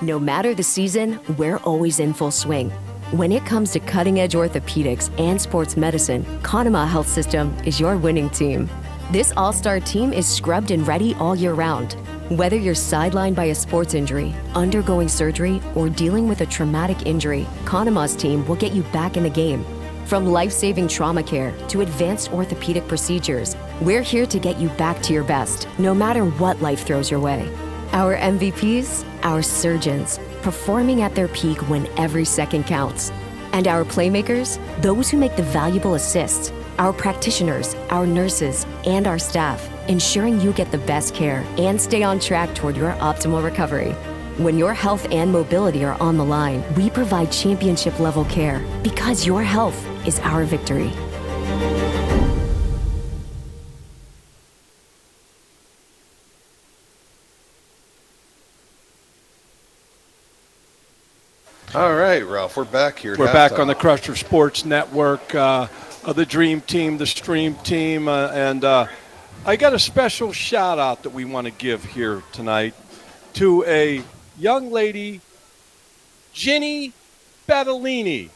No matter the season, we're always in full swing. When it comes to cutting-edge orthopedics and sports medicine, Conema Health System is your winning team. This all-star team is scrubbed and ready all year round. Whether you're sidelined by a sports injury, undergoing surgery, or dealing with a traumatic injury, Conema's team will get you back in the game. From life-saving trauma care to advanced orthopedic procedures, we're here to get you back to your best, no matter what life throws your way. Our MVPs, our surgeons, performing at their peak when every second counts. And our playmakers, those who make the valuable assists, our practitioners, our nurses, and our staff, ensuring you get the best care and stay on track toward your optimal recovery. When your health and mobility are on the line, we provide championship-level care because your health is our victory. All right, Ralph, we're back here. We're back on the Crusher Sports Network, the Dream Team, the Stream Team, and I got a special shout out that we want to give here tonight to a young lady, Ginny Battellini.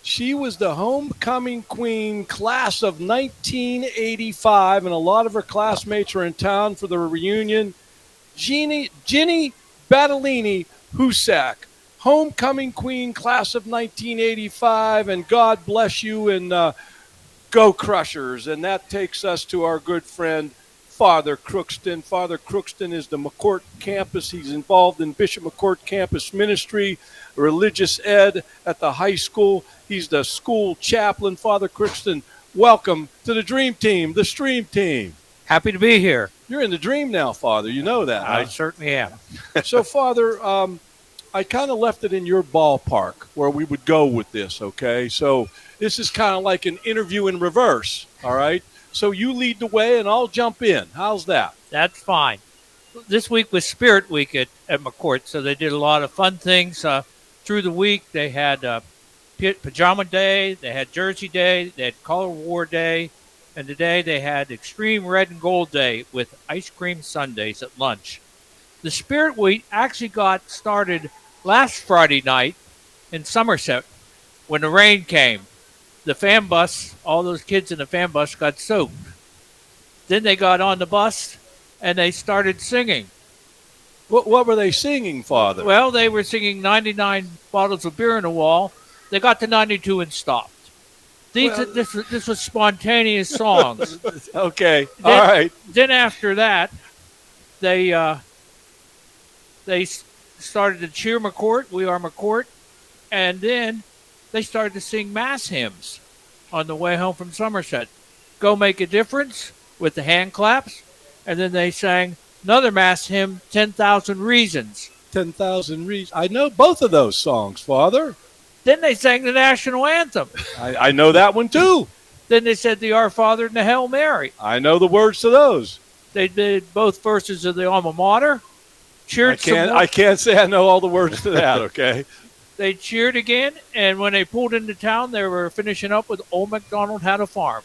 She was the homecoming queen class of 1985, and a lot of her classmates are in town for the reunion. Ginny Battellini Husak, homecoming queen class of 1985, and God bless you, and go Crushers. And that takes us to our good friend Father Crookston. Father Crookston is the McCort campus. He's involved in Bishop McCort campus ministry, religious ed at the high school. He's the school chaplain. Father Crookston, welcome to the Dream Team, the Stream Team. Happy to be here. You're in the dream now, Father. You know that. I huh? certainly am. So, Father, I kind of left it in your ballpark where we would go with this, okay? So this is kind of like an interview in reverse, all right? So you lead the way and I'll jump in. How's that? That's fine. This week was Spirit Week at McCort, so they did a lot of fun things through the week. They had Pajama Day, they had Jersey Day, they had Color War Day, and today they had Extreme Red and Gold Day with ice cream sundaes at lunch. The Spirit Week actually got started last Friday night in Somerset when the rain came. The fan bus, all those kids in the fan bus got soaked. Then they got on the bus and they started singing. What were they singing, Father? Well, they were singing 99 bottles of beer in a wall. They got to 92 and stopped. This was spontaneous songs. Okay, Then, all right. Then after that, they started to cheer McCort, We Are McCort, and then they started to sing mass hymns on the way home from Somerset. Go Make a Difference with the hand claps, and then they sang another mass hymn, 10,000 Reasons. 10,000 Reasons. I know both of those songs, Father. Then they sang the national anthem. I know that one too. Then they said the Our Father and the Hail Mary. I know the words to those. They did both verses of the Alma Mater. Cheered I can't say I know all the words to that, okay? They cheered again, and when they pulled into town, they were finishing up with Old MacDonald Had a Farm.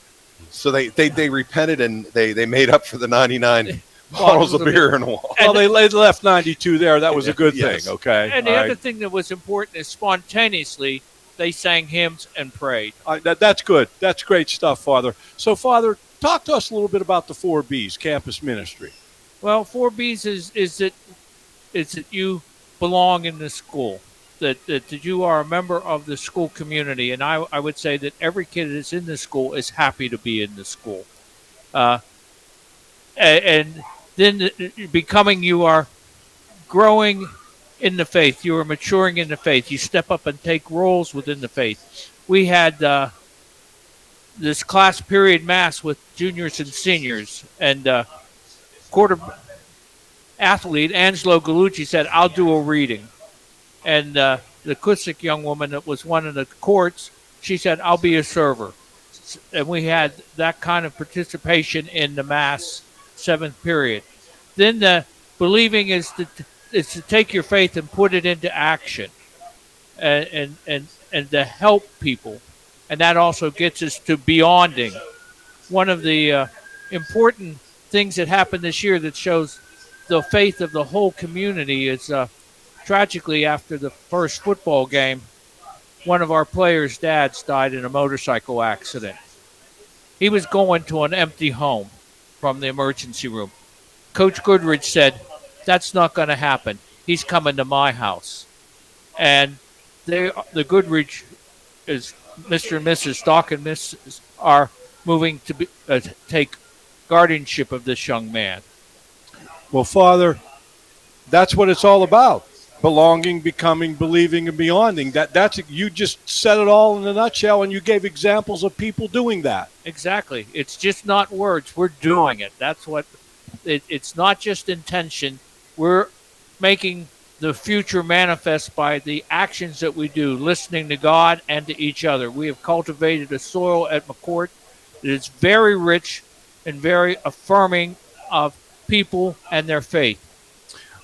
So they repented and they made up for the 99 bottles of beer in a wall. Well, they left 92 there. That was a good Yes. thing, okay? And the All other right. thing that was important is spontaneously they sang hymns and prayed. That's good. That's great stuff, Father. So, Father, talk to us a little bit about the 4Bs, campus ministry. Well, 4Bs is that you belong in the school, that you are a member of the school community, and I would say that every kid that's in the school is happy to be in the school. And then becoming, you are growing in the faith. You are maturing in the faith. You step up and take roles within the faith. We had this class period mass with juniors and seniors, and quarter athlete Angelo Gallucci said, "I'll do a reading." And the Kusick young woman that was one of the courts, she said, "I'll be a server." And we had that kind of participation in the mass 7th period. Then the believing is to take your faith and put it into action, and to help people, and that also gets us to beyonding. One of the important things that happened this year that shows the faith of the whole community is tragically, after the first football game, one of our players' dads died in a motorcycle accident. He was going to an empty home from the emergency room. Coach Goodrich said, "That's not going to happen. He's coming to my house." And the Goodrich is Mr. and Mrs. Stock and Mrs. are moving to take guardianship of this young man. Well, Father, that's what it's all about. Belonging, becoming, believing, and beyonding. That's you just said it all in a nutshell, and you gave examples of people doing that. Exactly. It's just not words. We're doing it. That's what it's not just intention. We're making the future manifest by the actions that we do, listening to God and to each other. We have cultivated a soil at McCort that is very rich and very affirming of people and their faith.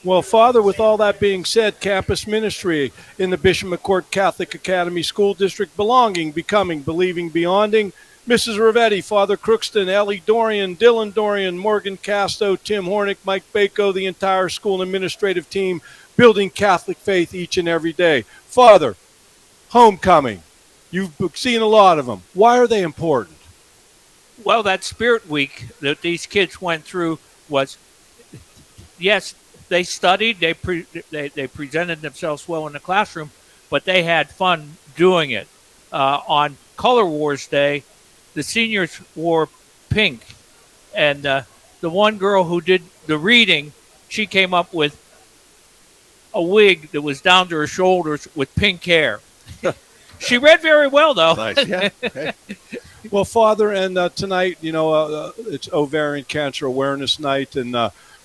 Well, Father, with all that being said, campus ministry in the Bishop McCort Catholic Academy School District, belonging, becoming, believing, beyonding. Mrs. Rivetti, Father Crookston, Ellie Dorian, Dylan Dorian, Morgan Casto, Tim Hornick, Mike Bako, the entire school administrative team, building Catholic faith each and every day. Father, homecoming. You've seen a lot of them. Why are they important? Well, that Spirit Week that these kids went through was, yes, they studied, they presented themselves well in the classroom, but they had fun doing it. On Color Wars Day, the seniors wore pink, and the one girl who did the reading, she came up with a wig that was down to her shoulders with pink hair. She read very well, though. Nice. Yeah. Okay. Well, Father, and tonight, it's Ovarian Cancer Awareness Night, and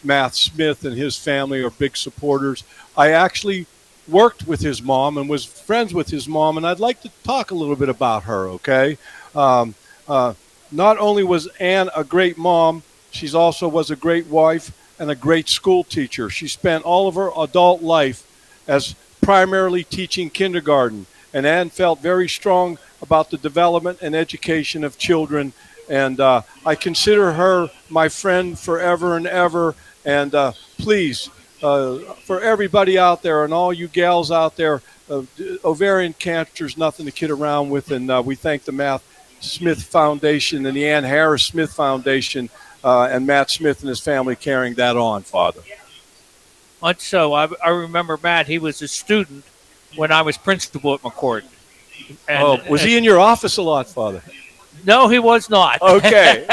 Matt Smith and his family are big supporters. I actually worked with his mom and was friends with his mom, and I'd like to talk a little bit about her, okay? Not only was Ann a great mom, she also was a great wife and a great school teacher. She spent all of her adult life as primarily teaching kindergarten, and Ann felt very strong about the development and education of children, and I consider her my friend forever and ever. And please, for everybody out there and all you gals out there, ovarian cancer is nothing to kid around with, and we thank the Matt Smith Foundation and the Ann Harris Smith Foundation and Matt Smith and his family carrying that on, Father. Much so. I remember Matt. He was a student when I was principal at McCort. Was he in your office a lot, Father? No, he was not. Okay.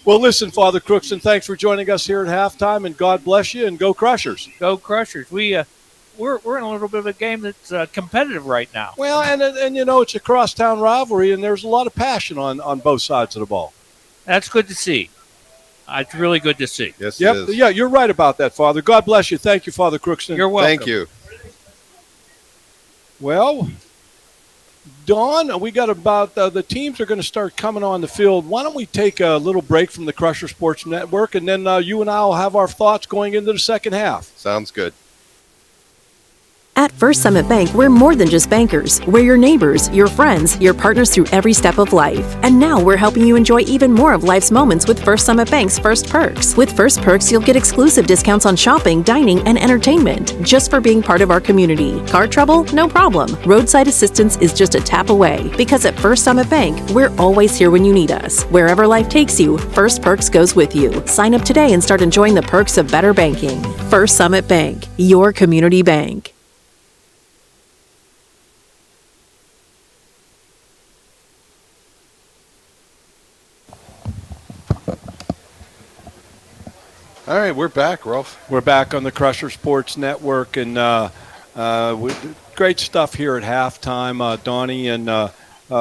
Well, listen, Father Crookston, thanks for joining us here at halftime, and God bless you, and go Crushers. Go Crushers. We're in a little bit of a game that's competitive right now. Well, and you know, it's a crosstown rivalry, and there's a lot of passion on both sides of the ball. That's good to see. It's really good to see. Yes, Yep. it is. Yeah, you're right about that, Father. God bless you. Thank you, Father Crookston. You're welcome. Thank you. Well, Dawn, we got about the teams are going to start coming on the field. Why don't we take a little break from the Crusher Sports Network, and then you and I will have our thoughts going into the second half. Sounds good. At First Summit Bank, we're more than just bankers. We're your neighbors, your friends, your partners through every step of life. And now we're helping you enjoy even more of life's moments with First Summit Bank's First Perks. With First Perks, you'll get exclusive discounts on shopping, dining, and entertainment just for being part of our community. Car trouble? No problem. Roadside assistance is just a tap away. Because at First Summit Bank, we're always here when you need us. Wherever life takes you, First Perks goes with you. Sign up today and start enjoying the perks of better banking. First Summit Bank, your community bank. All right, we're back, Rolf. We're back on the Crusher Sports Network, and great stuff here at halftime, Donnie. And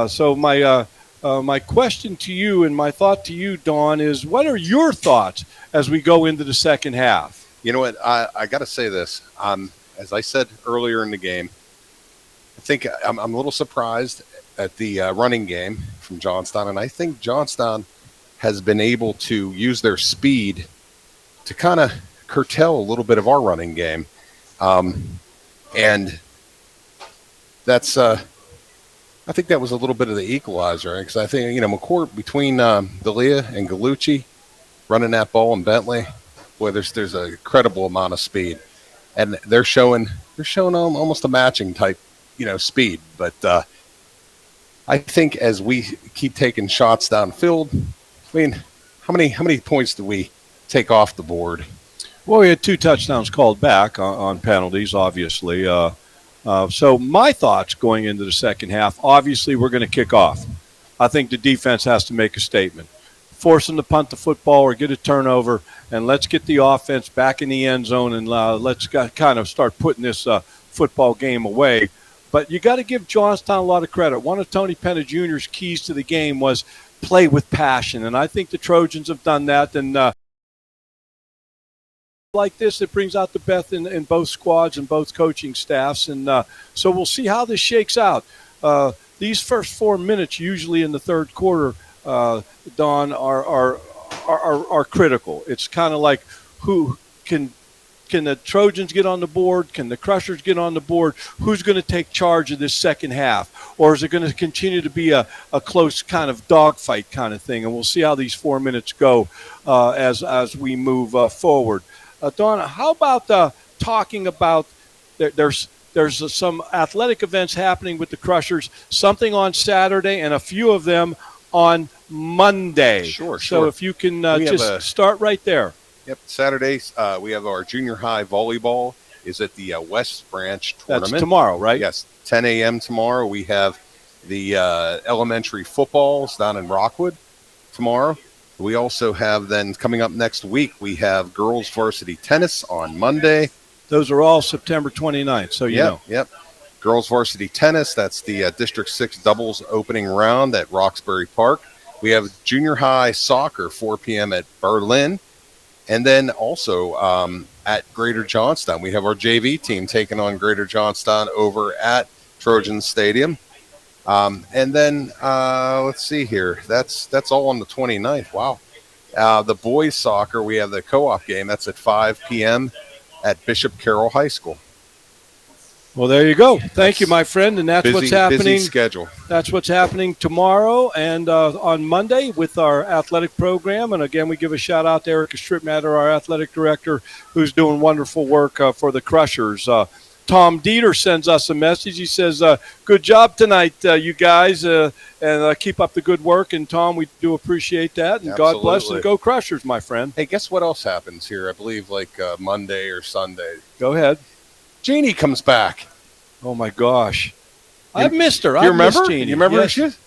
so my question to you and my thought to you, Dawn, is what are your thoughts as we go into the second half? You know what? I got to say this. As I said earlier in the game, I think I'm a little surprised at the running game from Johnstown, and I think Johnstown has been able to use their speed to kind of curtail a little bit of our running game. And that's, I think that was a little bit of the equalizer, because I think, you know, McCort between D'Elia and Gallucci running that ball and Bentley, boy, there's a credible amount of speed. And they're showing almost a matching type, you know, speed. But I think as we keep taking shots downfield, I mean, how many points do we take off the board? Well, we had 2 touchdowns called back on penalties, obviously. So my thoughts going into the second half, obviously we're going to kick off. I think the defense has to make a statement. Force them to punt the football or get a turnover, and let's get the offense back in the end zone, and let's kind of start putting this football game away. But you got to give Johnstown a lot of credit. One of Tony Penna Jr.'s keys to the game was play with passion, and I think the Trojans have done that. And like this, it brings out the best in both squads and both coaching staffs, and so we'll see how this shakes out. These first 4 minutes, usually in the third quarter, Don, are critical. It's kind of like who can the Trojans get on the board? Can the Crushers get on the board? Who's going to take charge of this second half? Or is it going to continue to be a close kind of dogfight kind of thing? And we'll see how these 4 minutes go as we move forward. Donna, how about talking about there's some athletic events happening with the Crushers, something on Saturday and a few of them on Monday. Sure. So if you can just start right there. Yep, Saturdays we have our junior high volleyball is at the West Branch tournament. That's tomorrow, right? Yes, 10 a.m. tomorrow. We have the elementary footballs down in Rockwood tomorrow. We also have then coming up next week, we have girls varsity tennis on Monday. Those are all September 29th, so you know. Yep. Girls varsity tennis, that's the District 6 doubles opening round at Roxbury Park. We have junior high soccer, 4 p.m. at Berlin. And then also at Greater Johnstown, we have our JV team taking on Greater Johnstown over at Trojans Stadium. And then let's see here. That's all on the 29th. Wow. The boys soccer, we have the co-op game. That's at 5 p.m. at Bishop Carroll High School. Well, there you go. Thank you, my friend. And that's what's happening. Busy schedule. That's what's happening tomorrow and on Monday with our athletic program. And again, we give a shout out to Erica Stripmatter, our athletic director, who's doing wonderful work for the Crushers. Tom Dieter sends us a message. He says, good job tonight, you guys, and keep up the good work. And, Tom, we do appreciate that. And Absolutely. God bless and go Crushers, my friend. Hey, guess what else happens here? I believe like Monday or Sunday. Go ahead. Jeannie comes back. Oh, my gosh. I've missed her. You remember? Jeannie. You remember yes. who she is?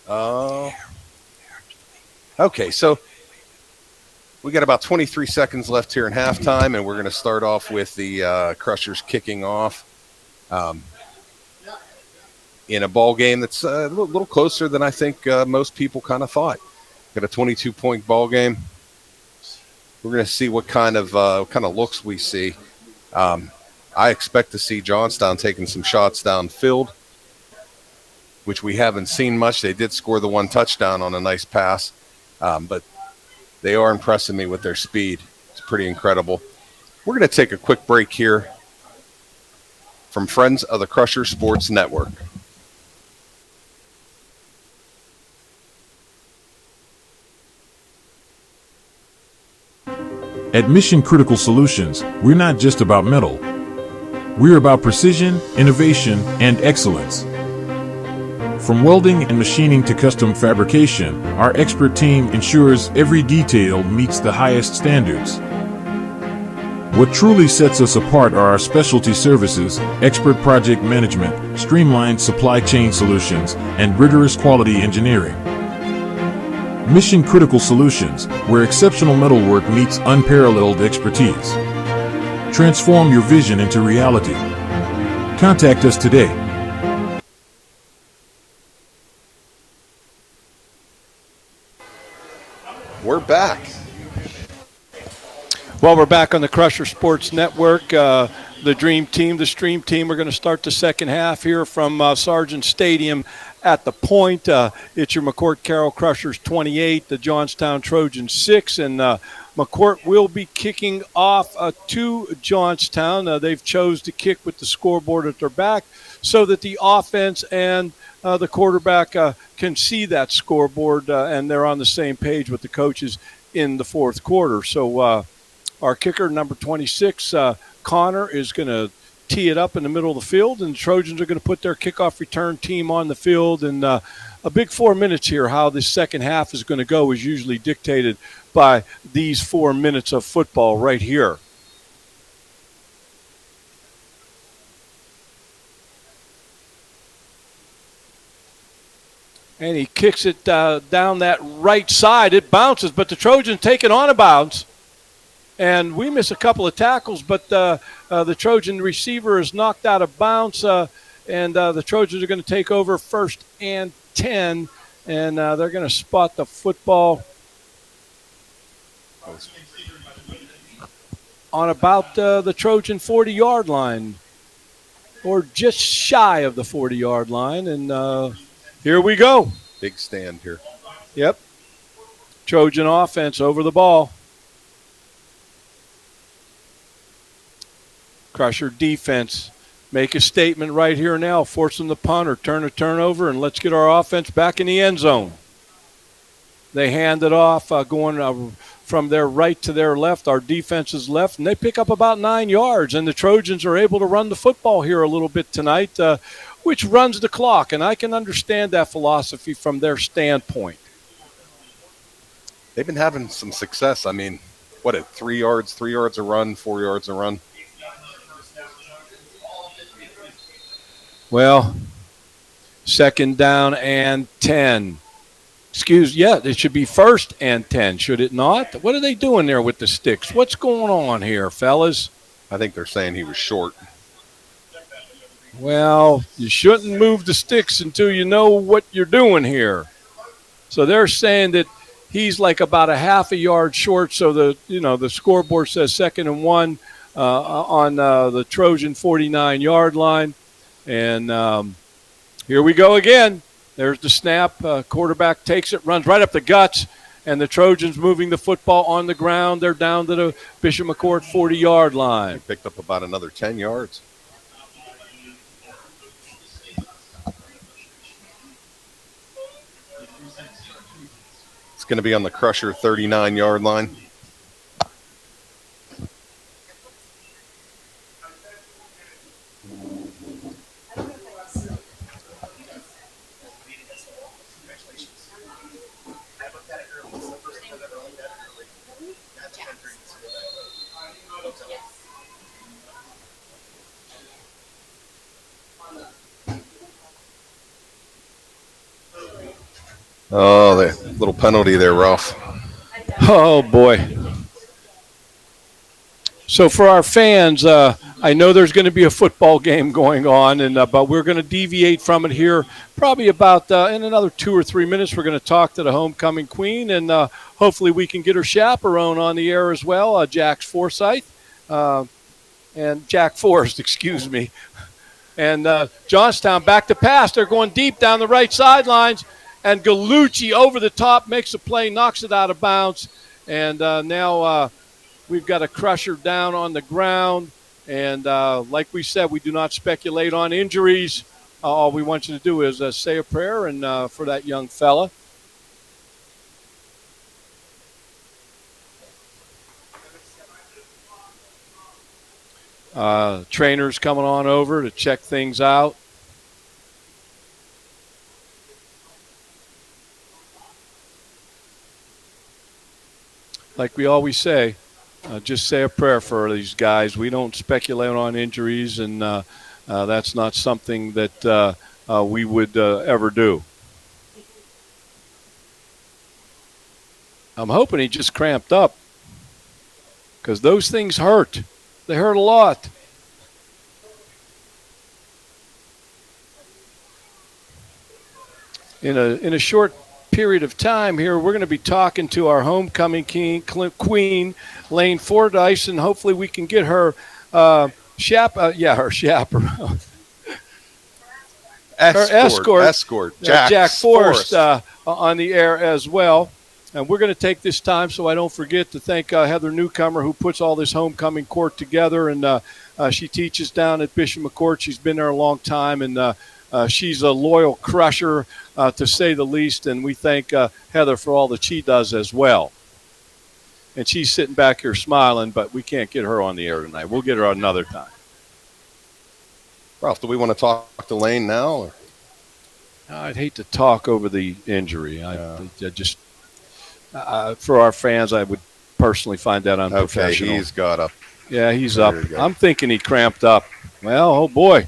Oh. Okay, so we got about 23 seconds left here in halftime, and we're going to start off with the Crushers kicking off in a ball game that's a little closer than I think most people kind of thought. Got a 22-point ball game. We're going to see what kind of looks we see. I expect to see Johnstown taking some shots downfield, which we haven't seen much. They did score the one touchdown on a nice pass, but they are impressing me with their speed. It's pretty incredible. We're going to take a quick break here from Friends of the Crusher Sports Network. At Mission Critical Solutions, we're not just about metal. We're about precision, innovation, and excellence. From welding and machining to custom fabrication, our expert team ensures every detail meets the highest standards. What truly sets us apart are our specialty services, expert project management, streamlined supply chain solutions, and rigorous quality engineering. Mission Critical Solutions, where exceptional metalwork meets unparalleled expertise. Transform your vision into reality. Contact us today. We're back. Well, we're back on the Crusher Sports Network. The Dream Team, the Stream Team, we're going to start the second half here from Sargent Stadium at the point. It's your McCort Carroll Crushers 28, the Johnstown Trojans 6, and McCort will be kicking off to Johnstown. They've chose to kick with the scoreboard at their back so that the offense and the quarterback can see that scoreboard, and they're on the same page with the coaches in the fourth quarter. So our kicker, number 26, Connor, is going to tee it up in the middle of the field, and the Trojans are going to put their kickoff return team on the field. And a big 4 minutes here. How this second half is going to go is usually dictated by these 4 minutes of football right here. And he kicks it down that right side. It bounces, but the Trojans take it on a bounce. And we miss a couple of tackles, but the Trojan receiver is knocked out of bounds, and the Trojans are going to take over 1st and 10, and they're going to spot the football on about the Trojan 40-yard line, or just shy of the 40-yard line, and here we go. Big stand here. Yep. Trojan offense over the ball. Crusher defense, make a statement right here now, force them to punt or turn a turnover, and let's get our offense back in the end zone. They hand it off, going from their right to their left, our defense's left, and they pick up about 9 yards, and the Trojans are able to run the football here a little bit tonight, which runs the clock, and I can understand that philosophy from their standpoint. They've been having some success. I mean, what, 3 yards a run, 4 yards a run? Well, 2nd down and 10. It should be 1st and 10, should it not? What are they doing there with the sticks? What's going on here, fellas? I think they're saying he was short. Well, you shouldn't move the sticks until you know what you're doing here. So they're saying that he's like about a half a yard short, so the scoreboard says 2nd and 1 on the Trojan 49-yard line. And here we go again. There's the snap. Quarterback takes it, runs right up the guts, and the Trojans moving the football on the ground. They're down to the Bishop McCort 40-yard line. They picked up about another 10 yards. It's going to be on the Crusher 39-yard line. Oh, the little penalty there, Ralph. Oh, boy. So for our fans, I know there's going to be a football game going on, but we're going to deviate from it here probably about in another 2 or 3 minutes. We're going to talk to the homecoming queen, and hopefully we can get her chaperone on the air as well, Jax Forsyth, and Jack Forrest, excuse me. And Johnstown back to pass. They're going deep down the right sidelines, and Gallucci over the top makes a play, knocks it out of bounds, and now we've got a crusher down on the ground. And like we said, we do not speculate on injuries. All we want you to do is say a prayer and for that young fella. Trainers coming on over to check things out. Like we always say, just say a prayer for these guys. We don't speculate on injuries, and that's not something that we would ever do. I'm hoping he just cramped up, because those things hurt. They hurt a lot. In a short period of time here, we're going to be talking to our homecoming queen, Lane Fordyce, and hopefully we can get her her chaperone. Escort. Jack Forrest on the air as well. And we're going to take this time, so I don't forget, to thank Heather Newcomer, who puts all this homecoming court together. And she teaches down at Bishop McCort. She's been there a long time, and she's a loyal crusher, to say the least. And we thank Heather for all that she does as well. And she's sitting back here smiling, but we can't get her on the air tonight. We'll get her another time. Ralph, do we want to talk to Lane now? Or? I'd hate to talk over the injury. I just... for our fans, I would personally find that unprofessional. Okay, he's got up. Yeah, he's up. I'm thinking he cramped up. Well, oh boy.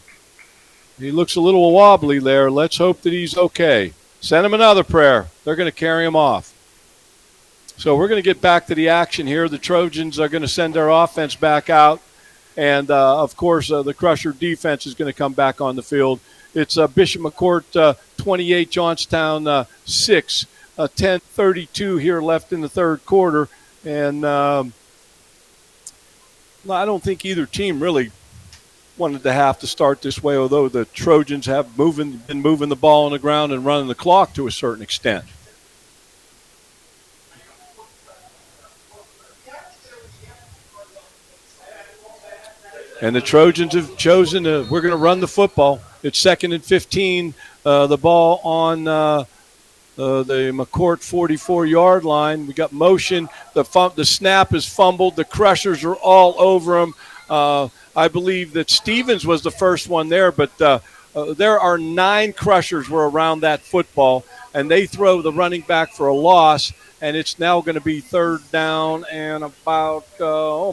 He looks a little wobbly there. Let's hope that he's okay. Send him another prayer. They're going to carry him off. So we're going to get back to the action here. The Trojans are going to send their offense back out. And, of course, the Crusher defense is going to come back on the field. It's Bishop McCort 28, Johnstown 6. 10:32 here left in the third quarter, and I don't think either team really wanted to have to start this way, although the Trojans have been moving the ball on the ground and running the clock to a certain extent. And the Trojans have chosen we're going to run the football. It's 2nd and 15, the ball on the McCort 44-yard line. We got motion. The snap is fumbled. The Crushers are all over him. I believe that Stevens was the first one there, but there are 9 Crushers were around that football, and they throw the running back for a loss, and it's now going to be 3rd down and about,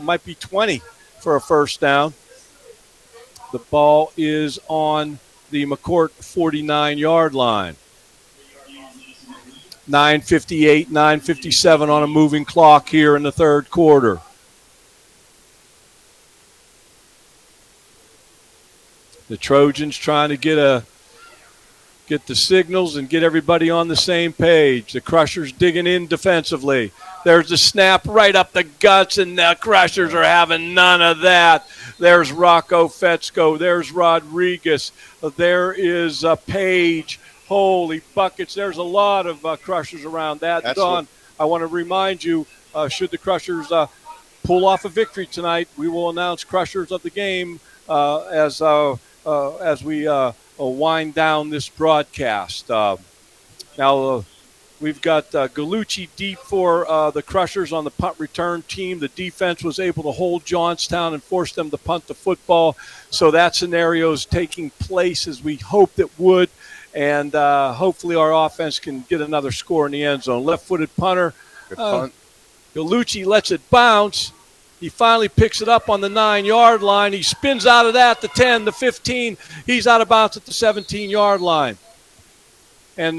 might be 20 for a first down. The ball is on the McCort 49-yard line. 9:58, 9:57 on a moving clock here in the third quarter. The Trojans trying to get the signals and get everybody on the same page. The Crushers digging in defensively. There's the snap right up the guts, and the Crushers are having none of that. There's Rocco Fetzko. There's Rodriguez. There is Page. Holy buckets. There's a lot of Crushers around that. Don, I want to remind you, should the Crushers pull off a victory tonight, we will announce Crushers of the game as we wind down this broadcast. Now, we've got Gallucci deep for the Crushers on the punt return team. The defense was able to hold Johnstown and force them to punt the football. So that scenario is taking place as we hoped it would. And hopefully our offense can get another score in the end zone. Left-footed punter. Good punt. Gallucci lets it bounce. He finally picks it up on the 9-yard line. He spins out of that, the 10, the 15. He's out of bounds at the 17-yard line. And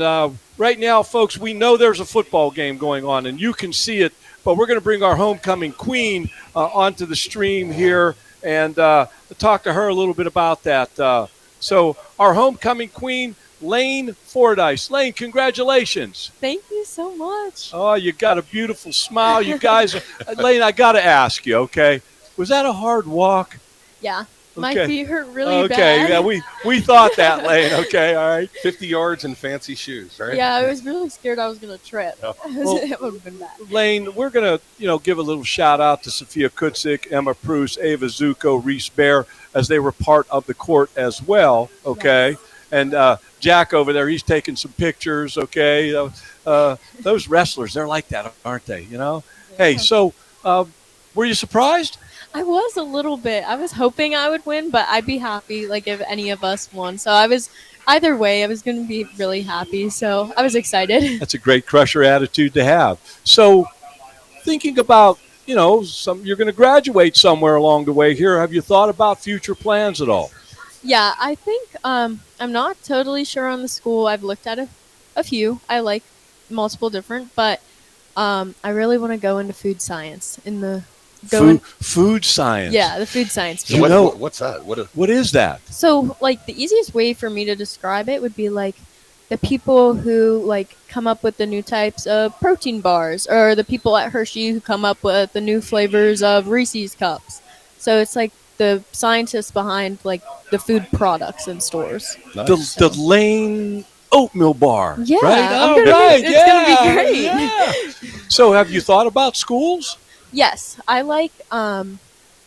right now, folks, we know there's a football game going on, and you can see it, but we're going to bring our homecoming queen onto the stream here and talk to her a little bit about that. So our homecoming queen, Lane Fordyce. Lane, congratulations. Thank you so much. Oh, you got a beautiful smile. You guys, Lane, I got to ask you, okay, was that a hard walk? Yeah. My Okay. feet hurt really bad. Okay, yeah, we thought that, Lane. Okay, all right. 50 yards in fancy shoes, right? Yeah, I was really scared I was going to trip. Well, It would have been bad. Lane, we're going to, give a little shout out to Sophia Kutzik, Emma Prus, Ava Zuko, Reese Bear, as they were part of the court as well, okay? And Jack over there, he's taking some pictures, okay? Those wrestlers, they're like that, aren't they, Hey, so were you surprised? I was a little bit. I was hoping I would win, but I'd be happy like if any of us won. So either way, I was going to be really happy. So I was excited. That's a great Crusher attitude to have. So thinking about, you're going to graduate somewhere along the way here. Have you thought about future plans at all? Yeah, I think I'm not totally sure on the school. I've looked at a few. I like multiple different, but I really want to go into food science Food science. Yeah, the food science. So what's that? What is that? So, like, the easiest way for me to describe it would be like the people who like come up with the new types of protein bars, or the people at Hershey who come up with the new flavors of Reese's cups. So it's like the scientists behind like the food products in stores. Nice. The Lane oatmeal bar. Yeah, right. It's gonna be great. Yeah. So, have you thought about schools? Yes, I like I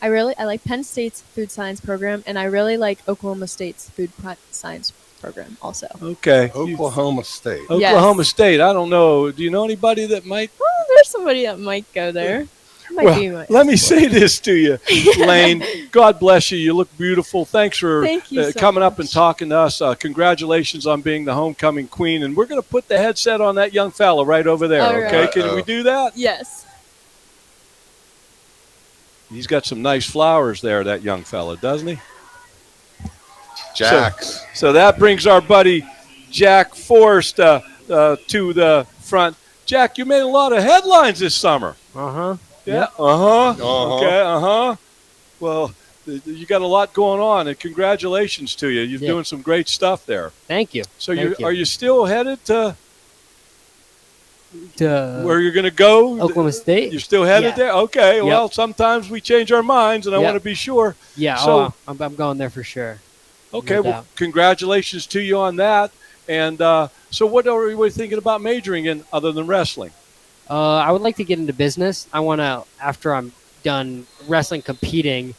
like Penn State's food science program, and I really like Oklahoma State's food science program also. Okay. Oklahoma State. Oklahoma State. I don't know. Do you know anybody that might? Oh, there's somebody that might go there. Let me say this to you, Lane. God bless you. You look beautiful. Thanks for coming up and talking to us. Congratulations on being the homecoming queen. And we're going to put the headset on that young fella right over there. All okay? right. Can we do that? Yes. He's got some nice flowers there, that young fella, doesn't he? Jack. So that brings our buddy Jack Forrest to the front. Jack, you made a lot of headlines this summer. Uh-huh. Yeah. Yep. Okay. Well, you got a lot going on, and congratulations to you. You're doing some great stuff there. Thank you. So are you still headed to where you're going to go? Oklahoma State. You're still headed there? Okay. Yep. Well, sometimes we change our minds, and I want to be sure. Yeah. So, I'm going there for sure. Okay. No Well, doubt. congratulations to you on that. And so what are you thinking about majoring in other than wrestling? I would like to get into business. I want to, after I'm done wrestling competing,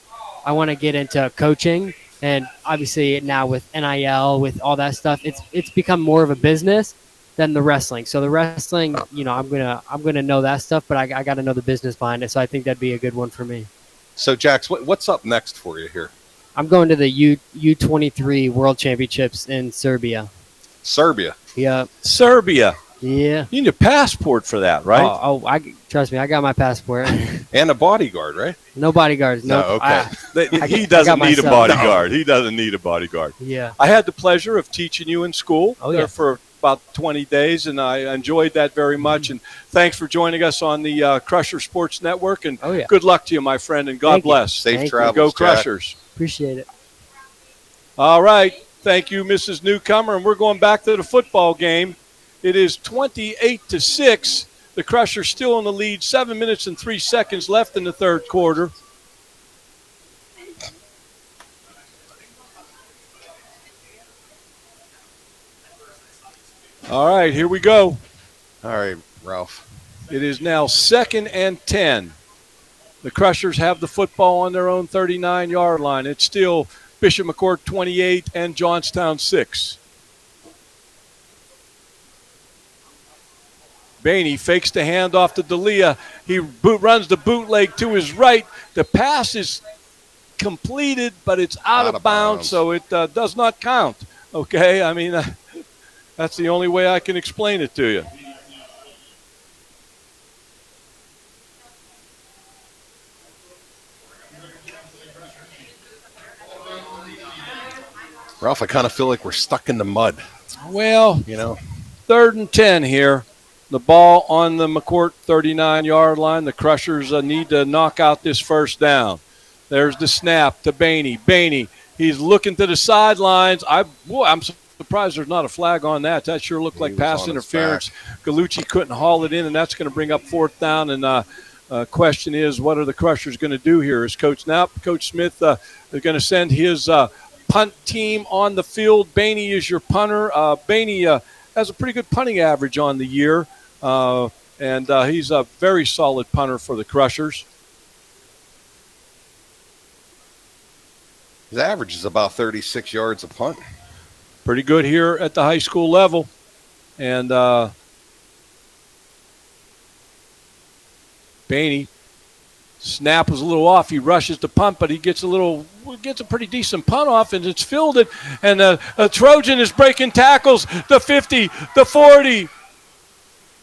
I want to get into coaching. And obviously now with NIL, with all that stuff, it's become more of a business than the wrestling. So the wrestling, I'm gonna know that stuff, but I got to know the business behind it. So I think that'd be a good one for me. So, Jax, what's up next for you here? I'm going to the U23 World Championships in Serbia. Serbia. Yeah. Serbia. Yeah. You need a passport for that, right? Trust me, I got my passport. And a bodyguard, right? No bodyguards. No, okay. He doesn't need a bodyguard. He doesn't need a bodyguard. Yeah. I had the pleasure of teaching you in school yeah. for about 20 days, and I enjoyed that very much. And thanks for joining us on the Crusher Sports Network. And good luck to you, my friend, and God bless. Safe travels, Go Jack. Crushers. Appreciate it. All right. Thank you, Mrs. Newcomer. And we're going back to the football game. It is 28-6. The Crushers still in the lead. 7 minutes and 3 seconds left in the third quarter. All right, here we go. All right, Ralph. It is now 2nd and 10. The Crushers have the football on their own 39-yard line. It's still Bishop McCort 28 and Johnstown 6. Bainey fakes the handoff to D'Elia. He runs the bootleg to his right. The pass is completed, but it's out of bounds, so it does not count. Okay, I mean, that's the only way I can explain it to you. Ralph, I kind of feel like we're stuck in the mud. Well, 3rd and 10 here. The ball on the McCort 39-yard line. The Crushers need to knock out this first down. There's the snap to Bainey. Bainey, he's looking to the sidelines. I'm surprised there's not a flag on that. That sure looked like pass interference. Gallucci couldn't haul it in, and that's going to bring up 4th down. And question is, what are the Crushers going to do here? Is Coach Smith is going to send his punt team on the field? Bainey is your punter. Bainey has a pretty good punting average on the year. And he's a very solid punter for the Crushers. His average is about 36 yards a punt. Pretty good here at the high school level. And Bainey, snap was a little off. He rushes the punt, but he gets a pretty decent punt off, and it's fielded. And a Trojan is breaking tackles, the 50, the 40.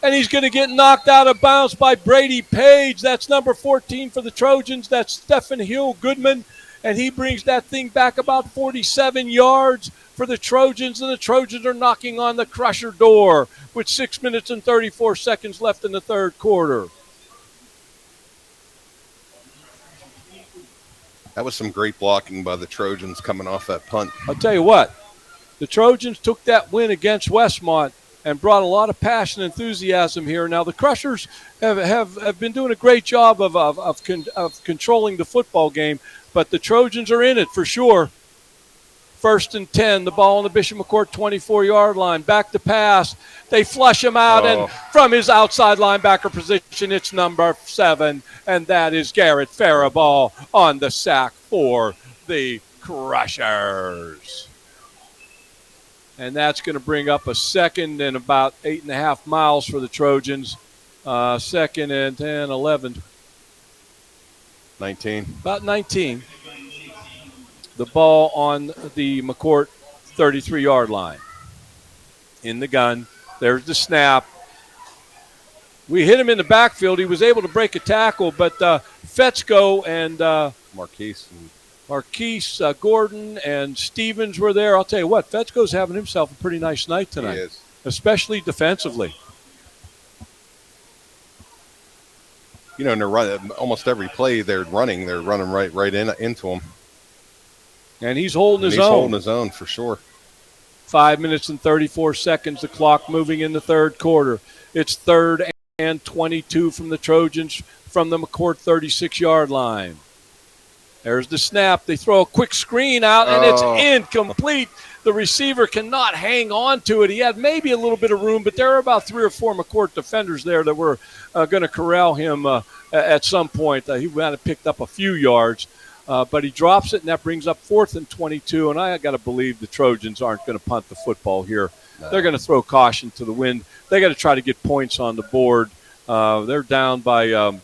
And he's going to get knocked out of bounds by Brady Page. That's number 14 for the Trojans. That's Stephen Hill Goodman. And he brings that thing back about 47 yards for the Trojans. And the Trojans are knocking on the Crusher door with 6 minutes and 34 seconds left in the 3rd quarter. That was some great blocking by the Trojans coming off that punt. I'll tell you what, the Trojans took that win against Westmont and brought a lot of passion and enthusiasm here. Now, the Crushers have been doing a great job of controlling the football game, but the Trojans are in it for sure. 1st and 10, the ball on the Bishop McCort 24-yard line. Back to pass. They flush him out, and from his outside linebacker position, it's number 7, and that is Garrett Faribault on the sack for the Crushers. And that's going to bring up a 2nd and about 8.5 miles for the Trojans. 2nd and 10, 11. 19. About 19. The ball on the McCort 33-yard line. In the gun. There's the snap. We hit him in the backfield. He was able to break a tackle, but Fetzko and Marquise Gordon and Stevens were there. I'll tell you what, Fetzko's having himself a pretty nice night tonight. He is. Especially defensively. You know, and they're running almost every play they're running right into him. And he's holding his own. He's holding his own for sure. 5 minutes and 34 seconds, the clock moving in the 3rd quarter. It's 3rd and 22 from the Trojans from the McCort 36-yard line. There's the snap. They throw a quick screen out, and it's incomplete. The receiver cannot hang on to it. He had maybe a little bit of room, but there are about 3 or 4 McCort defenders there that were going to corral him at some point. He might have picked up a few yards. But he drops it, and that brings up 4th and 22, and I got to believe the Trojans aren't going to punt the football here. No. They're going to throw caution to the wind. They got to try to get points on the board. They're down by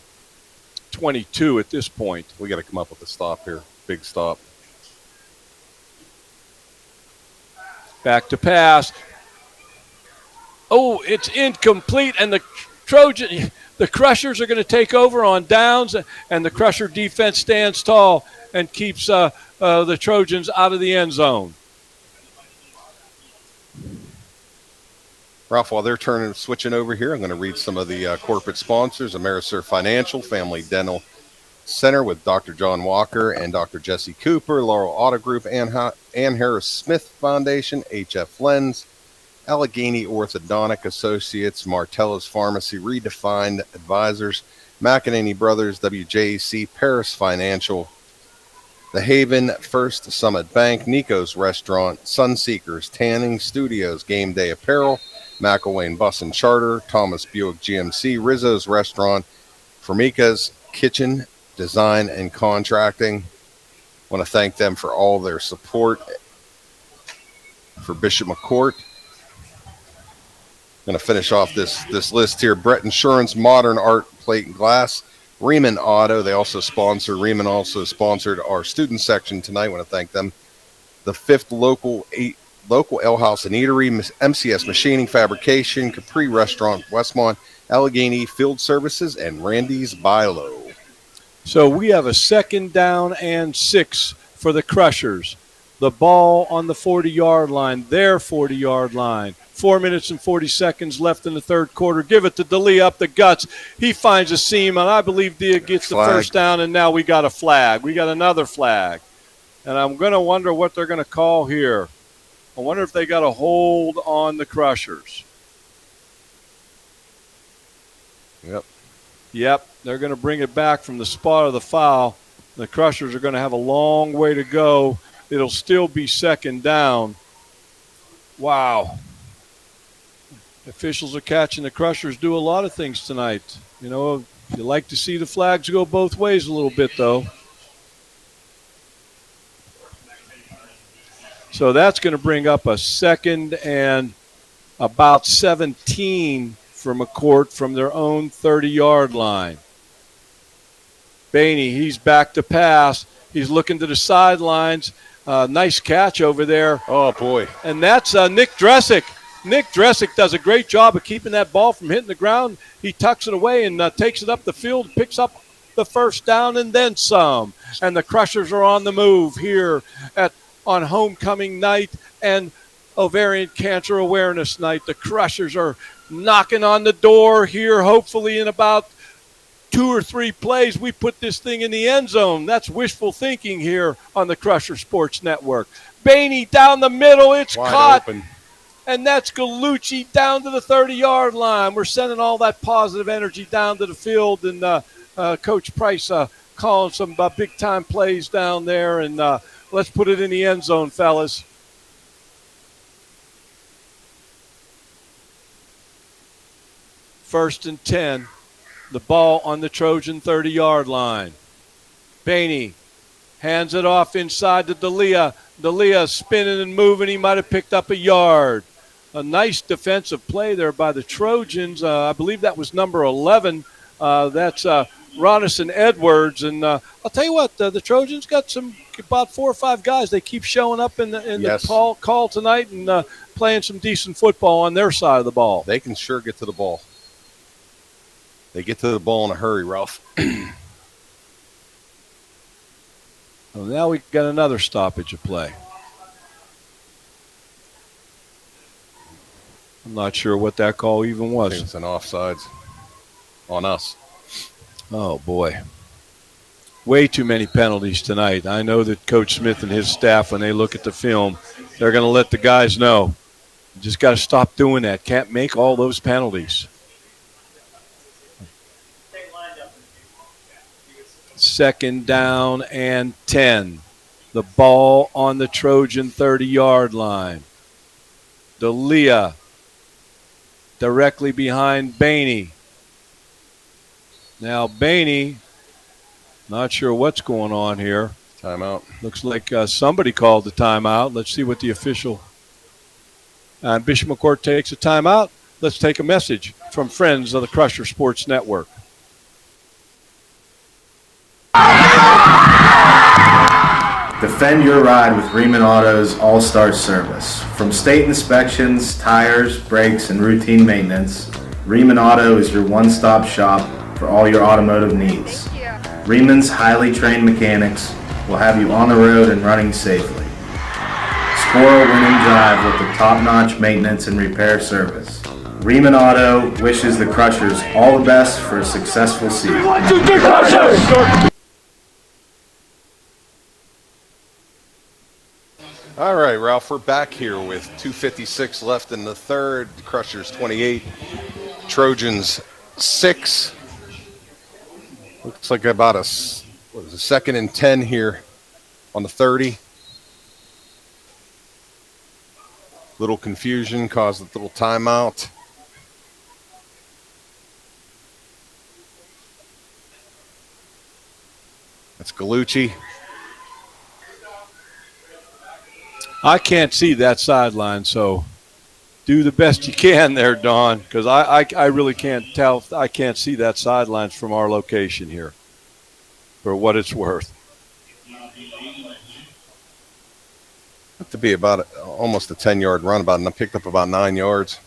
22 at this point. We got to come up with a stop here, big stop. Back to pass. Oh, it's incomplete, and the Crushers are going to take over on downs, and the Crusher defense stands tall and keeps the Trojans out of the end zone. Ralph, while they're switching over here, I'm going to read some of the corporate sponsors. Ameriserve Financial, Family Dental Center with Dr. John Walker and Dr. Jesse Cooper, Laurel Auto Group, Ann Harris Smith Foundation, HF Lens, Allegheny Orthodontic Associates, Martella's Pharmacy, Redefined Advisors, McEnany Brothers, WJC, Paris Financial, The Haven, First Summit Bank, Nico's Restaurant, Sunseekers, Tanning Studios, Game Day Apparel, McElwain Bus and Charter, Thomas Buick GMC, Rizzo's Restaurant, Formica's Kitchen, Design and Contracting. I want to thank them for all their support for Bishop McCort. Going to finish off this list here. Brett Insurance, Modern Art, Plate and Glass, Riemann Auto. Riemann also sponsored our student section tonight. I want to thank them. The 5th local Ale House and Eatery, MCS Machining Fabrication, Capri Restaurant, Westmont, Allegheny Field Services, and Randy's Bilo. So we have a 2nd down and 6 for the Crushers. The ball on the 40-yard line, their 40-yard line. 4 minutes and 40 seconds left in the third quarter. Give it to D'Elia up the guts. He finds a seam, and I believe D'Elia gets the first down, and now we got a flag. We got another flag. And I'm going to wonder what they're going to call here. I wonder if they got a hold on the Crushers. Yep, they're going to bring it back from the spot of the foul. The Crushers are going to have a long way to go. It'll still be second down. Wow. Officials are catching the Crushers do a lot of things tonight. You know, you like to see the flags go both ways a little bit, though. So that's going to bring up a second and about 17 for McCort from their own 30-yard line. Bainey, he's back to pass. He's looking to the sidelines. Nice catch over there. Oh, boy. And that's Nick Dressick. Nick Dressick does a great job of keeping that ball from hitting the ground. He tucks it away and takes it up the field, picks up the first down and then some. And the Crushers are on the move here on homecoming night and Ovarian Cancer Awareness Night. The Crushers are knocking on the door here. Hopefully in about 2 or 3 plays, we put this thing in the end zone. That's wishful thinking here on the Crusher Sports Network. Bainey down the middle. It's wide caught. Open. And that's Gallucci down to the 30-yard line. We're sending all that positive energy down to the field. And Coach Price calling some big-time plays down there. And let's put it in the end zone, fellas. First and 10. The ball on the Trojan 30-yard line. Bainey hands it off inside to D'Elia. D'Elia spinning and moving. He might have picked up a yard. A nice defensive play there by the Trojans. I believe that was number 11. That's Ronison Edwards. And I'll tell you what, the Trojans got about 4 or 5 guys. They keep showing up in the call tonight and playing some decent football on their side of the ball. They can sure get to the ball. They get to the ball in a hurry, Ralph. Well, now we got another stoppage of play. I'm not sure what that call even was. I think it's an offsides on us. Oh, boy. Way too many penalties tonight. I know that Coach Smith and his staff, when they look at the film, they're going to let the guys know. You just got to stop doing that. Can't make all those penalties. Second down and 10. The ball on the Trojan 30-yard line. D'Elia directly behind Bainey. Now Bainey, not sure what's going on here. Timeout. Looks like somebody called the timeout. Let's see what the official. And Bishop McCort takes a timeout. Let's take a message from friends of the Crusher Sports Network. Defend your ride with Riemann Auto's All-Star Service. From state inspections, tires, brakes, and routine maintenance, Riemann Auto is your one-stop shop for all your automotive needs. Riemann's highly trained mechanics will have you on the road and running safely. Score a winning drive with the top-notch maintenance and repair service. Riemann Auto wishes the Crushers all the best for a successful season. All right, Ralph, we're back here with 2:56 left in the third. The Crushers 28, Trojans 6. Looks like about a second and 10 here on the 30. Little confusion caused a little timeout. That's Gallucci. I can't see that sideline, so do the best you can there, Don, because I really can't tell. I can't see that sideline from our location here, for what it's worth. To be about almost a 10-yard run, picked up about 9 yards.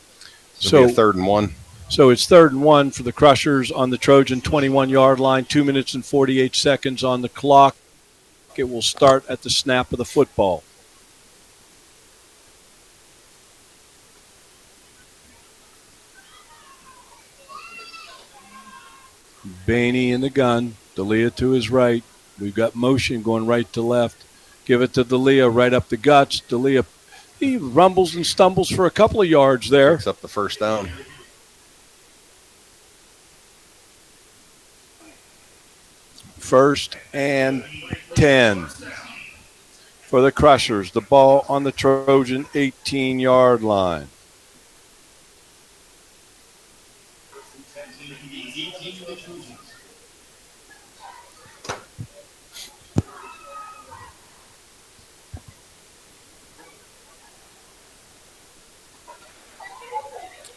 So be a 3rd and 1. So it's 3rd and 1 for the Crushers on the Trojan 21-yard line. 2 minutes and 48 seconds on the clock. It will start at the snap of the football. Bainey in the gun. D'Elia to his right. We've got motion going right to left. Give it to D'Elia right up the guts. D'Elia, he rumbles and stumbles for a couple of yards there. Picks up the first down. First and 10 for the Crushers. The ball on the Trojan 18-yard line.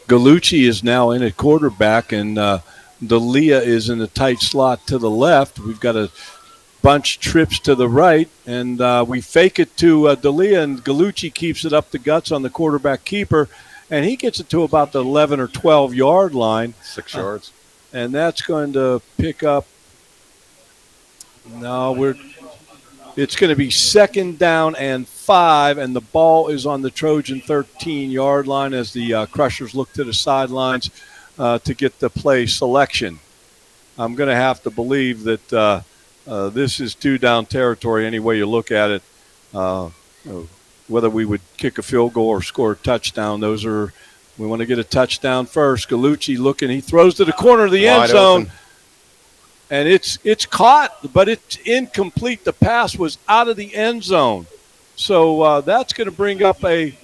Gallucci is now in at quarterback, and D'Elia is in a tight slot to the left. We've got a bunch trips to the right, and we fake it to D'Elia, and Gallucci keeps it up the guts on the quarterback keeper, and he gets it to about the 11 or 12-yard line. 6 yards. And that's going to pick up – it's going to be 2nd down and 5, and the ball is on the Trojan 13-yard line as the Crushers look to the sidelines to get the play selection. I'm going to have to believe that this is 2-down territory any way you look at it. Whether we would kick a field goal or score a touchdown, we want to get a touchdown first. Gallucci looking, he throws to the corner of the end zone. Open. And it's caught, but it's incomplete. The pass was out of the end zone. So that's going to bring up a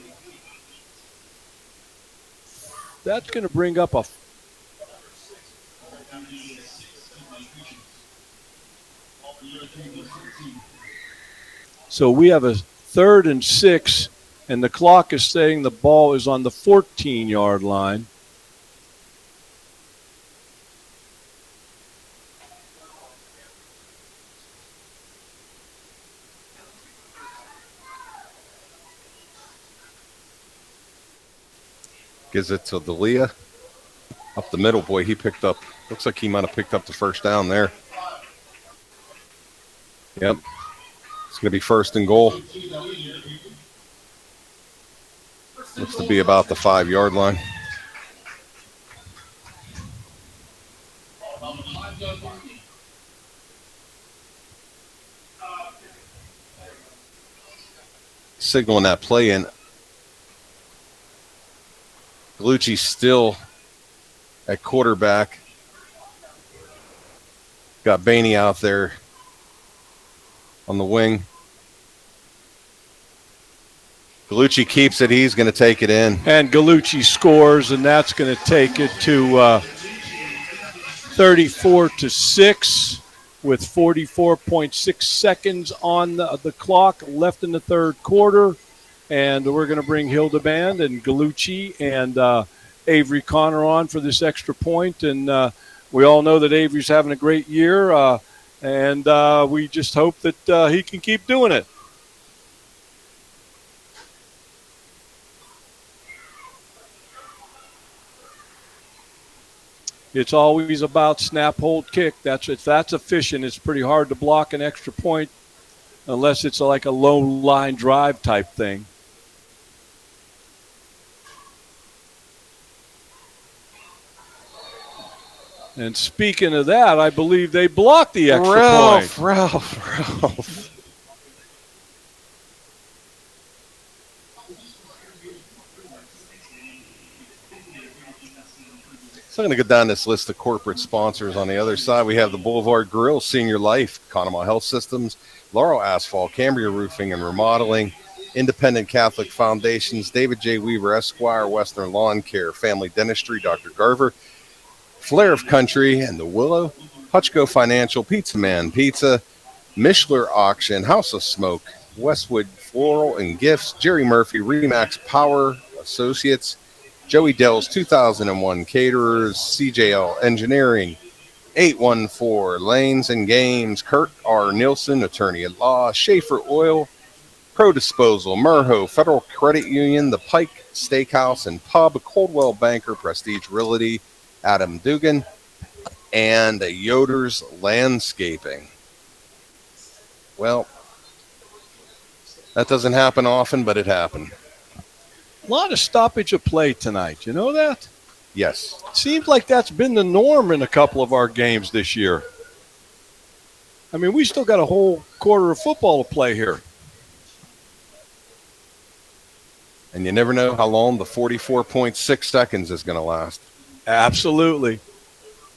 So we have a 3rd and 6, and the clock is saying the ball is on the 14-yard line. Gives it to D'Elia. Up the middle, boy, looks like he might have picked up the first down there. Yep. It's going to be 1st and goal. Looks to be about the 5-yard line. Signaling that play in. Gallucci still at quarterback. Got Bainey out there on the wing. Gallucci keeps it. He's going to take it in. And Gallucci scores, and that's going to take it to 34-6 with 44.6 seconds on the clock left in the 3rd quarter. And we're going to bring Hildeband and Gallucci and Avery Connor on for this extra point. And we all know that Avery's having a great year, and we just hope that he can keep doing it. It's always about snap, hold, kick. If that's efficient, it's pretty hard to block an extra point unless it's like a low line drive type thing. And speaking of that, I believe they blocked the extra point. Ralph. So I'm going to go down this list of corporate sponsors. On the other side, we have the Boulevard Grill, Senior Life, Conemaugh Health Systems, Laurel Asphalt, Cambria Roofing and Remodeling, Independent Catholic Foundations, David J. Weaver, Esquire, Western Lawn Care, Family Dentistry, Dr. Garver, Flair of Country, and the Willow, Hutchco Financial, Pizza Man Pizza, Mishler Auction, House of Smoke, Westwood Floral and Gifts, Jerry Murphy, Remax Power Associates, Joey Dell's 2001 Caterers, CJL Engineering, 814 Lanes and Games, Kurt R. Nielsen, Attorney at Law, Schaefer Oil, Pro Disposal, Merho, Federal Credit Union, The Pike Steakhouse and Pub, Coldwell Banker, Prestige Realty, Adam Dugan, and Yoder's Landscaping. Well, that doesn't happen often, but it happened. A lot of stoppage of play tonight. You know that? Yes. Seems like that's been the norm in a couple of our games this year. I mean, we still got a whole quarter of football to play here. And you never know how long the 44.6 seconds is going to last. Absolutely.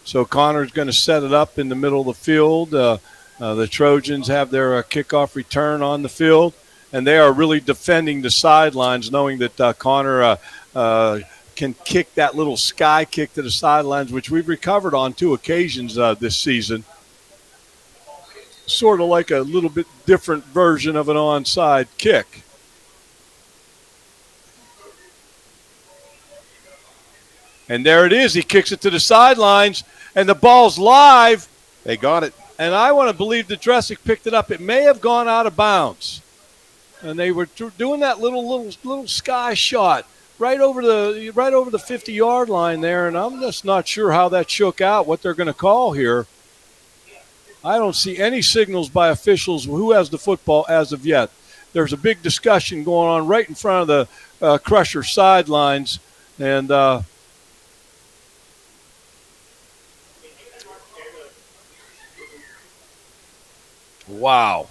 So Connor's going to set it up in the middle of the field. The Trojans have their kickoff return on the field, and they are really defending the sidelines, knowing that Connor can kick that little sky kick to the sidelines, which we've recovered on 2 occasions this season. Sort of like a little bit different version of an onside kick. And there it is. He kicks it to the sidelines, and the ball's live. They got it. And I want to believe that Dressick picked it up. It may have gone out of bounds. And they were doing that little sky shot right over the 50-yard line there, and I'm just not sure how that shook out, what they're going to call here. I don't see any signals by officials who has the football as of yet. There's a big discussion going on right in front of the Crusher sidelines, and wow.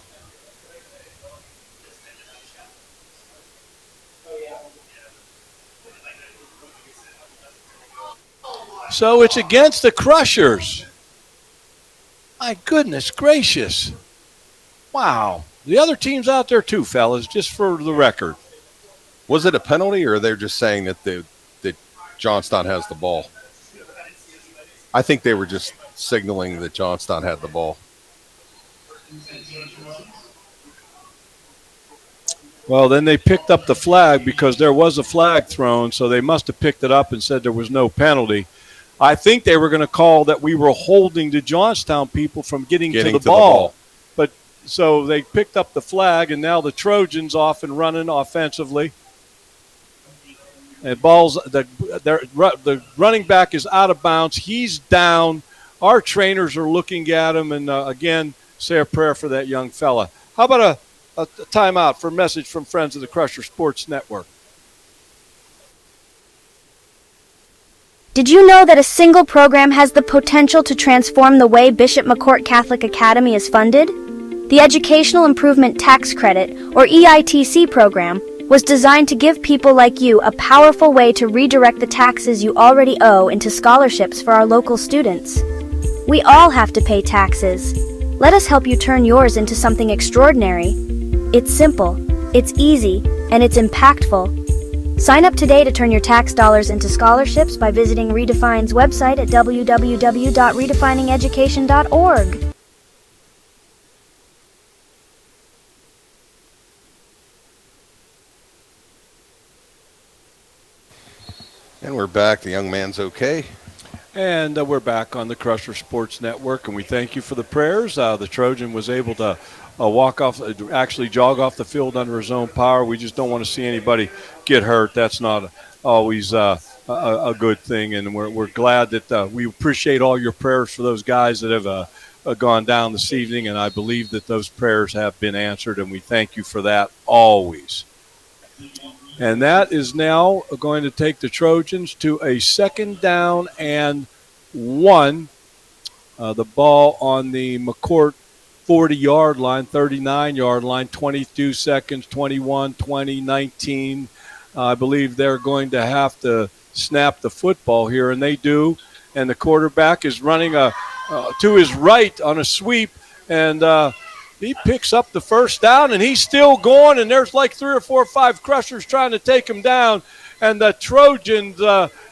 So it's against the Crushers. My goodness gracious. Wow. The other team's out there too, fellas, just for the record. Was it a penalty, or they're just saying that that Johnstown has the ball? I think they were just signaling that Johnstown had the ball. Well, then they picked up the flag because there was a flag thrown, so they must have picked it up and said there was no penalty. I think they were going to call that we were holding the Johnstown people from getting to the ball. But so they picked up the flag, and now the Trojans off and running offensively. And the running back is out of bounds. He's down. Our trainers are looking at him, and again, say a prayer for that young fella. How about a timeout for a message from friends of the Crusher Sports Network? Did you know that a single program has the potential to transform the way Bishop McCort Catholic Academy is funded? The Educational Improvement Tax Credit, or EITC program, was designed to give people like you a powerful way to redirect the taxes you already owe into scholarships for our local students. We all have to pay taxes. Let us help you turn yours into something extraordinary. It's simple, it's easy, and it's impactful. Sign up today to turn your tax dollars into scholarships by visiting Redefine's website at www.redefiningeducation.org. And we're back. The young man's okay. And we're back on the Crusher Sports Network, and we thank you for the prayers. The Trojan was able to actually jog off the field under his own power. We just don't want to see anybody get hurt. That's not always a good thing, and we're glad that we appreciate all your prayers for those guys that have gone down this evening, and I believe that those prayers have been answered, and we thank you for that always. And that is now going to take the Trojans to a 2nd down and 1. The ball on the McCort 40-yard line, 39-yard line, 22 seconds, 21, 20, 19. I believe they're going to have to snap the football here, and they do. And the quarterback is running to his right on a sweep, and he picks up the 1st down, and he's still going, and there's like 3 or 4 or 5 Crushers trying to take him down. And the Trojans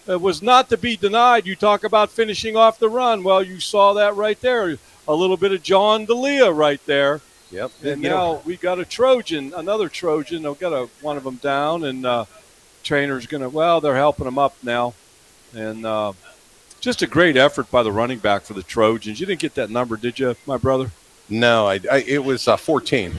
was not to be denied. You talk about finishing off the run. Well, you saw that right there. A little bit of John D'Elia right there. Yep. And now we got a Trojan, another Trojan. I've got one of them down, and trainer's going to, they're helping him up now. And just a great effort by the running back for the Trojans. You didn't get that number, did you, my brother? No, it was 14.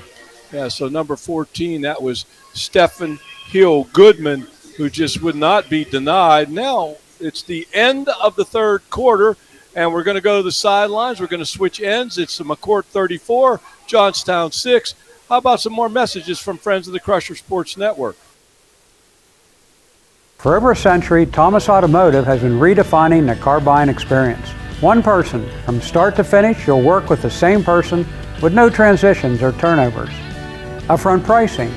Yeah, so number 14, that was Stephen Hill Goodman, who just would not be denied. Now it's the end of the 3rd quarter, and we're going to go to the sidelines. We're going to switch ends. It's the McCort 34, Johnstown 6. How about some more messages from friends of the Crusher Sports Network? For over a century, Thomas Automotive has been redefining the car buying experience. One person, from start to finish, you'll work with the same person with no transitions or turnovers. Upfront pricing.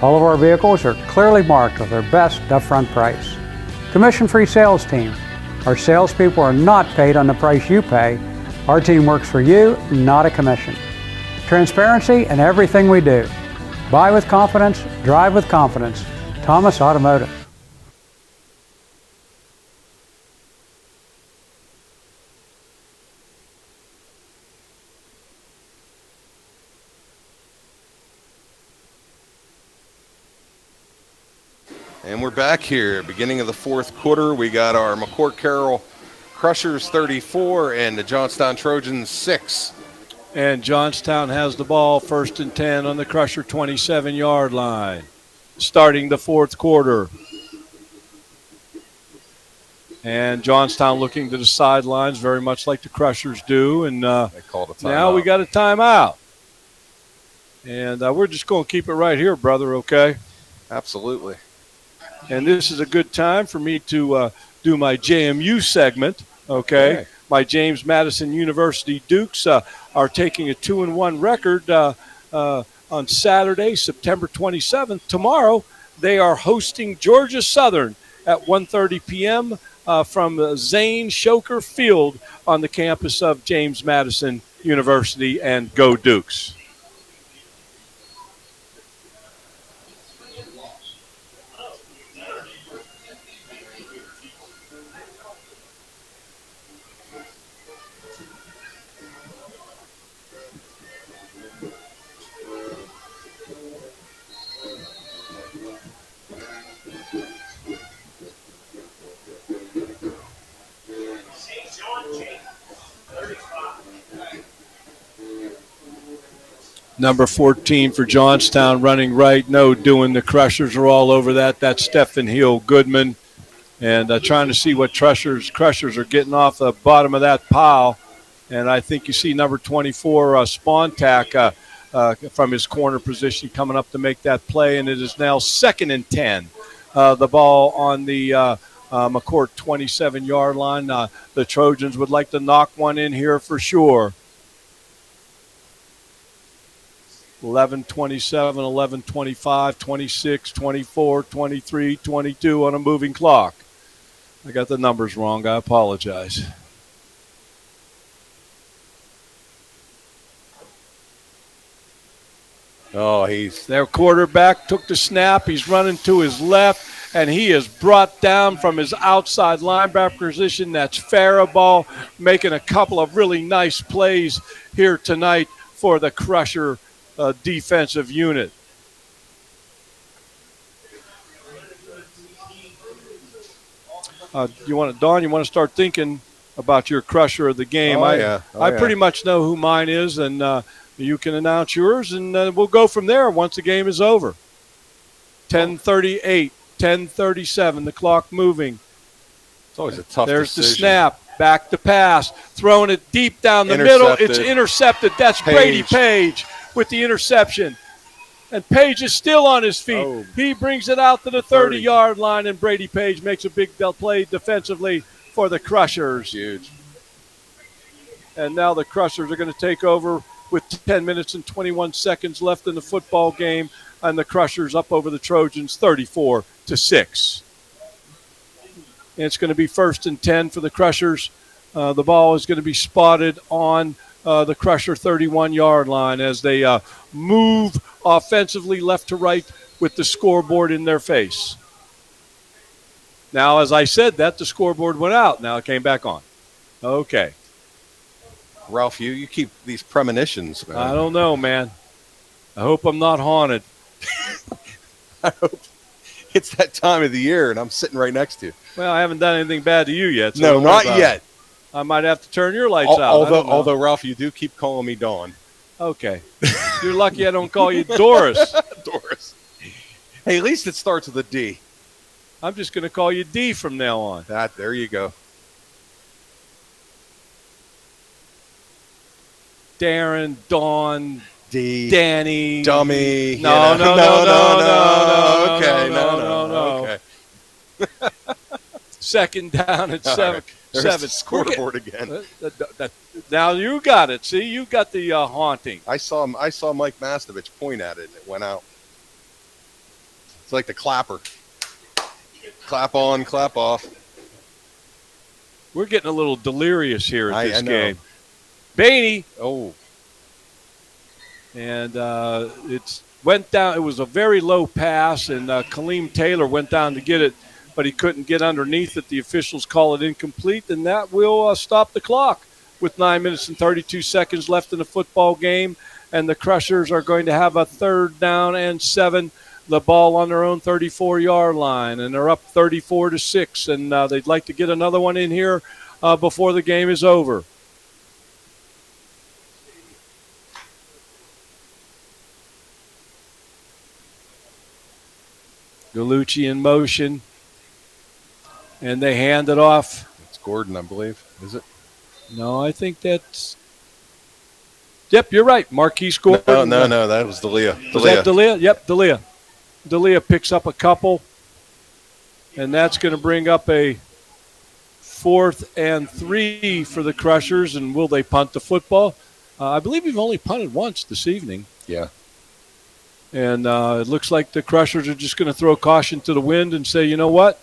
All of our vehicles are clearly marked with their best upfront price. Commission-free sales team. Our salespeople are not paid on the price you pay. Our team works for you, not a commission. Transparency in everything we do. Buy with confidence, drive with confidence. Thomas Automotive. And we're back here, beginning of the fourth quarter. We got our McCort Carroll Crushers 34 and the Johnstown Trojans 6. And Johnstown has the ball, 1st and 10 on the Crusher 27-yard line, starting the fourth quarter. And Johnstown looking to the sidelines, very much like the Crushers do. And they called a timeout. Now we got a timeout. And we're just going to keep it right here, brother, okay? Absolutely. And this is a good time for me to do my JMU segment, okay? My James Madison University Dukes are taking a 2-1 record on Saturday, September 27th. Tomorrow, they are hosting Georgia Southern at 1:30 p.m. From Zane Shoker Field on the campus of James Madison University, and go Dukes. Number 14 for Johnstown running right, no doing. The Crushers are all over that. That's Stephen Hill Goodman. And trying to see what Crushers are getting off the bottom of that pile. And I think you see number 24, Spontak, from his corner position coming up to make that play. And it is now 2nd and 10. The ball on the McCort 27-yard line. The Trojans would like to knock one in here for sure. 11:27, 11:25, 26, 24, 23, 22 on a moving clock. I got the numbers wrong. I apologize. Oh, their quarterback took the snap. He's running to his left, and he is brought down from his outside linebacker position. That's Faribault making a couple of really nice plays here tonight for the Crusher defensive unit. Don, you want to start thinking about your Crusher of the game? I pretty much know who mine is, and you can announce yours, and we'll go from there once the game is over. 10:38, 10:37, the clock moving. It's always a tough There's decision. the snap, back to pass, throwing it deep down the middle. It's intercepted. That's Brady Page with the interception. And Page is still on his feet. Oh. He brings it out to the 30-yard line, and Brady Page makes a big play defensively for the Crushers. Huge. And now the Crushers are going to take over with 10 minutes and 21 seconds left in the football game, and the Crushers up over the Trojans 34-6. And it's going to be 1st and 10 for the Crushers. The ball is going to be spotted on the Crusher 31-yard line as they move offensively left to right with the scoreboard in their face. Now, as I said that, the scoreboard went out. Now it came back on. Okay. Ralph, you keep these premonitions, man. I don't know, man. I hope I'm not haunted. I hope it's that time of the year, and I'm sitting right next to you. Well, I haven't done anything bad to you yet. So No, not yet. I might have to turn your lights out. Although, Ralph, you do keep calling me Dawn. Okay. You're lucky I don't call you Doris. Doris. Hey, at least it starts with a D. I'm just going to call you D from now on. There you go. Darren, Dawn, D, Danny, dummy. No. Okay, no. Okay. Second down at All seven. right. There's Seven. the scoreboard again. Now you got it. See, you got the haunting. I saw Mike Mastovich point at it, and it went out. It's like the clapper. Clap on, clap off. We're getting a little delirious here at this I know. game. Bainey. Oh. And it went down. It was a very low pass, and Kaleem Taylor went down to get it, but he couldn't get underneath it. The officials call it incomplete, and that will stop the clock with 9 minutes and 32 seconds left in the football game. And the Crushers are going to have a 3rd down and 7. The ball on their own 34-yard line, and they're up 34-6, and they'd like to get another one in here before the game is over. Galucci in motion, and they hand it off. It's Gordon, I believe. Is it? No, I think that's... Yep, you're right. Marquise Gordon. No, that was D'Elia. Was that D'Elia? Yep, D'Elia. D'Elia picks up a couple, and that's going to bring up a 4th and 3 for the Crushers, and will they punt the football? I believe we've only punted once this evening. Yeah. And it looks like the Crushers are just going to throw caution to the wind and say, you know what?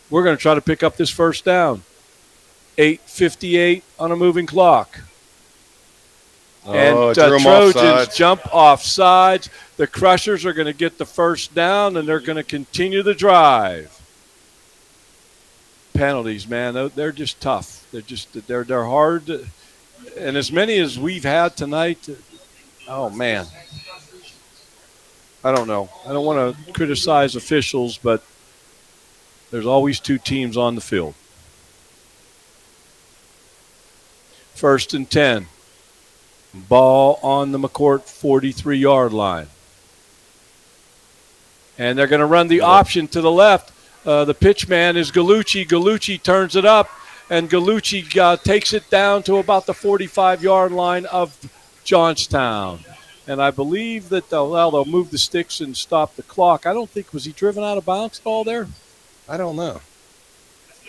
We're going to try to pick up this first down. 8:58 on a moving clock. And Trojans jump off sides. The Crushers are going to get the first down, and they're going to continue the drive. Penalties, man, they're just tough. They're hard. And as many as we've had tonight, oh, man. I don't know. I don't want to criticize officials, but there's always 2 teams on the field. 1st and 10. Ball on the McCort 43-yard line. And they're going to run the option to the left. The pitch man is Galucci. Galucci turns it up, and Galucci takes it down to about the 45-yard line of Johnstown. And I believe that they'll move the sticks and stop the clock. I don't think, was he driven out of bounds at all there? I don't know.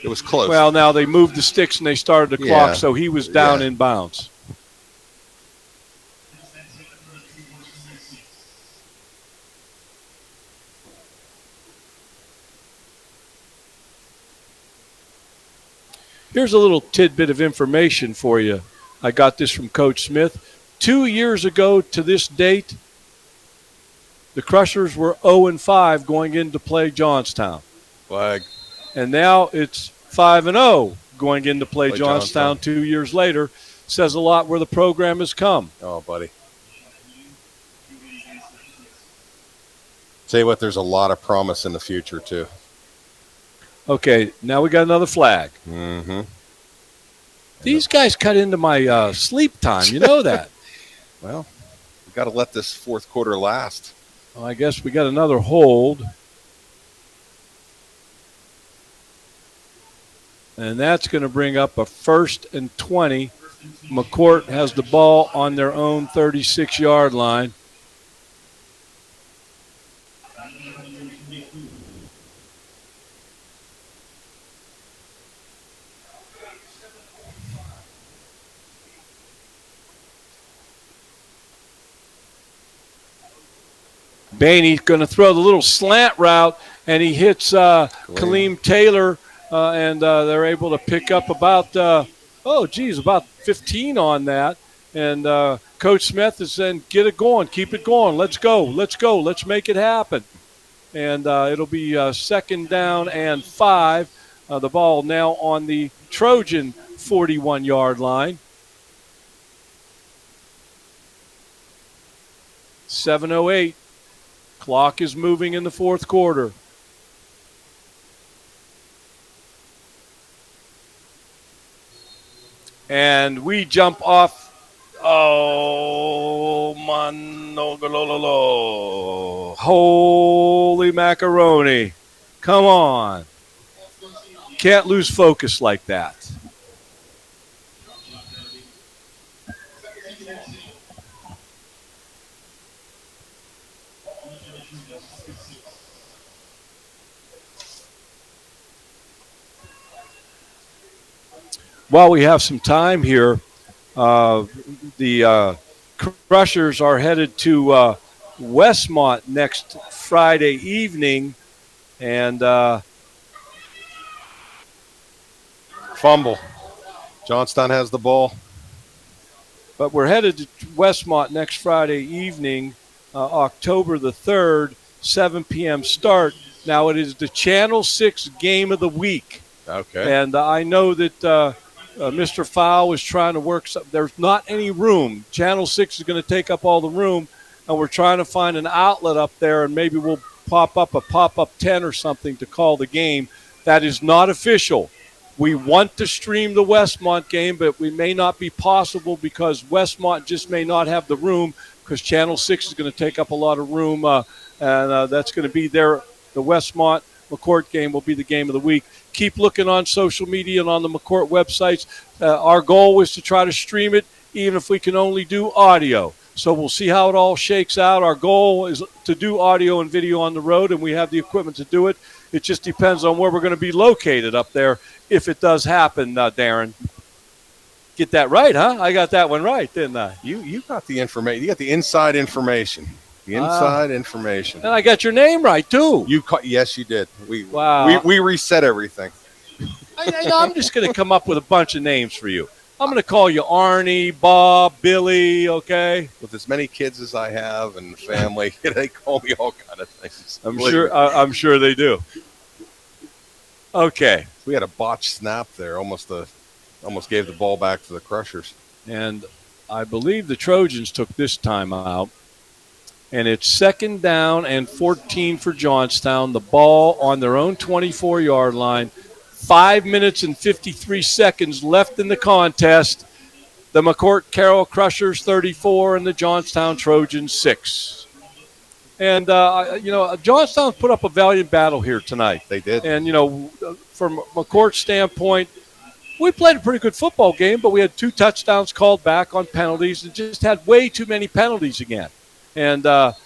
It was close. Well, now they moved the sticks and they started the clock, so he was down in bounds. Here's a little tidbit of information for you. I got this from Coach Smith. 2 years ago to this date, the Crushers were 0-5 going in to play Johnstown. Flag. And now it's 5-0 going in to play Johnstown 2 years later. Says a lot where the program has come. Oh, buddy. Tell you what, there's a lot of promise in the future, too. Okay, now we got another flag. Mm-hmm. These guys cut into my sleep time. You know that. Well, we got to let this 4th quarter last. Well, I guess we got another hold. And that's going to bring up a 1st and 20. McCort has the ball on their own 36-yard line. Bainey's going to throw the little slant route, and he hits Kaleem Taylor, and they're able to pick up about, about 15 on that. And Coach Smith is saying, get it going, keep it going, let's go, let's make it happen. And it'll be 2nd down and 5. The ball now on the Trojan 41-yard line. 7:08. Clock is moving in the 4th quarter. And we jump off. Oh, Manogololo. Holy macaroni. Come on. Can't lose focus like that. while we have some time here, the Crushers are headed to Westmont next Friday evening, and fumble. Johnstown has the ball. But we're headed to Westmont next Friday evening, October the 3rd, 7 p.m. start. Now, it is the Channel 6 game of the week. Okay. And I know that Mr. Fowl was trying to work – there's not any room. Channel 6 is going to take up all the room, and we're trying to find an outlet up there, and maybe we'll pop up a pop-up tent or something to call the game. That is not official. We want to stream the Westmont game, but we may not be possible because Westmont just may not have the room because Channel 6 is going to take up a lot of room, and that's going to be there. The Westmont McCort game will be the game of the week. Keep looking on social media and on the McCort websites. Our goal was to try to stream it, even if we can only do audio. So we'll see how it all shakes out. Our goal is to do audio and video on the road, and we have the equipment to do it. It just depends on where we're going to be located up there if it does happen, Darren. Get that right, huh? I got that one right, didn't I? You got the information. You got the inside information. The inside information. And I got your name right, too. Yes, you did. We reset everything. I'm just going to come up with a bunch of names for you. I'm going to call you Arnie, Bob, Billy, okay? With as many kids as I have and family, they call me all kind of things. I'm sure they do. Okay. We had a botched snap there. Almost gave the ball back to the Crushers. And I believe the Trojans took this time out. And it's 2nd down and 14 for Johnstown. The ball on their own 24-yard line. 5 minutes and 53 seconds left in the contest. The McCort Carroll Crushers 34 and the Johnstown Trojans 6. And, Johnstown put up a valiant battle here tonight. They did. And, from McCort's standpoint, we played a pretty good football game, but we had 2 touchdowns called back on penalties and just had way too many penalties again. And, that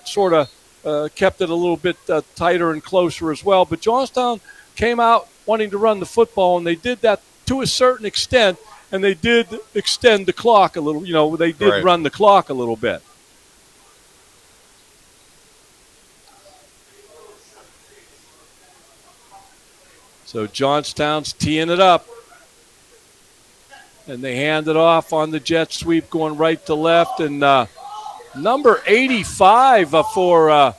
sort of kept it a little bit tighter and closer as well. But Johnstown came out wanting to run the football, and they did that to a certain extent, and they did extend the clock a little. They did run the clock a little bit. So Johnstown's teeing it up. And they hand it off on the jet sweep going right to left. And number 85 for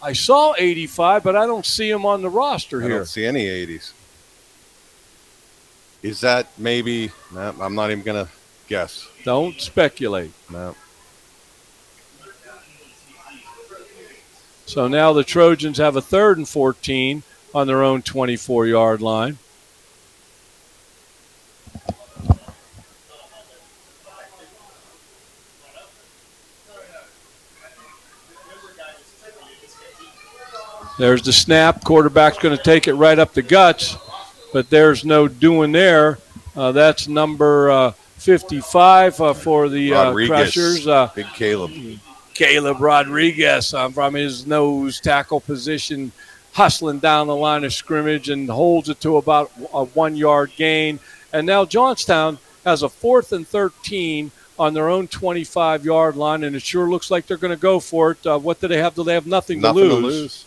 I saw 85, but I don't see him on the roster here. I don't see any 80s. Is that maybe – no, I'm not even going to guess. Don't speculate. No. So now the Trojans have a 3rd and 14 on their own 24-yard line. There's the snap. Quarterback's going to take it right up the guts, but there's no doing there. That's number 55 for the Crushers. Big Caleb. Caleb Rodriguez from his nose tackle position, hustling down the line of scrimmage and holds it to about a 1-yard gain. And now Johnstown has a 4th and 13 on their own 25-yard line, and it sure looks like they're going to go for it. What do they have? They have nothing to lose.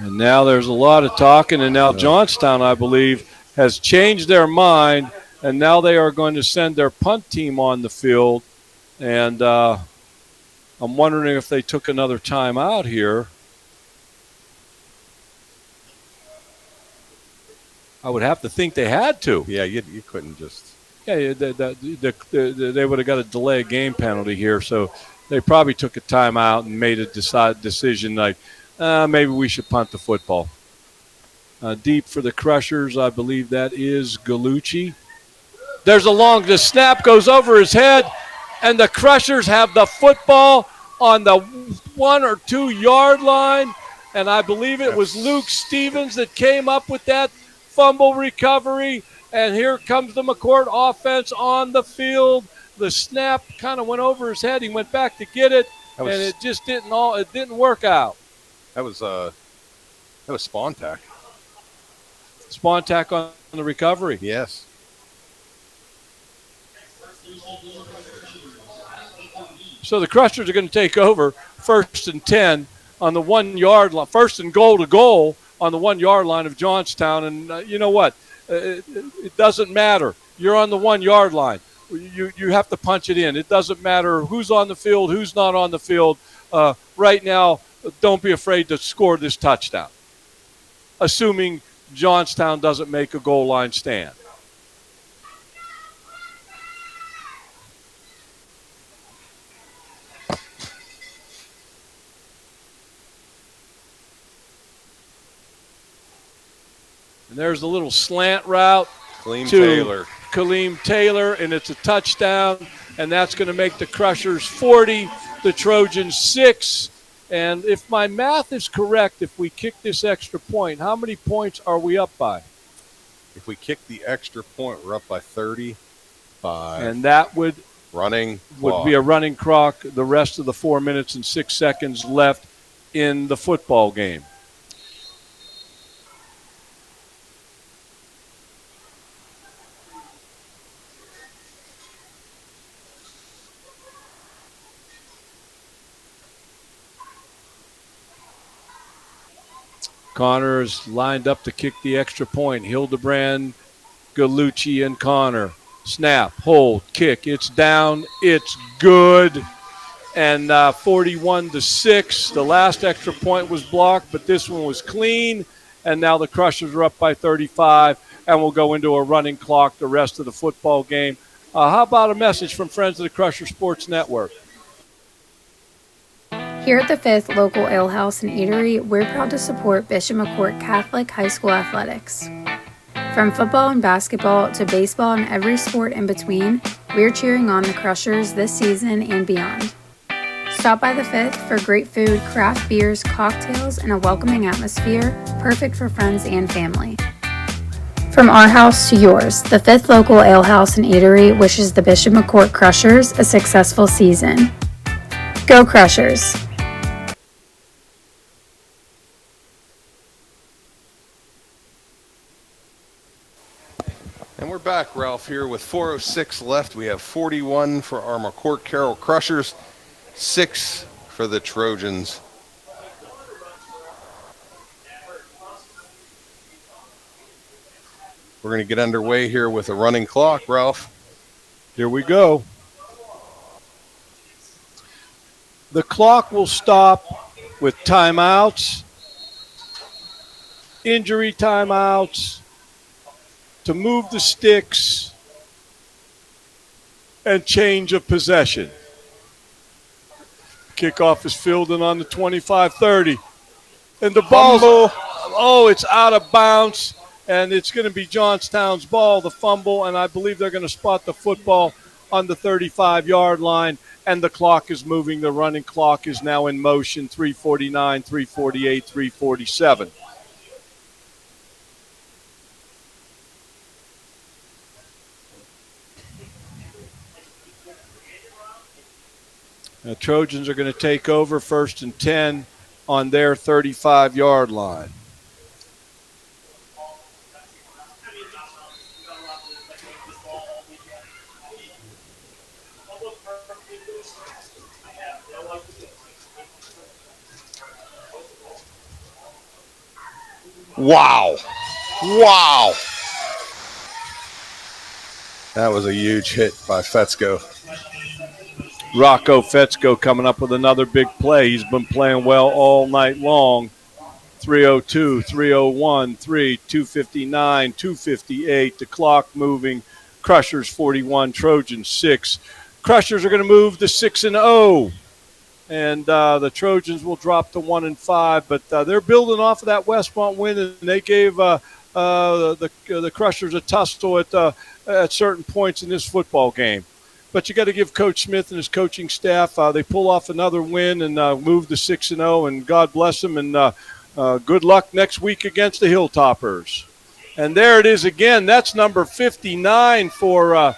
And now there's a lot of talking, and now Johnstown, I believe, has changed their mind, and now they are going to send their punt team on the field. And I'm wondering if they took another time out here. I would have to think they had to. Yeah, you couldn't just. Yeah, they would have got a delay game penalty here, so they probably took a timeout and made a decision like, maybe we should punt the football. Deep for the Crushers, I believe that is Galucci. There's the snap goes over his head, and the Crushers have the football on the 1 or 2 yard line. And I believe it was Luke Stevens that came up with that fumble recovery. And here comes the McCort offense on the field. The snap kind of went over his head. He went back to get it, and it just didn't work out. That was Spontac. Spontac on the recovery. Yes. So the Crushers are going to take over 1st and 10 on the 1 yard line, 1st and goal to goal on the 1 yard line of Johnstown. And you know what? It doesn't matter. You're on the 1 yard line. You have to punch it in. It doesn't matter who's on the field, who's not on the field. Right now, don't be afraid to score this touchdown, assuming Johnstown doesn't make a goal line stand. And there's the little slant route to Kaleem Taylor, and it's a touchdown, and that's going to make the Crushers 40, the Trojans 6. And if my math is correct, if we kick this extra point, how many points are we up by? If we kick the extra point, we're up by 35. And that would be a running clock the rest of the 4 minutes and 6 seconds left in the football game. Connor is lined up to kick the extra point. Hildebrand, Gallucci, and Connor. Snap, hold, kick. It's down. It's good. And 41-6. The last extra point was blocked, but this one was clean. And now the Crushers are up by 35, and we'll go into a running clock the rest of the football game. How about a message from friends of the Crusher Sports Network? Here at the 5th Local Ale House and Eatery, we're proud to support Bishop McCort Catholic High School athletics. From football and basketball to baseball and every sport in between, we're cheering on the Crushers this season and beyond. Stop by the 5th for great food, craft beers, cocktails, and a welcoming atmosphere, perfect for friends and family. From our house to yours, the 5th Local Ale House and Eatery wishes the Bishop McCort Crushers a successful season. Go Crushers! And we're back, Ralph, here with 4:06 left. We have 41 for our McCort Carroll Crushers, 6 for the Trojans. We're going to get underway here with a running clock, Ralph. Here we go. The clock will stop with timeouts, injury timeouts, to move the sticks, and change of possession. Kickoff is fielded on the 25-30. And the ball, it's out of bounds, and it's going to be Johnstown's ball, the fumble, and I believe they're going to spot the football on the 35-yard line, and the clock is moving. The running clock is now in motion, 3:49, 3:48, 3:47. The Trojans are going to take over 1st and 10 on their 35-yard line. Wow. Wow. That was a huge hit by Fetzko. Rocco Fetzko coming up with another big play. He's been playing well all night long. 3:02, 3:01, 2:59, 2:58. The clock moving. Crushers 41, Trojans 6. Crushers are going to move to 6-0. And the Trojans will drop to 1-5. But they're building off of that Westmont win, and they gave the Crushers a tussle at certain points in this football game. but you got to give Coach Smith and his coaching staff. They pull off another win and move to 6-0, and God bless them. And good luck next week against the Hilltoppers. And there it is again. That's number 59 for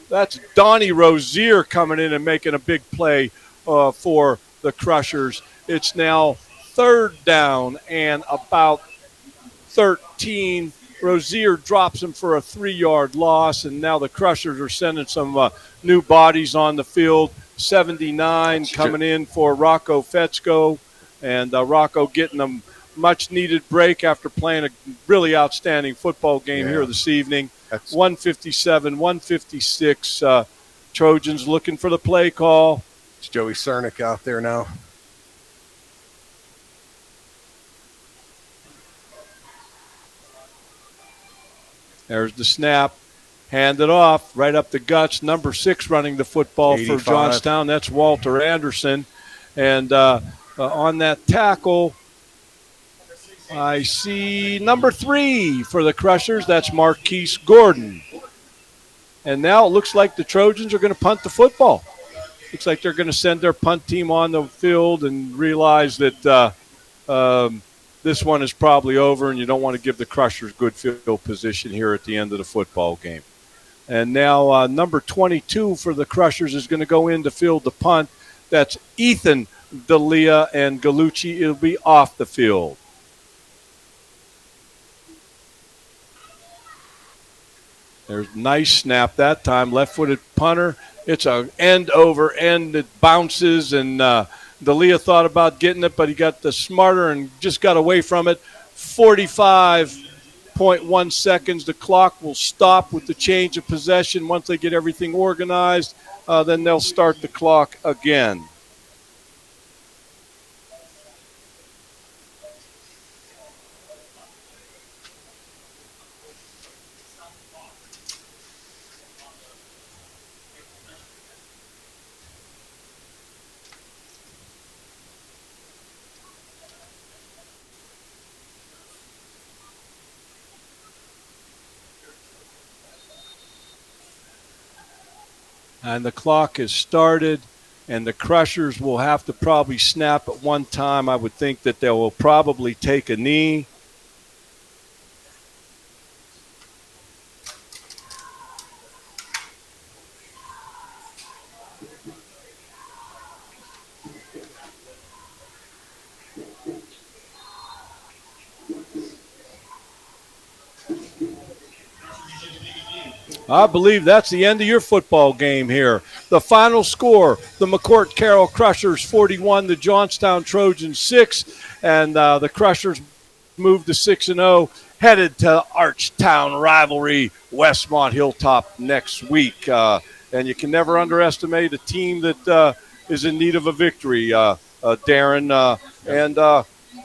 that's Donnie Rozier coming in and making a big play for the Crushers. It's now 3rd down and about 13. Rozier drops him for a 3-yard loss, and now the Crushers are sending some new bodies on the field. 79 coming in for Rocco Fetzko, and Rocco getting a much-needed break after playing a really outstanding football game here this evening. 157, 156. Trojans looking for the play call. It's Joey Cernick out there now. There's the snap. Hand it off right up the guts. Number 6 running the football 85. For Johnstown. That's Walter Anderson. And on that tackle, I see number 3 for the Crushers. That's Marquise Gordon. And now it looks like the Trojans are going to punt the football. Looks like they're going to send their punt team on the field and realize that this one is probably over, and you don't want to give the Crushers good field position here at the end of the football game. And now number 22 for the Crushers is going to go in to field the punt. That's Ethan D'Elia, and Gallucci. It'll be off the field. There's a nice snap that time. Left-footed punter. It's an end over end. It bounces, and D'Elia thought about getting it, but he got the smarter and just got away from it. 45.1 seconds. The clock will stop with the change of possession. Once they get everything organized, then they'll start the clock again. And the clock has started, and the Crushers will have to probably snap at one time. I would think that they will probably take a knee. I believe that's the end of your football game here. The final score, the McCort Carroll Crushers 41, the Johnstown Trojans 6, and the Crushers moved to 6-0, headed to Archtown rivalry, Westmont Hilltop next week. And you can never underestimate a team that is in need of a victory, Darren.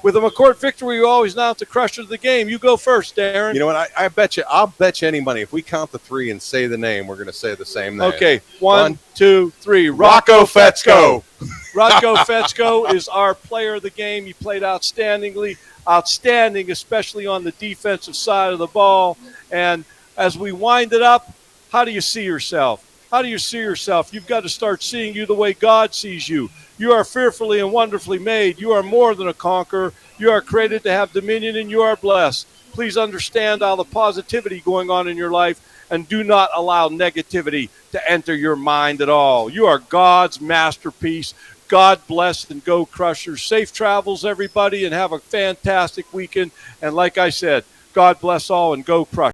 With a McCort victory, we always announce the Crushers of the game. You go first, Darren. You know what? I'll bet you any money. If we count to 3 and say the name, we're going to say the same name. Okay, 1, 2, 3. Rocco Fetzko. Rocco Fetzko is our player of the game. He played outstanding, especially on the defensive side of the ball. And as we wind it up, how do you see yourself? How do you see yourself? You've got to start seeing you the way God sees you. You are fearfully and wonderfully made. You are more than a conqueror. You are created to have dominion, and you are blessed. Please understand all the positivity going on in your life, and do not allow negativity to enter your mind at all. You are God's masterpiece. God bless, and go Crushers. Safe travels, everybody, and have a fantastic weekend. And like I said, God bless all, and go Crushers.